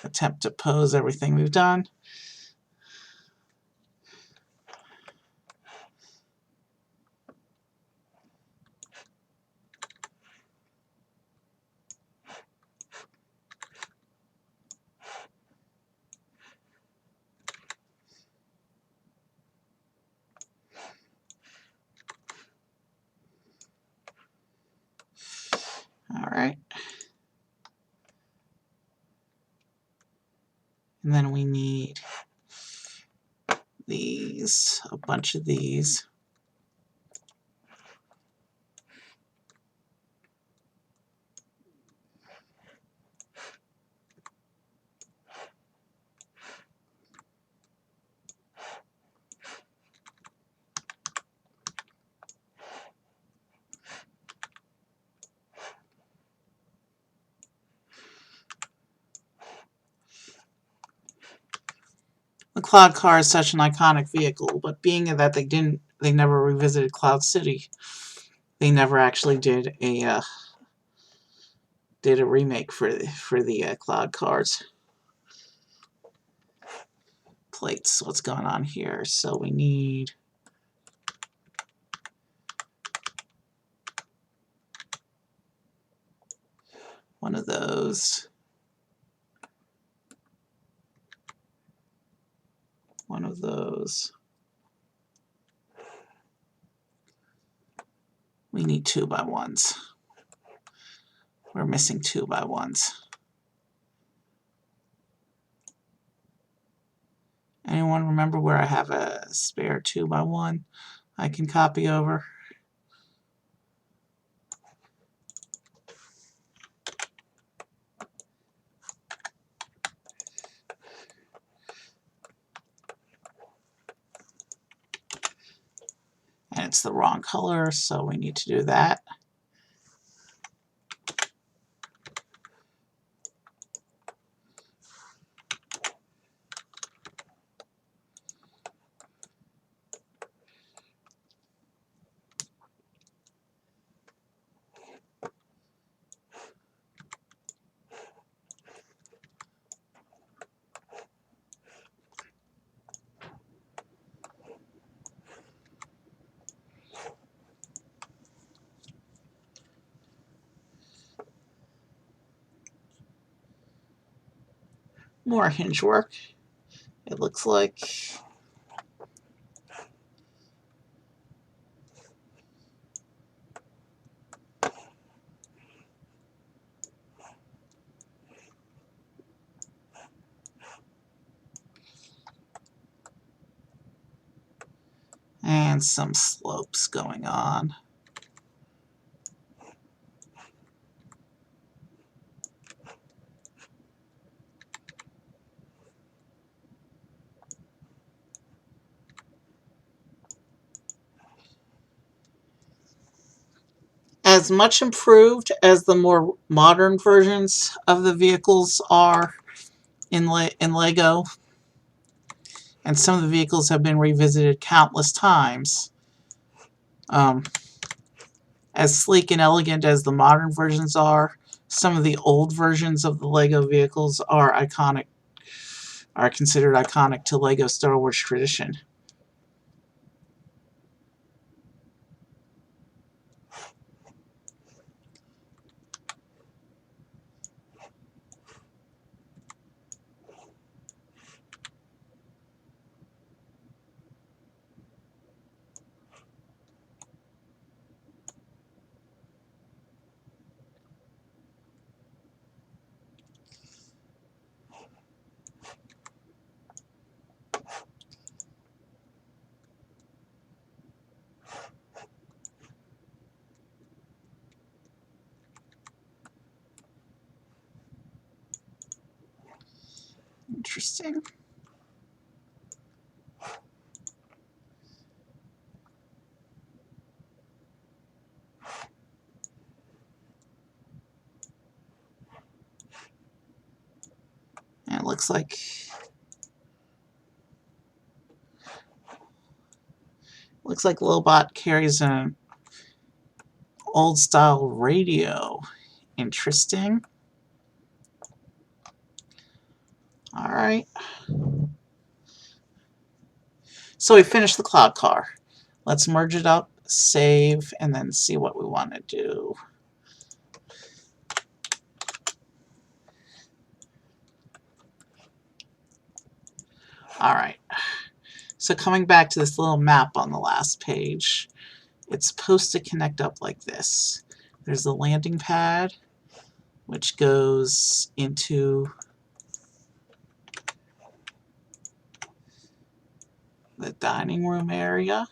attempt to pose everything we've done. Alright. And then we need these, a bunch of these. The Cloud Car is such an iconic vehicle, but being that they never revisited Cloud City, they never actually did a remake for the Cloud Cars. Plates, what's going on here? So we need one of those. One of those. We need 2x1s. We're missing 2x1s. Anyone remember where I have a spare 2x1 I can copy over? And it's the wrong color, so we need to do that. More hinge work, it looks like. And some slopes going on. As much improved as the more modern versions of the vehicles are in Lego, and some of the vehicles have been revisited countless times, as sleek and elegant as the modern versions are, some of the old versions of the Lego vehicles are considered iconic to Lego Star Wars tradition. Interesting. And it looks like Lobot carries an old style radio. Interesting. All right. So we finished the cloud car. Let's merge it up, save, and then see what we want to do. All right. So coming back to this little map on the last page, it's supposed to connect up like this. There's the landing pad, which goes into the dining room area.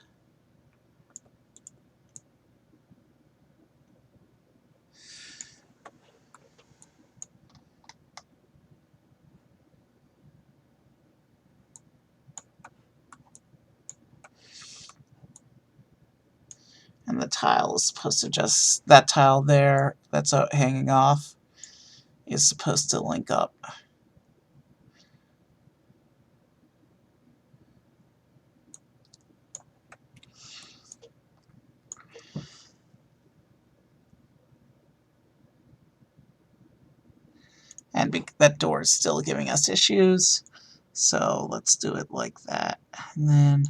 And the tile is supposed to that tile there that's hanging off is supposed to link up. And that door is still giving us issues. So let's do it like that. And then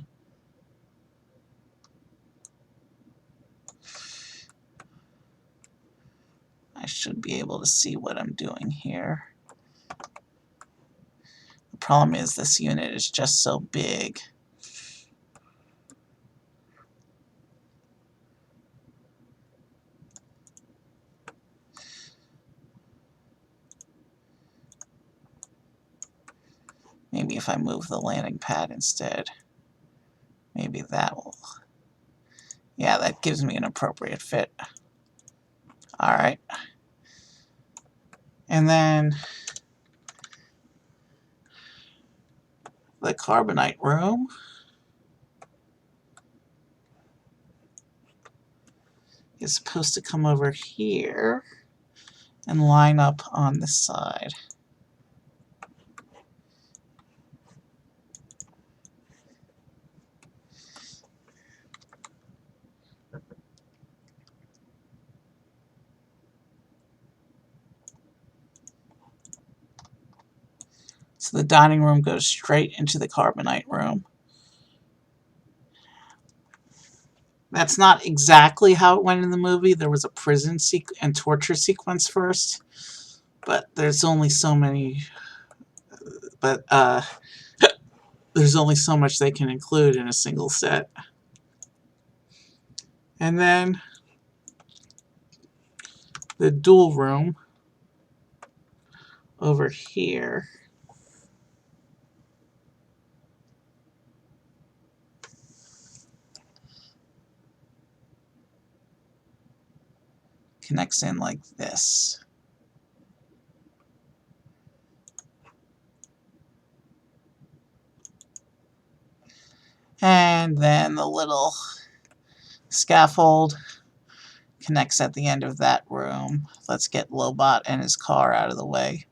I should be able to see what I'm doing here. The problem is this unit is just so big. Maybe if I move the landing pad instead, maybe that will... Yeah, that gives me an appropriate fit. Alright. And then the carbonite room is supposed to come over here and line up on this side. So the dining room goes straight into the carbonite room. That's not exactly how it went in the movie. There was a prison and torture sequence first, but there's only so many but there's only so much they can include in a single set. And then the dual room over here. Connects in like this. And then the little scaffold connects at the end of that room. Let's get Lobot and his car out of the way.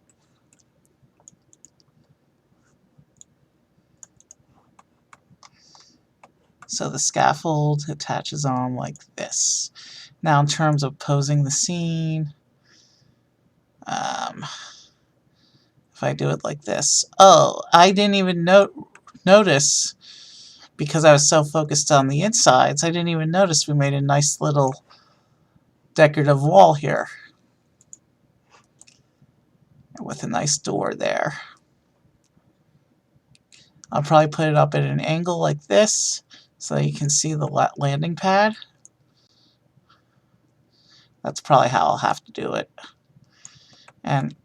So the scaffold attaches on like this. Now in terms of posing the scene, if I do it like this, oh, I didn't even notice, because I was so focused on the insides, I didn't even notice we made a nice little decorative wall here with a nice door there. I'll probably put it up at an angle like this so you can see the landing pad. That's probably how I'll have to do it. And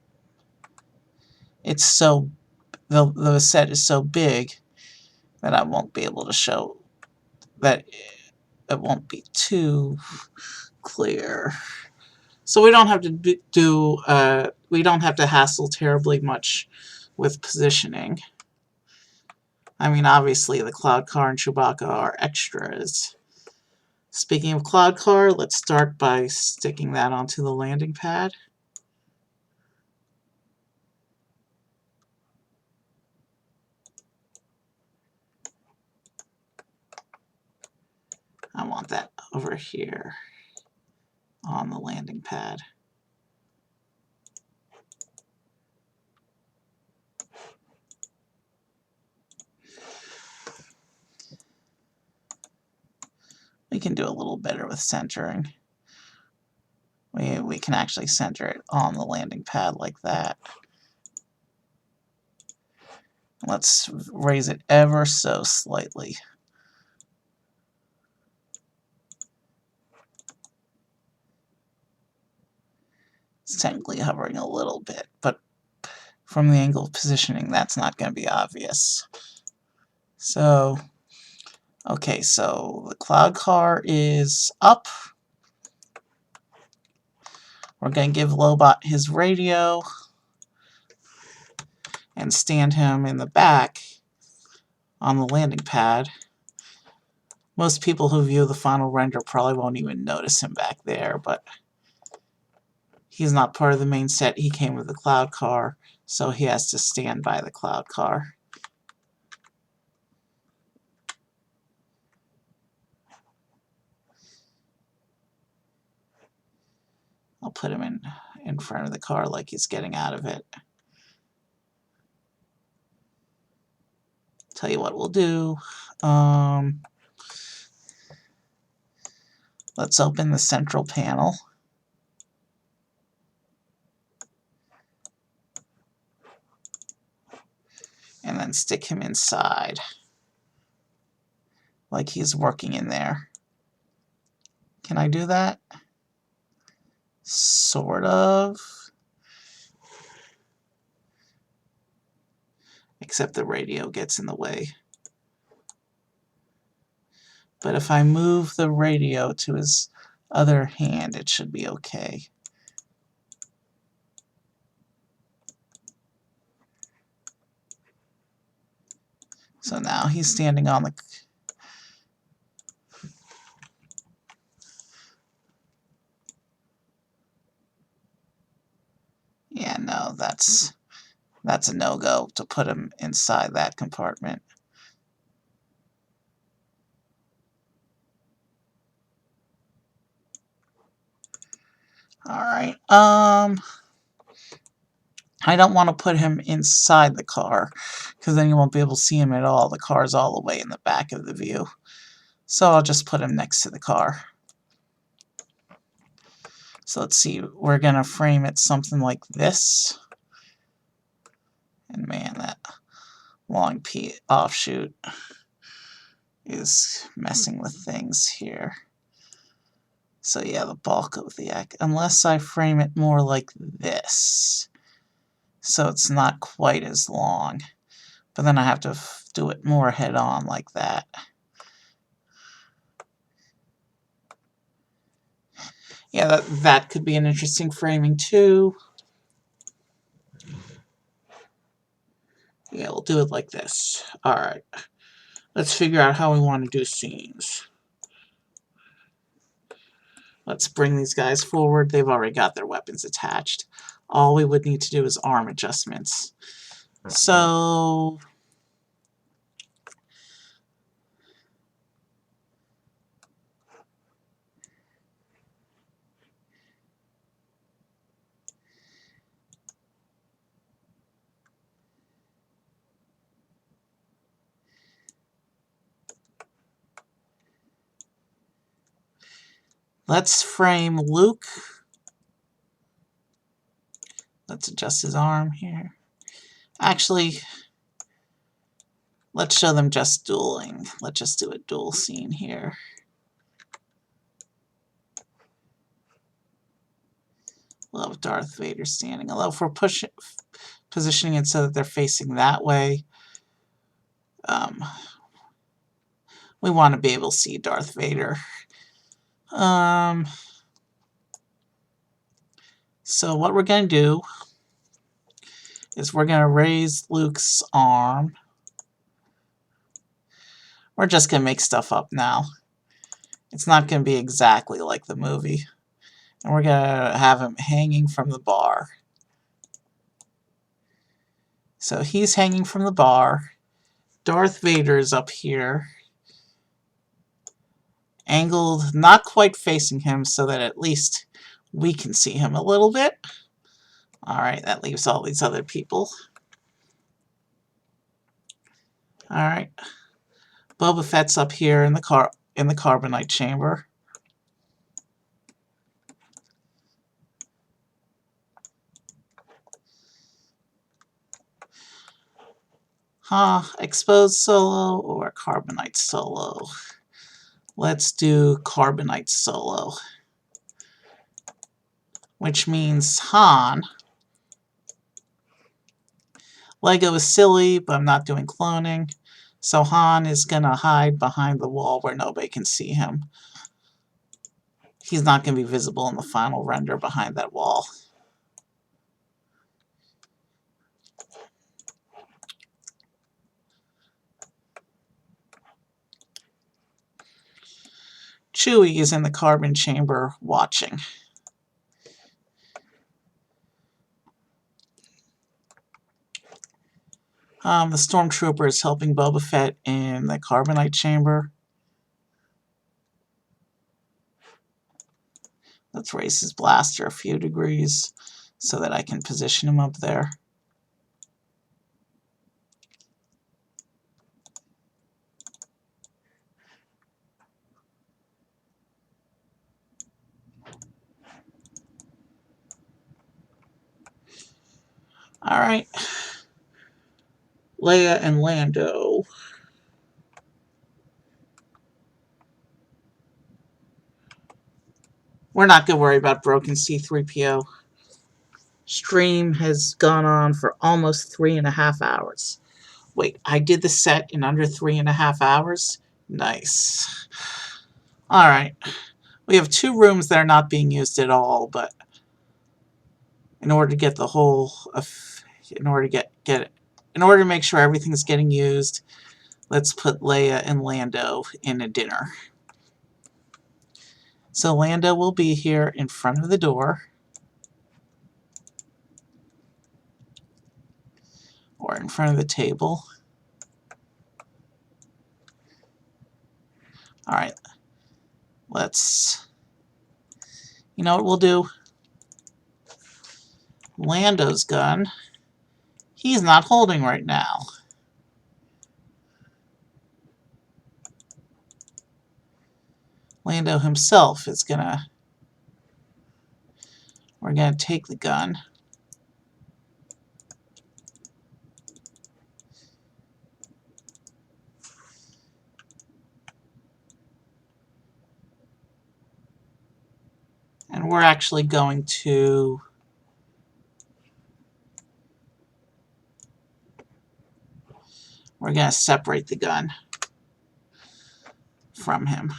it's so, the set is so big that I won't be able to show, that it won't be too clear. So we don't have to we don't have to hassle terribly much with positioning. I mean, obviously the Cloud Car and Chewbacca are extras. Speaking of Cloud Car, let's start by sticking that onto the landing pad. I want that over here on the landing pad. We can do a little better with centering. We can actually center it on the landing pad like that. Let's raise it ever so slightly. It's technically hovering a little bit, but from the angle of positioning, that's not going to be obvious. So, okay, so the Cloud Car is up. We're going to give Lobot his radio and stand him in the back on the landing pad. Most people who view the final render probably won't even notice him back there, but he's not part of the main set. He came with the Cloud Car, so he has to stand by the Cloud Car. I'll put him in front of the car like he's getting out of it. Tell you what we'll do. Let's open the central panel. And then stick him inside, like he's working in there. Can I do that? Sort of. Except the radio gets in the way. But if I move the radio to his other hand, it should be okay. So now he's standing on the... Yeah, no, that's a no-go to put him inside that compartment. Alright, I don't want to put him inside the car, because then you won't be able to see him at all. The car's all the way in the back of the view. So I'll just put him next to the car. So let's see, we're going to frame it something like this. And man, that long offshoot is messing with things here. So yeah, the bulk of the egg, unless I frame it more like this, so it's not quite as long. But then I have to do it more head on like that. Yeah, that could be an interesting framing too. Yeah, we'll do it like this. Alright. Let's figure out how we want to do scenes. Let's bring these guys forward. They've already got their weapons attached. All we would need to do is arm adjustments. So let's frame Luke. Let's adjust his arm here. Actually, let's show them just dueling. Let's just do a duel scene here. We'll have Darth Vader standing. Although if we're positioning it so that they're facing that way, we want to be able to see Darth Vader. So what we're going to do is we're going to raise Luke's arm. We're just going to make stuff up now. It's not going to be exactly like the movie. And we're going to have him hanging from the bar. So he's hanging from the bar. Darth Vader's up here. Angled, not quite facing him, so that at least we can see him a little bit. Alright, that leaves all these other people. Alright. Boba Fett's up here in the carbonite chamber. Exposed solo or carbonite solo? Let's do carbonite solo. Which means Han. Lego is silly, but I'm not doing cloning. So Han is going to hide behind the wall where nobody can see him. He's not going to be visible in the final render behind that wall. Chewie is in the carbon chamber watching. The stormtrooper is helping Boba Fett in the carbonite chamber. Let's raise his blaster a few degrees so that I can position him up there. Alright. Leia and Lando. We're not going to worry about broken C-3PO. Stream has gone on for almost 3.5 hours. Wait, I did the set in under 3.5 hours? Nice. Alright. We have 2 rooms that are not being used at all, but in order to get the whole... in order to make sure everything's getting used, let's put Leia and Lando in a dinner. So Lando will be here in front of the door. Or in front of the table. Alright. Let's... You know what we'll do? Lando's gun. He's not holding right now. Lando himself is gonna... We're gonna take the gun. we're actually going to separate the gun from him.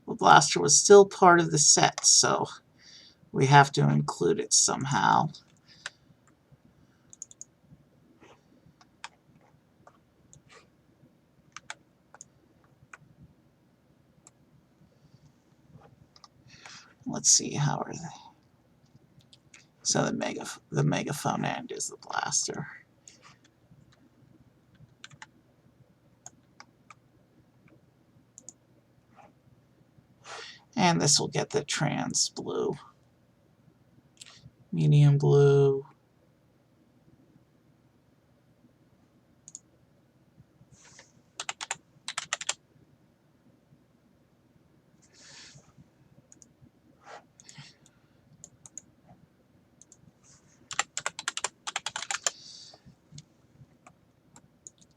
The blaster was still part of the set, so we have to include it somehow. Let's see, how are they? So the megaphone end is the blaster. And this will get the trans blue, medium blue.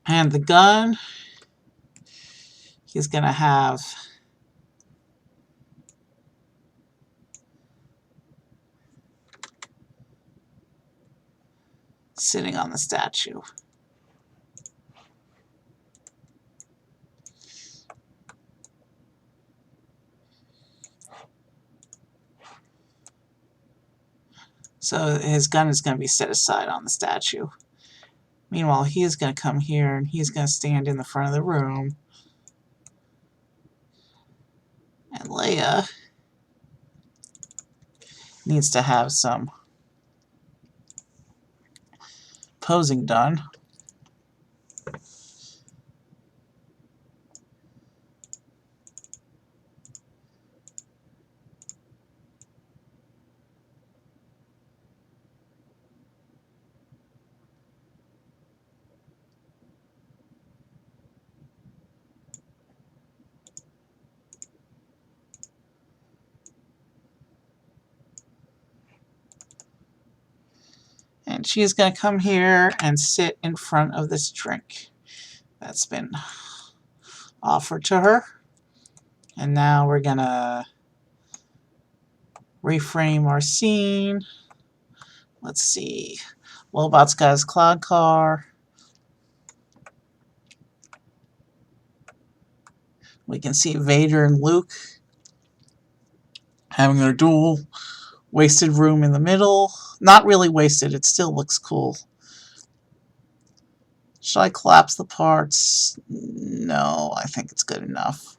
And the gun, he's going to have sitting on the statue. So his gun is going to be set aside on the statue. Meanwhile, he is going to come here and he's going to stand in the front of the room. And Leia needs to have some posing done. And she's going to come here and sit in front of this drink that's been offered to her. And now we're going to reframe our scene. Let's see. Lobot's got his cloud car. We can see Vader and Luke having their duel. Wasted room in the middle. Not really wasted. It still looks cool. Should I collapse the parts? No, I think it's good enough.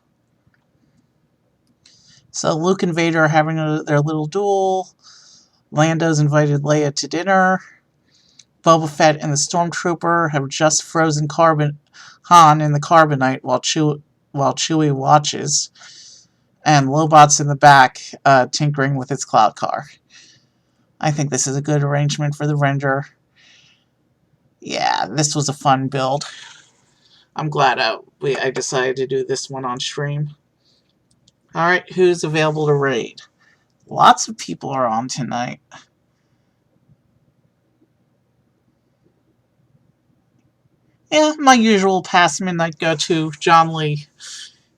So Luke and Vader are having their little duel. Lando's invited Leia to dinner. Boba Fett and the Stormtrooper have just frozen Han in the carbonite while Chewie watches. And Lobot's in the back tinkering with its cloud car. I think this is a good arrangement for the render. Yeah, this was a fun build. I'm glad I decided to do this one on stream. Alright, who's available to raid? Lots of people are on tonight. Yeah, my usual past midnight go-to, John Lee.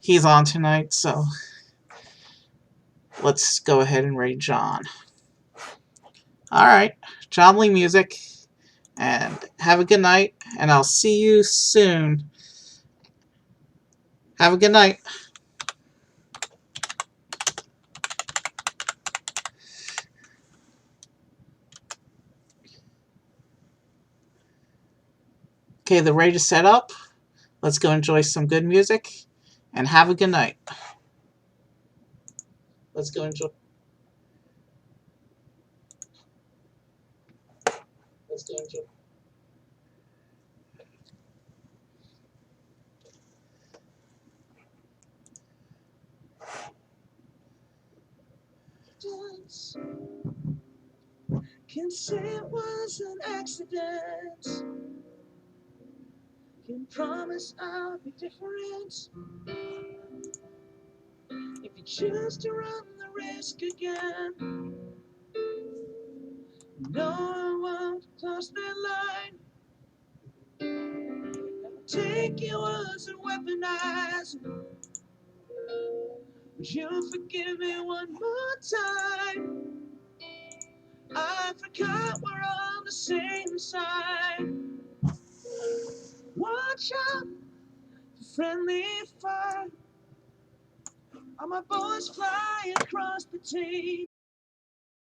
He's on tonight, so let's go ahead and raid John. Alright, John Lee music, and have a good night, and I'll see you soon. Have a good night. Okay, the raid is set up. Let's go enjoy some good music, and have a good night. Let's go enjoy. Let's go enjoy. Can say it was an accident. Can promise I'll be different. If you choose to run the risk again, no one won't cross that line. I'll take you as a weaponize. Would you forgive me one more time? I forgot we're on the same side. Watch out for friendly fire. All my bullets fly across the tape.